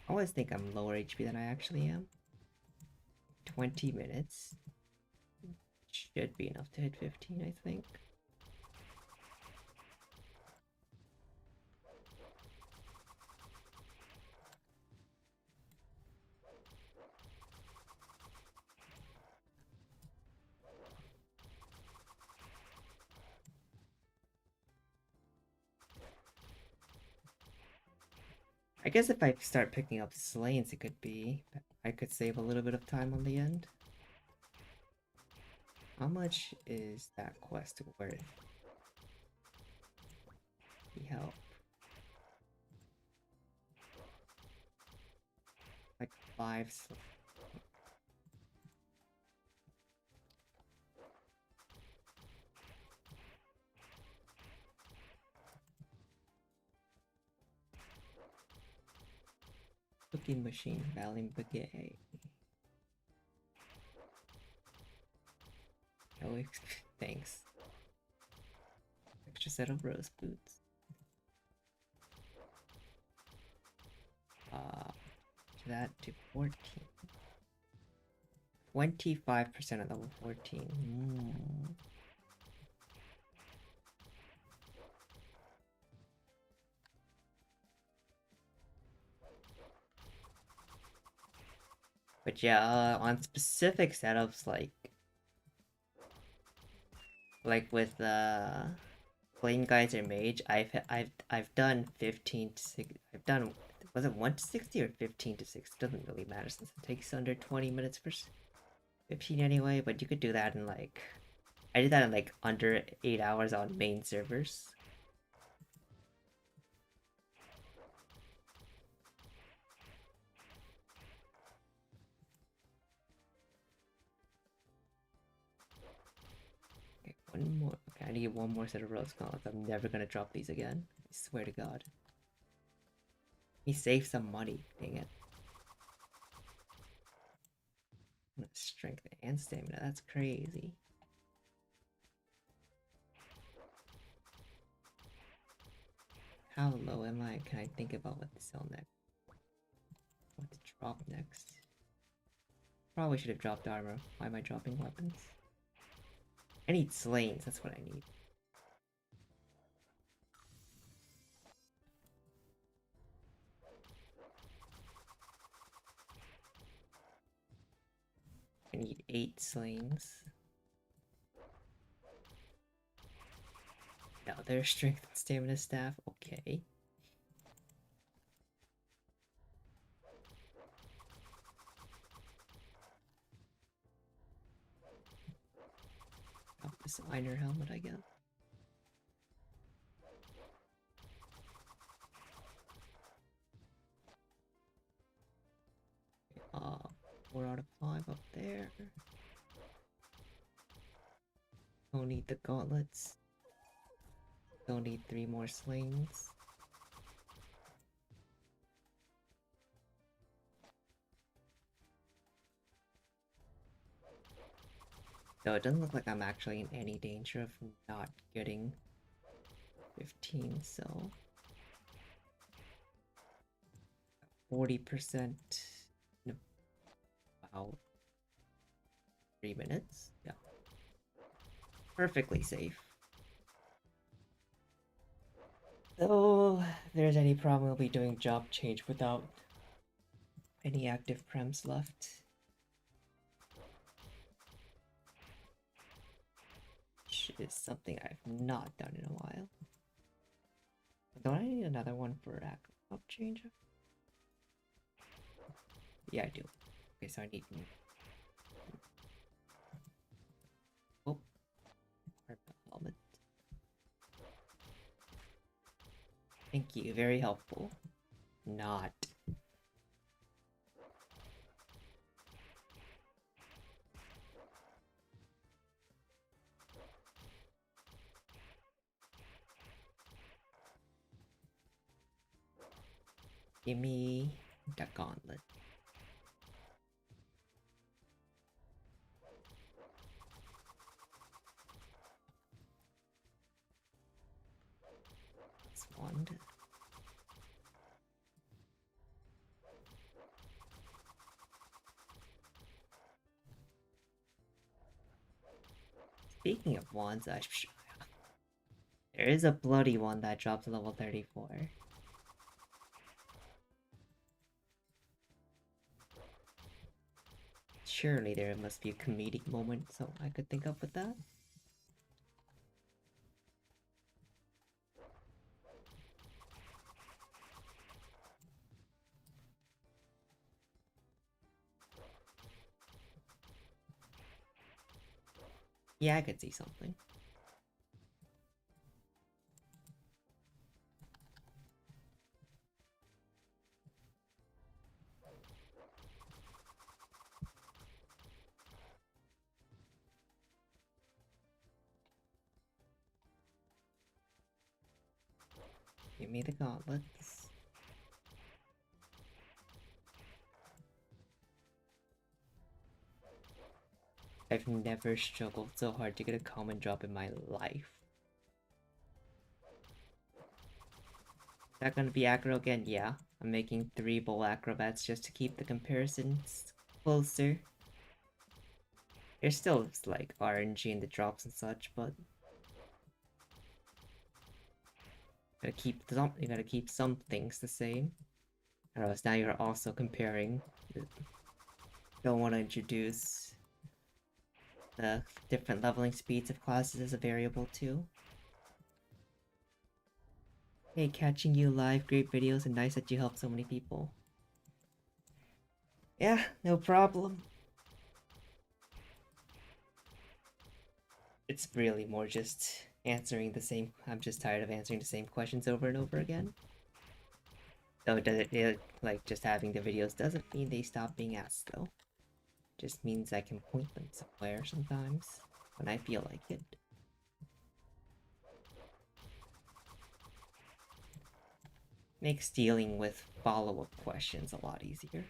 I always think I'm lower HP than I actually am. 20 minutes. Should be enough to hit 15, I think. I guess if I start picking up Slains, it could be... I could save a little bit of time on the end. How much is that quest worth? The help. Like 5 cooking machine, Valium Baguette. Oh, thanks. Extra set of rose boots. That to 14. 25% of level 14. But yeah, on specific setups like with Flame Geyser Mage, I've done 15 to 6. I've done, was it 1 to 60 or 15 to 6? Doesn't really matter since it takes under 20 minutes for 15 anyway. But you could do that in like, I did that in like under 8 hours on main servers. One more. Okay, I need one more set of rose gauntlets. I'm never gonna drop these again. I swear to God. He saved some money. Dang it. Strength and stamina. That's crazy. How low am I? Can I think about what to sell next? What to drop next? Probably should have dropped armor. Why am I dropping weapons? I need slains. That's what I need. I need 8 slains. Now there's strength and stamina staff. Okay. Drop this Einer helmet, I guess. 4 out of 5 up there. Don't need the gauntlets. Don't need 3 more slings. Though it doesn't look like I'm actually in any danger of not getting 15, so 40% in about 3 minutes. Yeah. Perfectly safe. Though if there's any problem, we'll be doing job change without any active prems left. Which is something I've not done in a while. Don't I need another one for active job change? Yeah, I do. Okay, so I need... Oh, helmet. Thank you, very helpful. Not. Give me the gauntlet. This wand. Speaking of wands, there is a bloody one that drops to level 34. Surely there must be a comedic moment so I could think up with that. Yeah, I could see something. Give me the gauntlets. I've never struggled so hard to get a common drop in my life. Is that gonna be aggro again? Yeah. I'm making 3 bull acrobats just to keep the comparisons closer. There's still like RNG in the drops and such, but you gotta keep some things the same. Or else now you're also comparing. Don't want to introduce the different leveling speeds of classes as a variable too. Hey, catching you live, great videos, and nice that you help so many people. Yeah, no problem. It's really more just answering the same... I'm just tired of answering the same questions over and over again. Though like, just having the videos doesn't mean they stop being asked, though. Just means I can point them somewhere sometimes, when I feel like it. Makes dealing with follow-up questions a lot easier.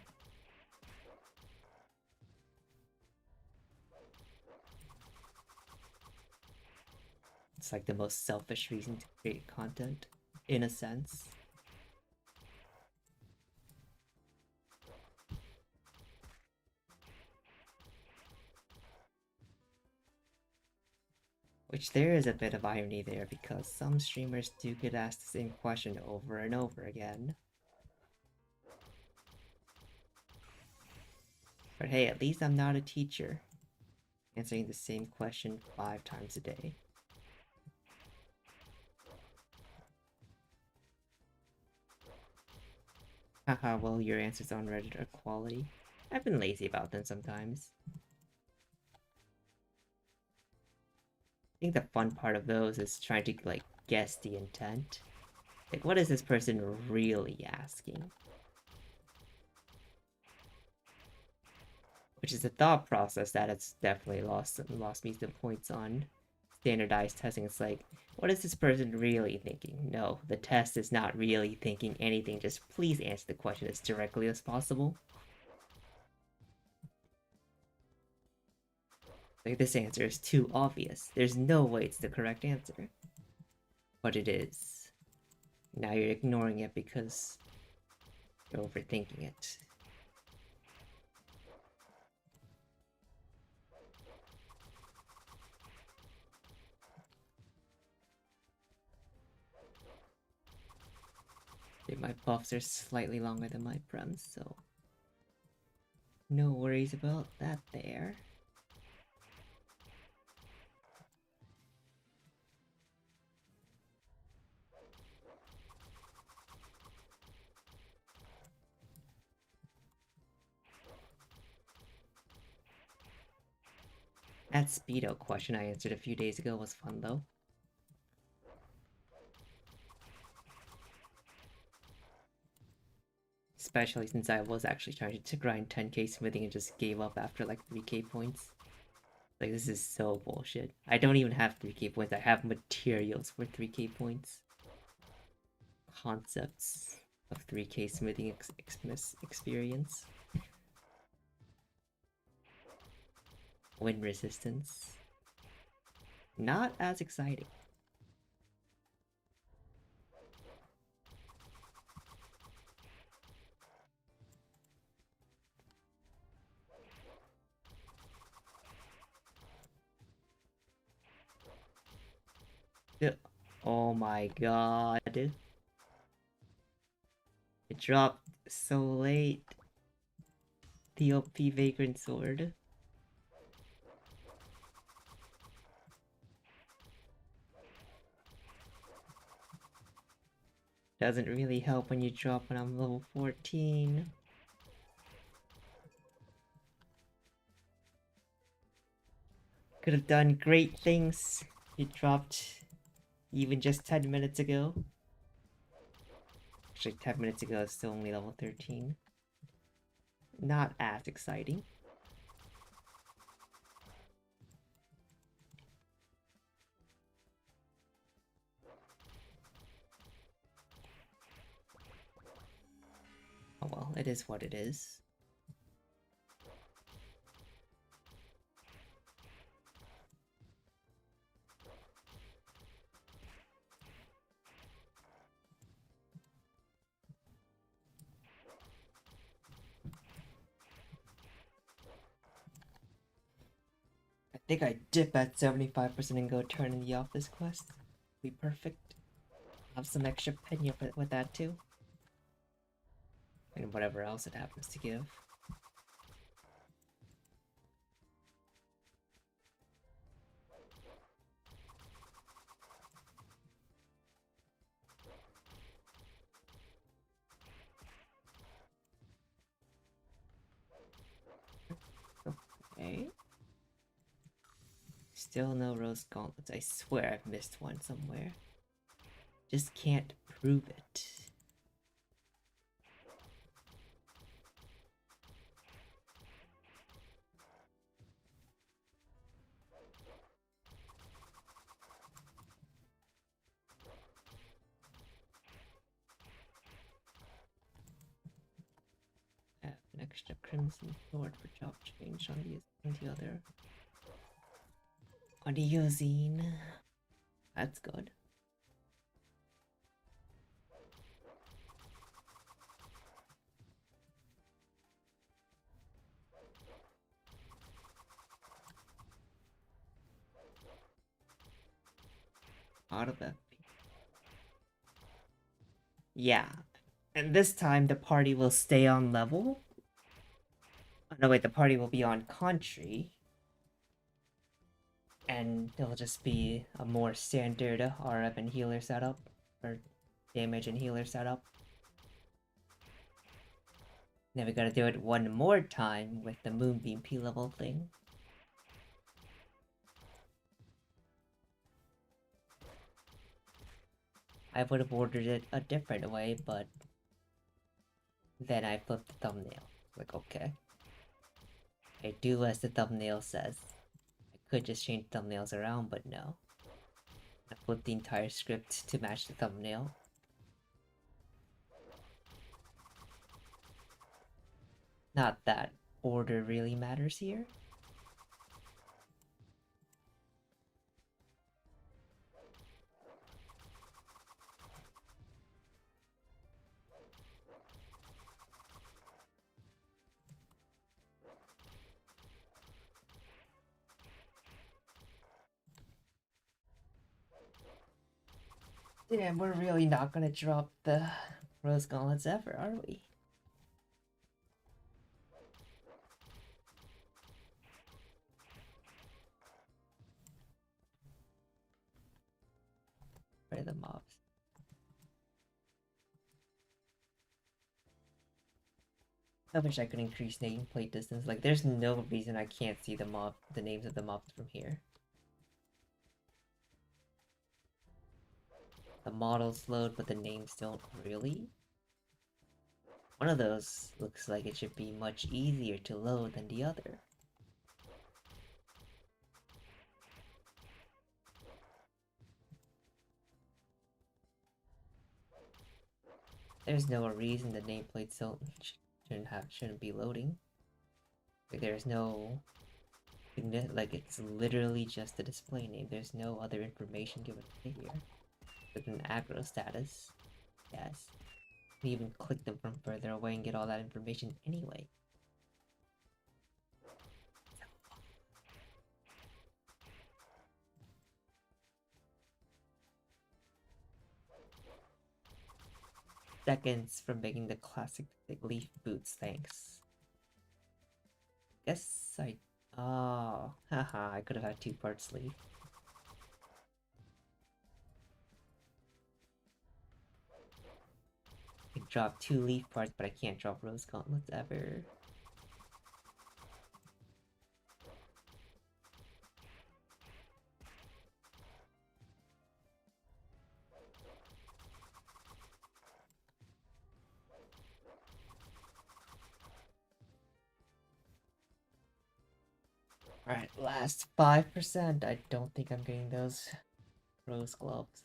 It's like the most selfish reason to create content, in a sense. Which there is a bit of irony there, because some streamers do get asked the same question over and over again. But hey, at least I'm not a teacher, answering the same question 5 times a day. Haha, well, your answers on Reddit are quality. I've been lazy about them sometimes. I think the fun part of those is trying to, like, guess the intent. Like, what is this person really asking? Which is a thought process that it's definitely lost me some points on standardized testing. It's like, what is this person really thinking? No, the test is not really thinking anything. Just please answer the question as directly as possible. Like, this answer is too obvious. There's no way it's the correct answer. But it is. Now you're ignoring it because you're overthinking it. Okay, my buffs are slightly longer than my prems, so no worries about that there. That Speedo question I answered a few days ago was fun, though. Especially since I was actually trying to grind 10k smithing and just gave up after like 3k points. Like, this is so bullshit. I don't even have 3k points, I have materials for 3k points. Concepts of 3k smithing experience. Wind resistance. Not as exciting. Oh my god. It dropped so late. The OP Vagrant Sword. Doesn't really help when you drop when I'm level 14. Could have done great things. It dropped even just 10 minutes ago. Actually, 10 minutes ago, it's still only level 13. Not as exciting. Oh well, it is what it is. I think I dip at 75% and go turn in the office quest. Be perfect. Have some extra penny with that too. And whatever else it happens to give. Okay. Still no rose gauntlets. I swear I've missed one somewhere. Just can't prove it. I have an extra crimson sword for chop change on the other. On the using. That's good. Out of FP. Yeah. And this time the party will stay on level. Oh, no, wait, the party will be on country. And it'll just be a more standard RF and healer setup. Or damage and healer setup. Then we gotta do it one more time with the Moonbeam P level thing. I would have ordered it a different way, but then I flipped the thumbnail. Like, okay. I do as the thumbnail says. I could just change thumbnails around, but no. I flipped the entire script to match the thumbnail. Not that order really matters here. Damn, we're really not gonna drop the Rose Gauntlets ever, are we? Where are the mobs? I wish I could increase nameplate distance. Like, there's no reason I can't see the names of the mobs from here. The models load, but the names don't really. One of those looks like it should be much easier to load than the other. There's no reason the nameplates shouldn't be loading. Like, there's no like, it's literally just a display name. There's no other information given here. With an aggro status, yes. You can even click them from further away and get all that information anyway. Seconds from making the classic leaf boots, thanks. Guess I... Oh, haha, I could have had 2-part sleeve. I can drop 2 leaf parts, but I can't drop rose gauntlets ever. Alright, last 5%. I don't think I'm getting those rose gloves.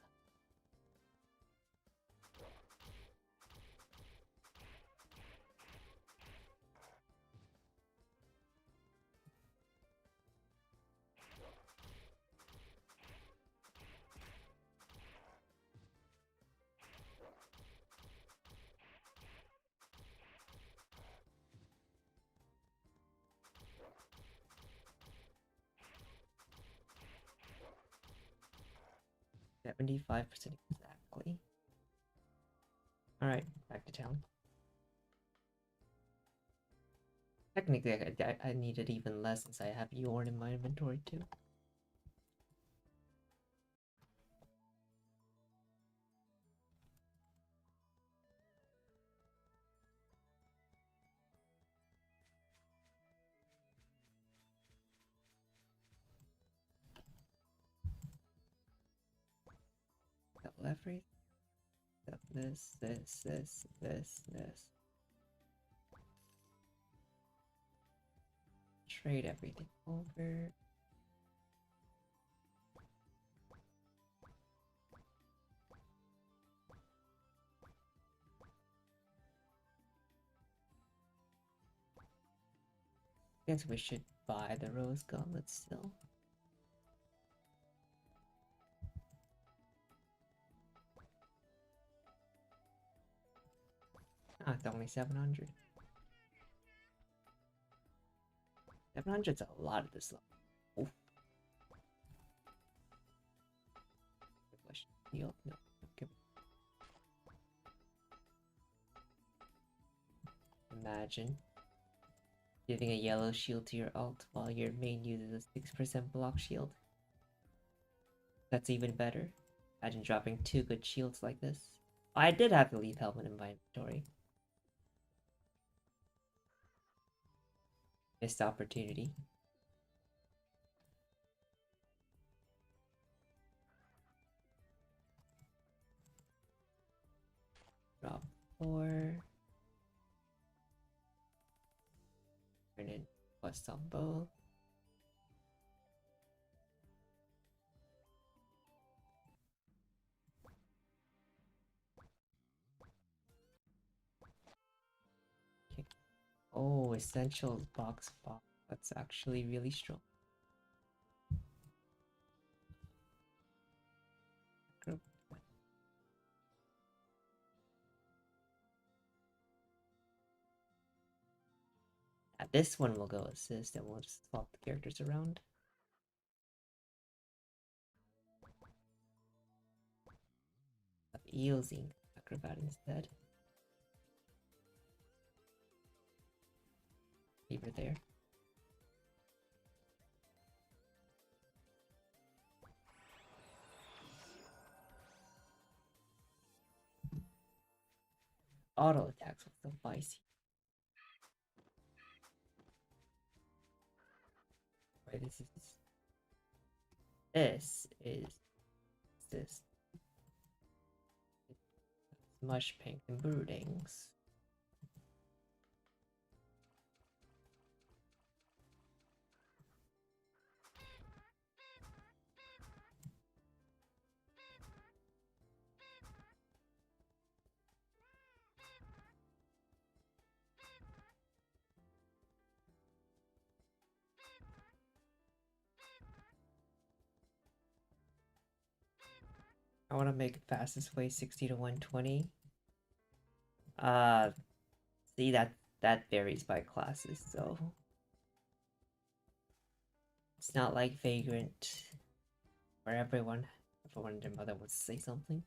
$75% exactly. Alright, back to town. Technically, I needed even less since I have Yorn in my inventory too. Double everything. This. Trade everything over. Guess we should buy the rose gauntlet still. Ah, it's only 700. 700's a lot of this level. Oof. Heal? No. Okay. Imagine giving a yellow shield to your alt while your main uses a 6% block shield. That's even better. Imagine dropping 2 good shields like this. I did have the leaf helmet in my inventory. Missed opportunity. Drop 4. Turn in quest on both. Okay. Oh, essentials box. That's actually really strong. Group. This one will go assist and we'll just swap the characters around. Eosine Acrobat instead. Leave her there. Auto attacks with the Vice. Right, this is this Mush Pink and Broodings. I want to make fastest way 60 to 120. See that varies by classes, so it's not like Vagrant, where everyone and their mother wants to say something.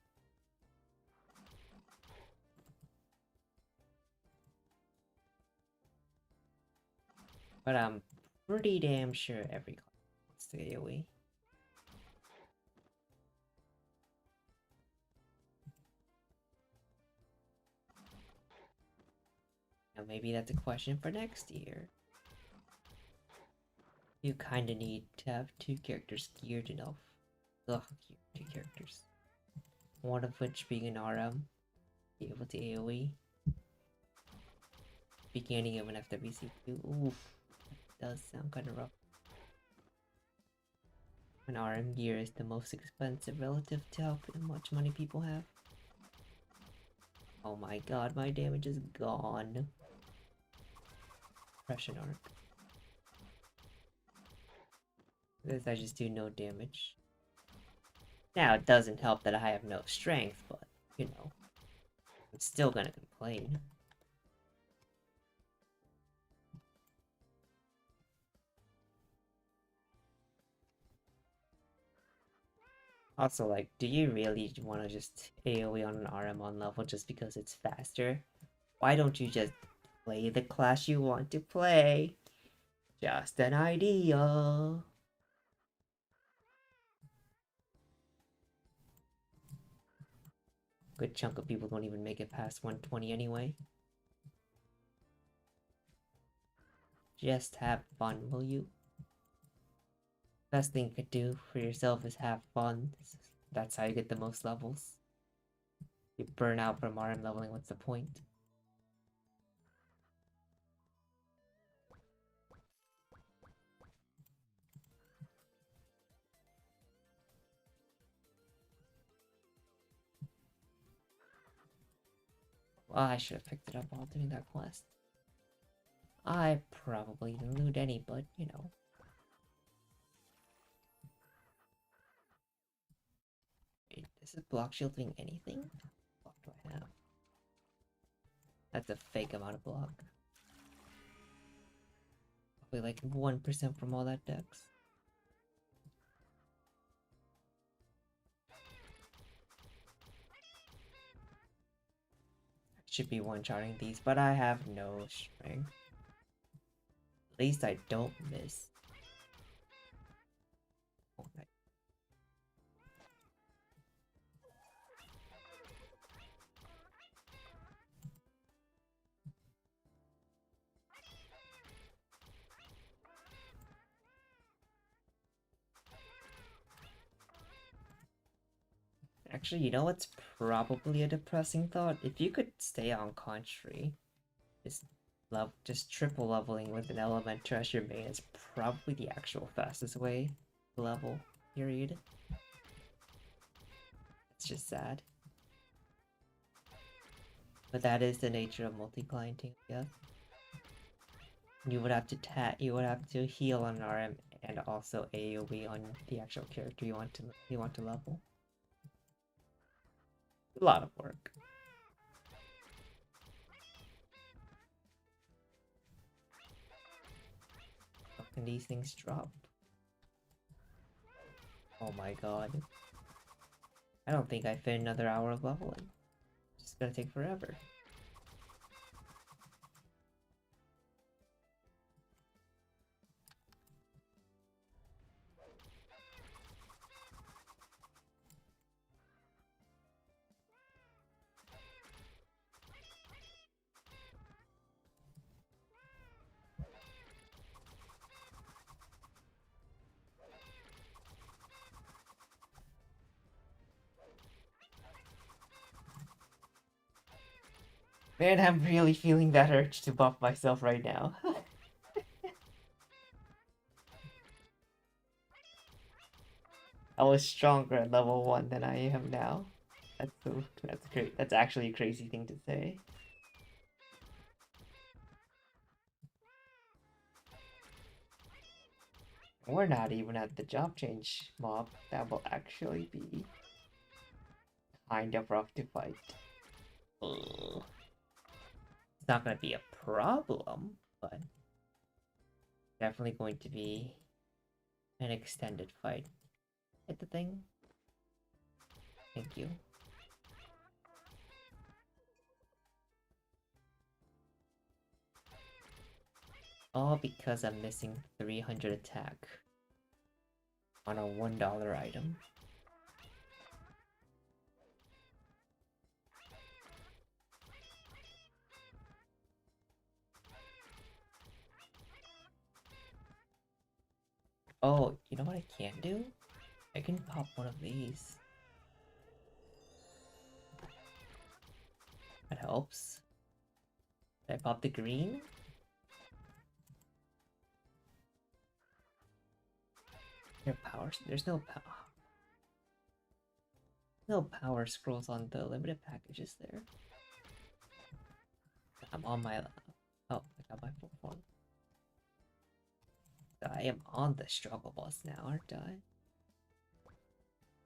But I'm pretty damn sure every class wants to AoE. Now maybe that's a question for next year. You kinda need to have two characters geared enough. Ugh, two characters. One of which being an RM, be able to AoE. Beginning of an FWC2. Oof, that does sound kinda rough. When RM gear is the most expensive relative to how much money people have. Oh my god, my damage is gone. Depression arc. This I just do no damage. Now it doesn't help that I have no strength, but you know, I'm still gonna complain. Also, like, do you really want to just AoE on an RM on level just because it's faster? Why don't you just play the class you want to play? Just an idea. Good chunk of people don't even make it past 120 anyway. Just have fun, will you? Best thing you could do for yourself is have fun. That's how you get the most levels. You burn out from RM leveling, what's the point? Well, I should have picked it up while doing that quest. I probably didn't loot any, but you know. Wait, is it block shielding anything? What do I have? That's a fake amount of block. Probably like 1% from all that dex. Should be one-shotting these, but I have no strength. At least I don't miss. Oh, nice. Actually, you know what's probably a depressing thought? If you could stay on Contrary, just triple leveling with an Elementor as your main is probably the actual fastest way to level, period. It's just sad. But that is the nature of multi-clienting, yeah. You would have to heal on RM and also AoE on the actual character you want to level. A lot of work. How can these things drop? Oh my god. I don't think I fit another hour of leveling. It's gonna take forever. Man, I'm really feeling that urge to buff myself right now. I was stronger at level 1 than I am now. That's great. That's actually a crazy thing to say. We're not even at the job change mob. That will actually be kind of rough to fight. Ugh. It's not gonna be a problem, but definitely going to be an extended fight. Hit the thing. Thank you. All because I'm missing 300 attack on a $1 item. Oh, you know what I can do? I can pop one of these. That helps. Did I pop the green? There's no power scrolls on the limited packages there. I'm on my oh, I got my full form. I am on the struggle bus now, aren't I?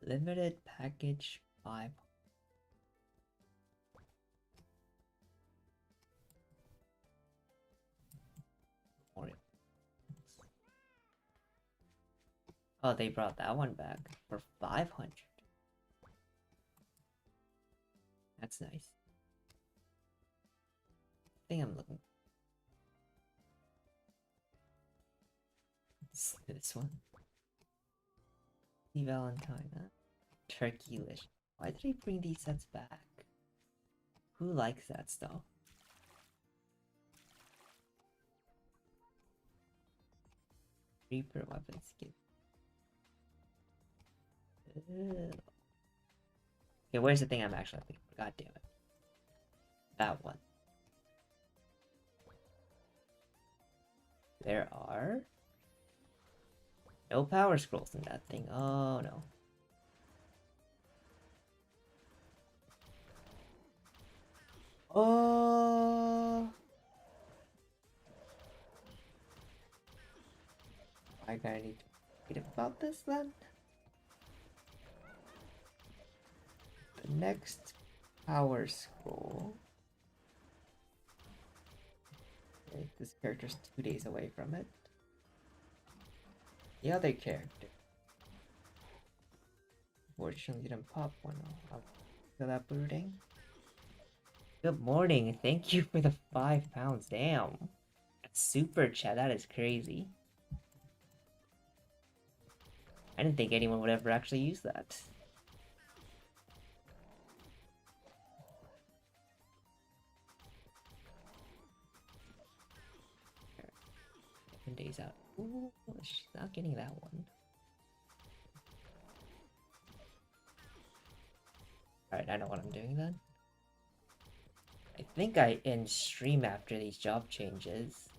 Limited package 5. Oh, they brought that one back for 500. That's nice. I think I'm looking. This one. The Valentine, huh? Turkeylish. Why did he bring these sets back? Who likes that stuff? Reaper weapon skin. Ew. Okay, where's the thing I'm actually looking for? God damn it. That one. There are no power scrolls in that thing. Oh no. Oh. I gotta need to read about this then. The next power scroll. Okay, this character's 2 days away from it. The other character. Fortunately didn't pop one. Feel that brooding. Good morning. Thank you for the £5. Damn. Super chat. That is crazy. I didn't think anyone would ever actually use that. Days out. Ooh, she's not getting that one. Alright, I know what I'm doing then. I think I end stream after these job changes.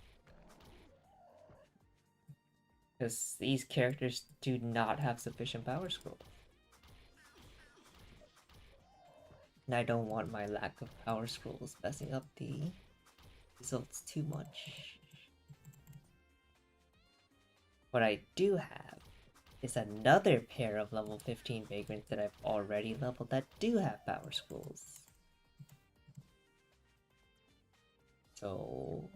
Because these characters do not have sufficient power scrolls. And I don't want my lack of power scrolls messing up the results too much. What I do have is another pair of level 15 vagrants that I've already leveled that do have power scrolls. So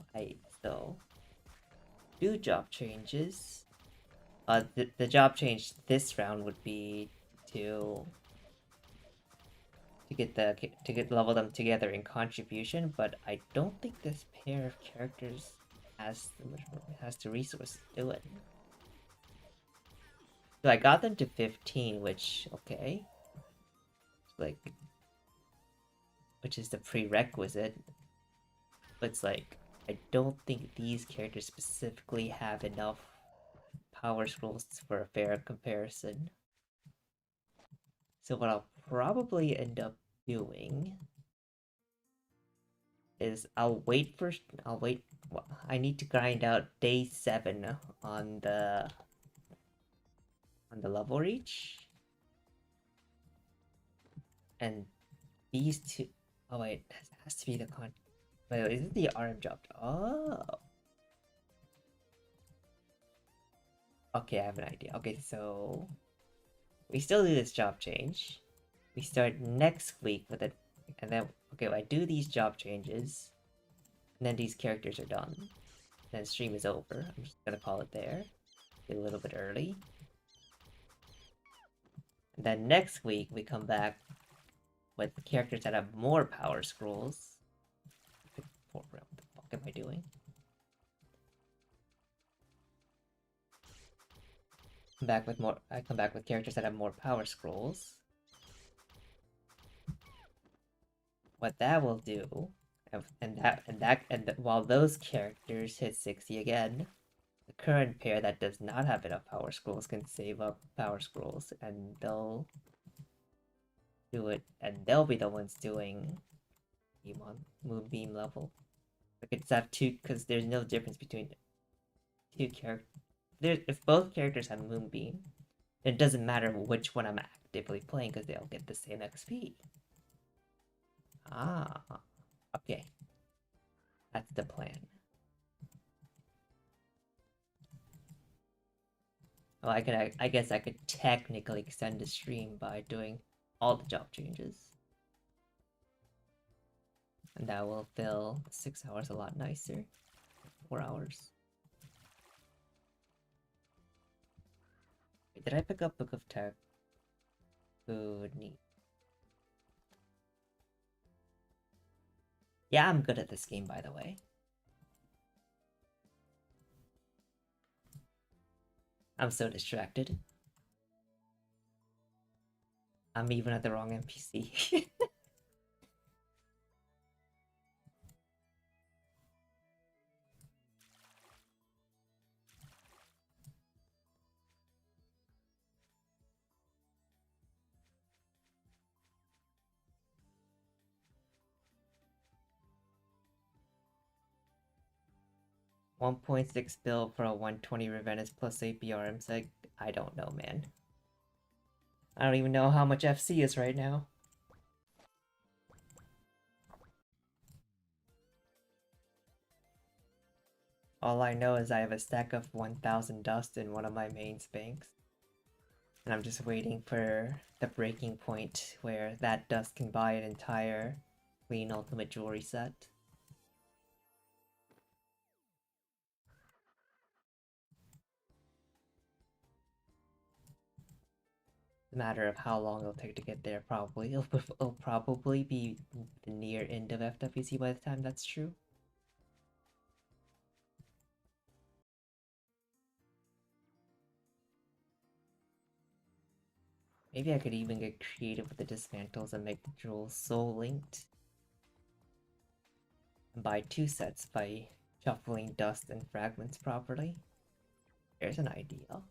do job changes. The job change this round would be to to get level them together in contribution, but I don't think this pair of characters has the resources to do it. So I got them to 15, which okay, like, which is the prerequisite. But it's like I don't think these characters specifically have enough power scrolls for a fair comparison. So what I'll probably end up doing is I'll wait. Well, I need to grind out day 7 on the level reach, and these two. Oh wait, it has to be the con. Wait, is it the RM job? Oh, okay, I have an idea. Okay, so we still do this job change. We start next week with it, and then okay, I do these job changes, and then these characters are done. Then stream is over. I'm just gonna call it there. Get a little bit early. And then next week we come back with characters that have more power scrolls. What the fuck am I doing? I come back with characters that have more power scrolls. What that will do, while those characters hit 60 again, the current pair that does not have enough power scrolls can save up power scrolls, and they'll do it, and they'll be the ones doing Moonbeam level. Like it's have two, because there's no difference between two characters. If both characters have Moonbeam, it doesn't matter which one I'm actively playing because they'll get the same XP. Ah, okay. That's the plan. Well, I guess I could technically extend the stream by doing all the job changes. And that will fill 6 hours a lot nicer. 4 hours. Wait, did I pick up Book of Tech? Good, neat. Yeah, I'm good at this game, by the way. I'm so distracted. I'm even at the wrong NPC. 1.6 bill for a 120 Revenus plus APR MSEG? I don't know, man. I don't even know how much FC is right now. All I know is I have a stack of 1000 dust in one of my main banks. And I'm just waiting for the breaking point where that dust can buy an entire clean ultimate jewelry set. It's a matter of how long it'll take to get there, probably. It'll probably be the near end of FWC by the time that's true. Maybe I could even get creative with the dismantles and make the jewels soul linked. And buy 2 sets by shuffling dust and fragments properly. There's an idea.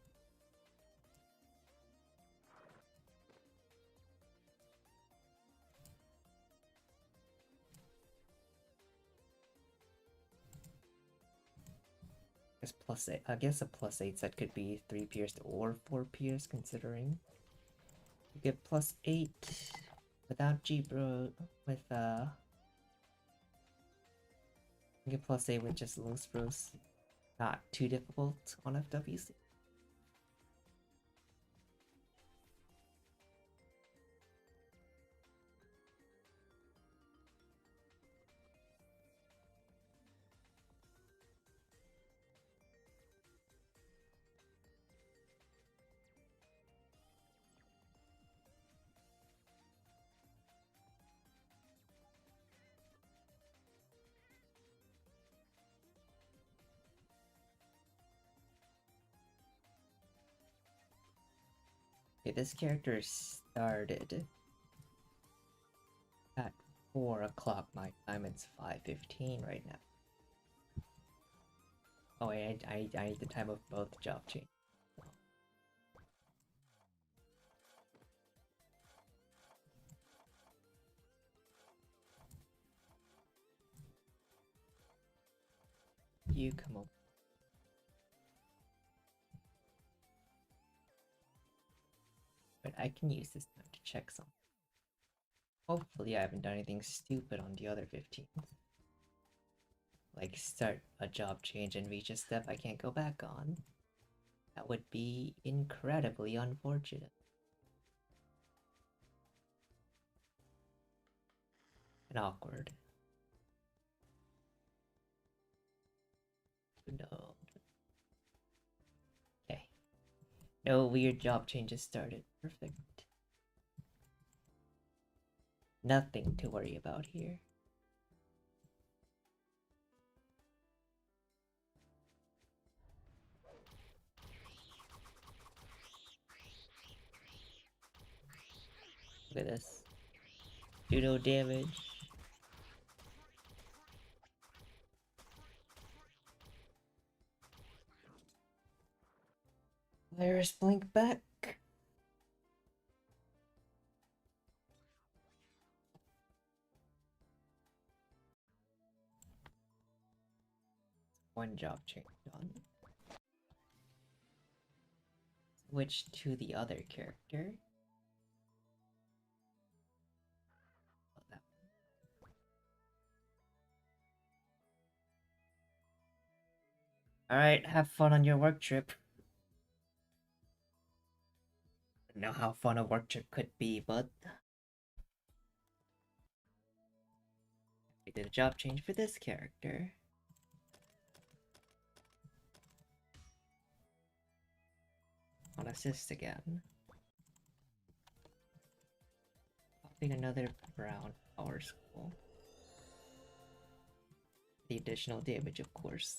I guess a +8 set could be 3 pierced or 4 pierced, considering you get +8 without G-Bro with you get +8 with just loose bros. Not too difficult on FWC. Okay, this character started at 4 o'clock my time. It's 5:15 right now. Oh wait, I need the time of both job change. You come over. But I can use this time to check something. Hopefully I haven't done anything stupid on the other 15th. Like start a job change and reach a step I can't go back on. That would be incredibly unfortunate. And awkward. No. Okay. No weird job changes started. Perfect. Nothing to worry about here. Look at this. Do no damage. Iris blink back. One job change done. Switch to the other character. Oh, that one. Alright, have fun on your work trip. I don't know how fun a work trip could be, but we did a job change for this character. On assist again. Popping another brown power school. The additional damage, of course.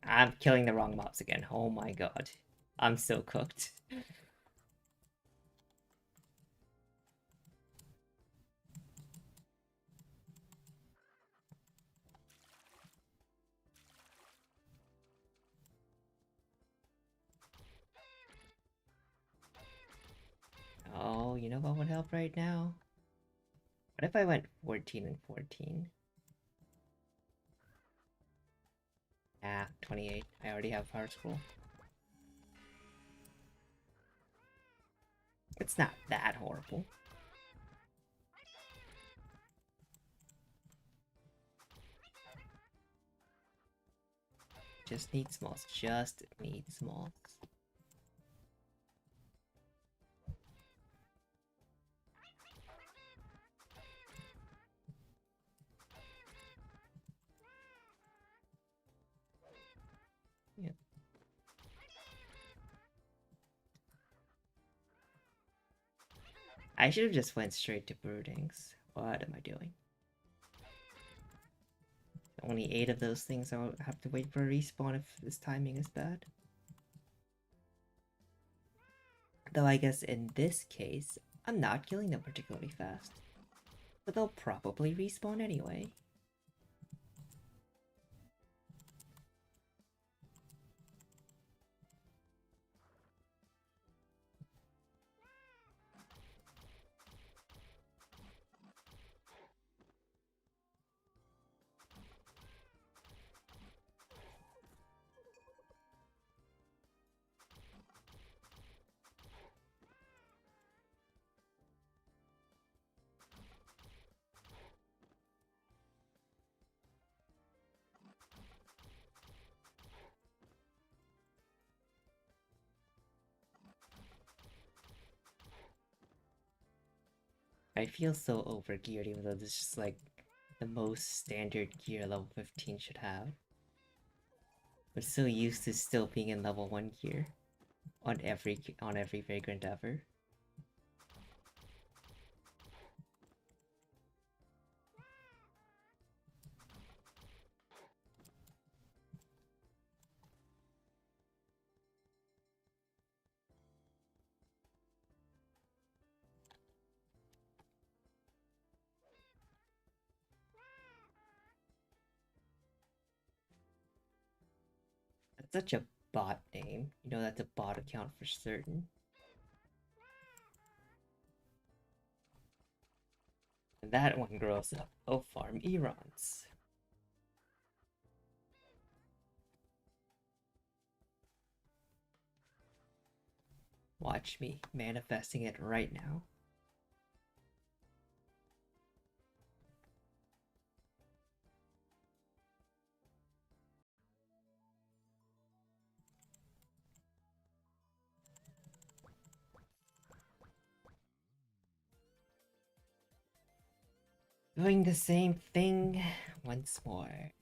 I'm killing the wrong mobs again. Oh my god. I'm so cooked. Oh, you know what would help right now? What if I went 14 and 14? Ah, 28. I already have Power School. It's not that horrible. Just need smalls. Just need smalls. Yeah. I should have just went straight to Broodings. What am I doing? Only 8 of those things, I'll have to wait for a respawn if this timing is bad. Though I guess in this case, I'm not killing them particularly fast. But they'll probably respawn anyway. I feel so overgeared even though this is just like the most standard gear level 15 should have. We're so used to still being in level 1 gear. on every vagrant ever. That's such a bot name. You know that's a bot account for certain. And that one grows up. Oh, farm Erons. Watch me manifesting it right now. Doing the same thing once more.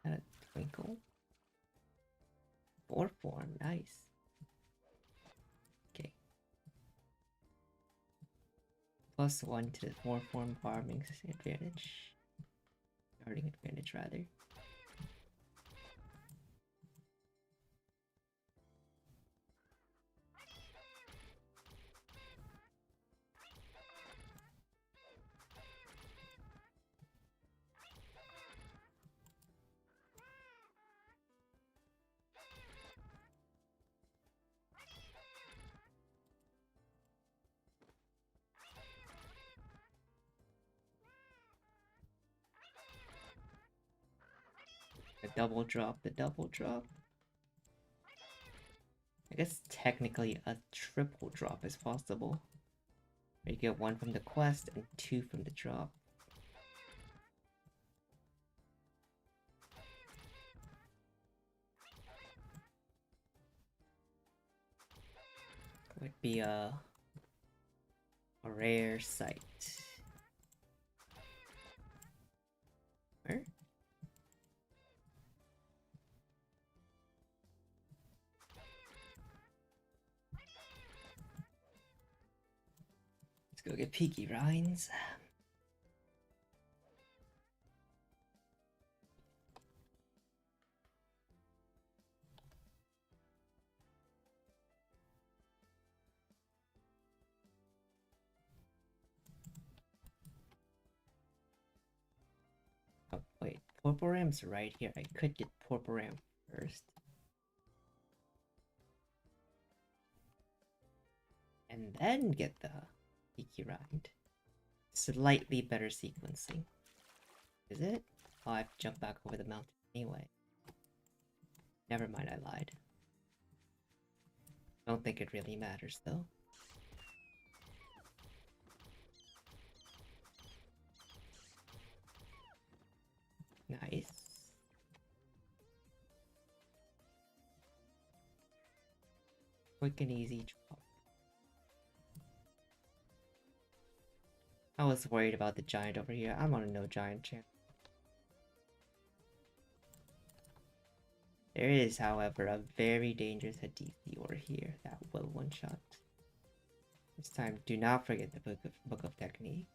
A twinkle. 4 form, nice. Okay. +1 to the 4 form farming advantage. Starting advantage, rather. The double drop, the double drop. I guess technically a triple drop is possible. Where you get 1 from the quest and 2 from the drop. Would be a rare sight. Where? Let's go get Peaky Rhines. Oh, wait. Porporam's right here. I could get Porporam first. And then get the Peaky Rind. Slightly better sequencing. Is it? Oh, I have to jump back over the mountain anyway. Never mind, I lied. Don't think it really matters, though. Nice. Quick and easy drop. I was worried about the giant over here. I'm on a no giant channel. There is, however, a very dangerous Hadithi over here that will one-shot. This time, do not forget the Book of Technique.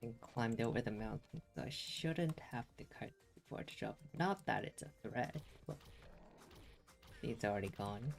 And climbed over the mountain, so I shouldn't have to cut before to drop. Not that it's a threat, but it's already gone.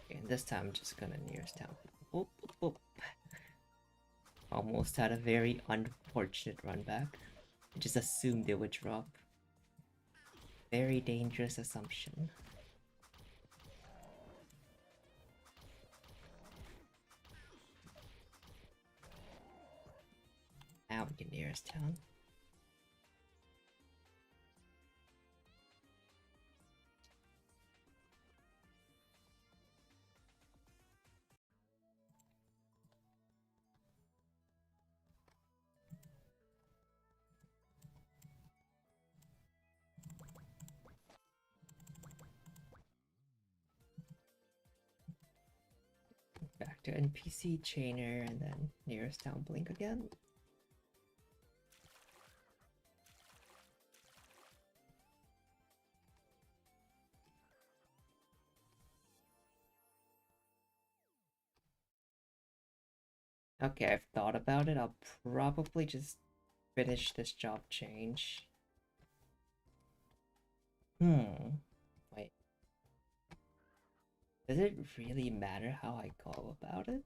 And this time I'm just gonna nearest town. Oop, oop, oop. Almost had a very unfortunate run back. I just assumed it would drop. Very dangerous assumption. Now we can nearest town. Back to NPC Chainer and then nearest town blink again. Okay, I've thought about it. I'll probably just finish this job change. Wait. Does it really matter how I go about it?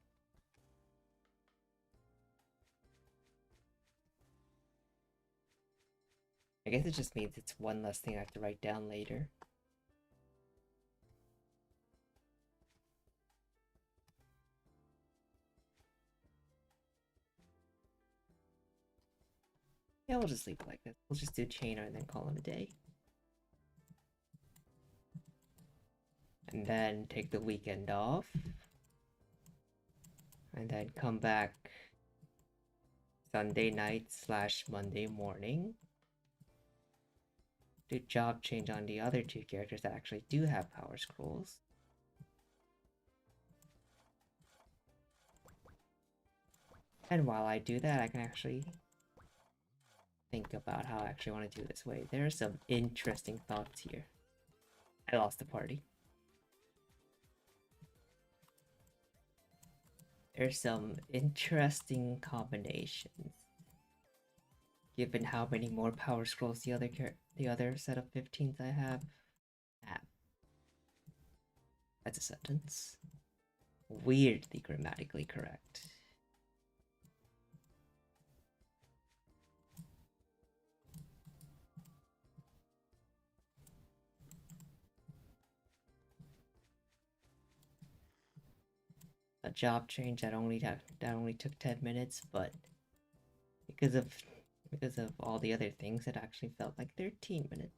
I guess it just means it's one less thing I have to write down later. Yeah, we'll just leave it like this. We'll just do Chainer and then call it a day. And then take the weekend off. And then come back Sunday night / Monday morning. Do job change on the other two characters that actually do have power scrolls. And while I do that, I can actually think about how I actually want to do this. Wait, there are some interesting thoughts here. I lost the party. There's some interesting combinations. Given how many more power scrolls the other set of 15s I have. That's a sentence. Weirdly grammatically correct. A job change that only took 10 minutes, but because of all the other things, it actually felt like 13 minutes.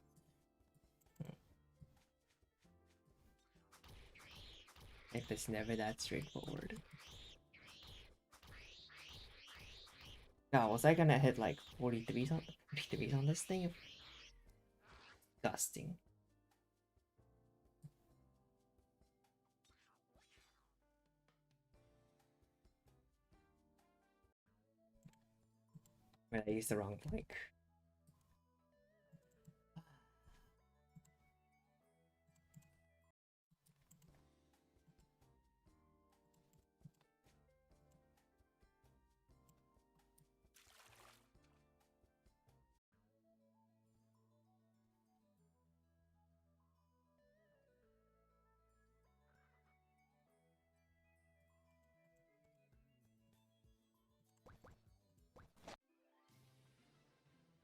Life is never that straightforward. God, was I gonna hit like 43s on this thing? Disgusting. When I used the wrong blink.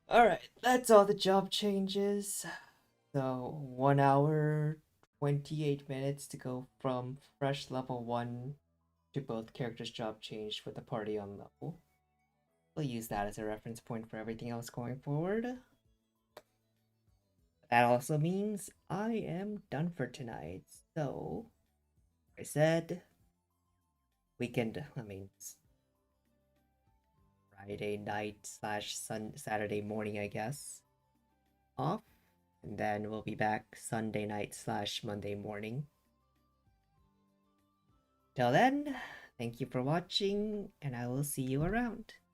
Alright, that's all the job changes. So 1 hour, 28 minutes to go from fresh level 1 to both characters' job changed with the party on level. We'll use that as a reference point for everything else going forward. That also means I am done for tonight. So, I said Friday night / Saturday morning, I guess, off. And then we'll be back Sunday night / Monday morning. Till then, thank you for watching, and I will see you around.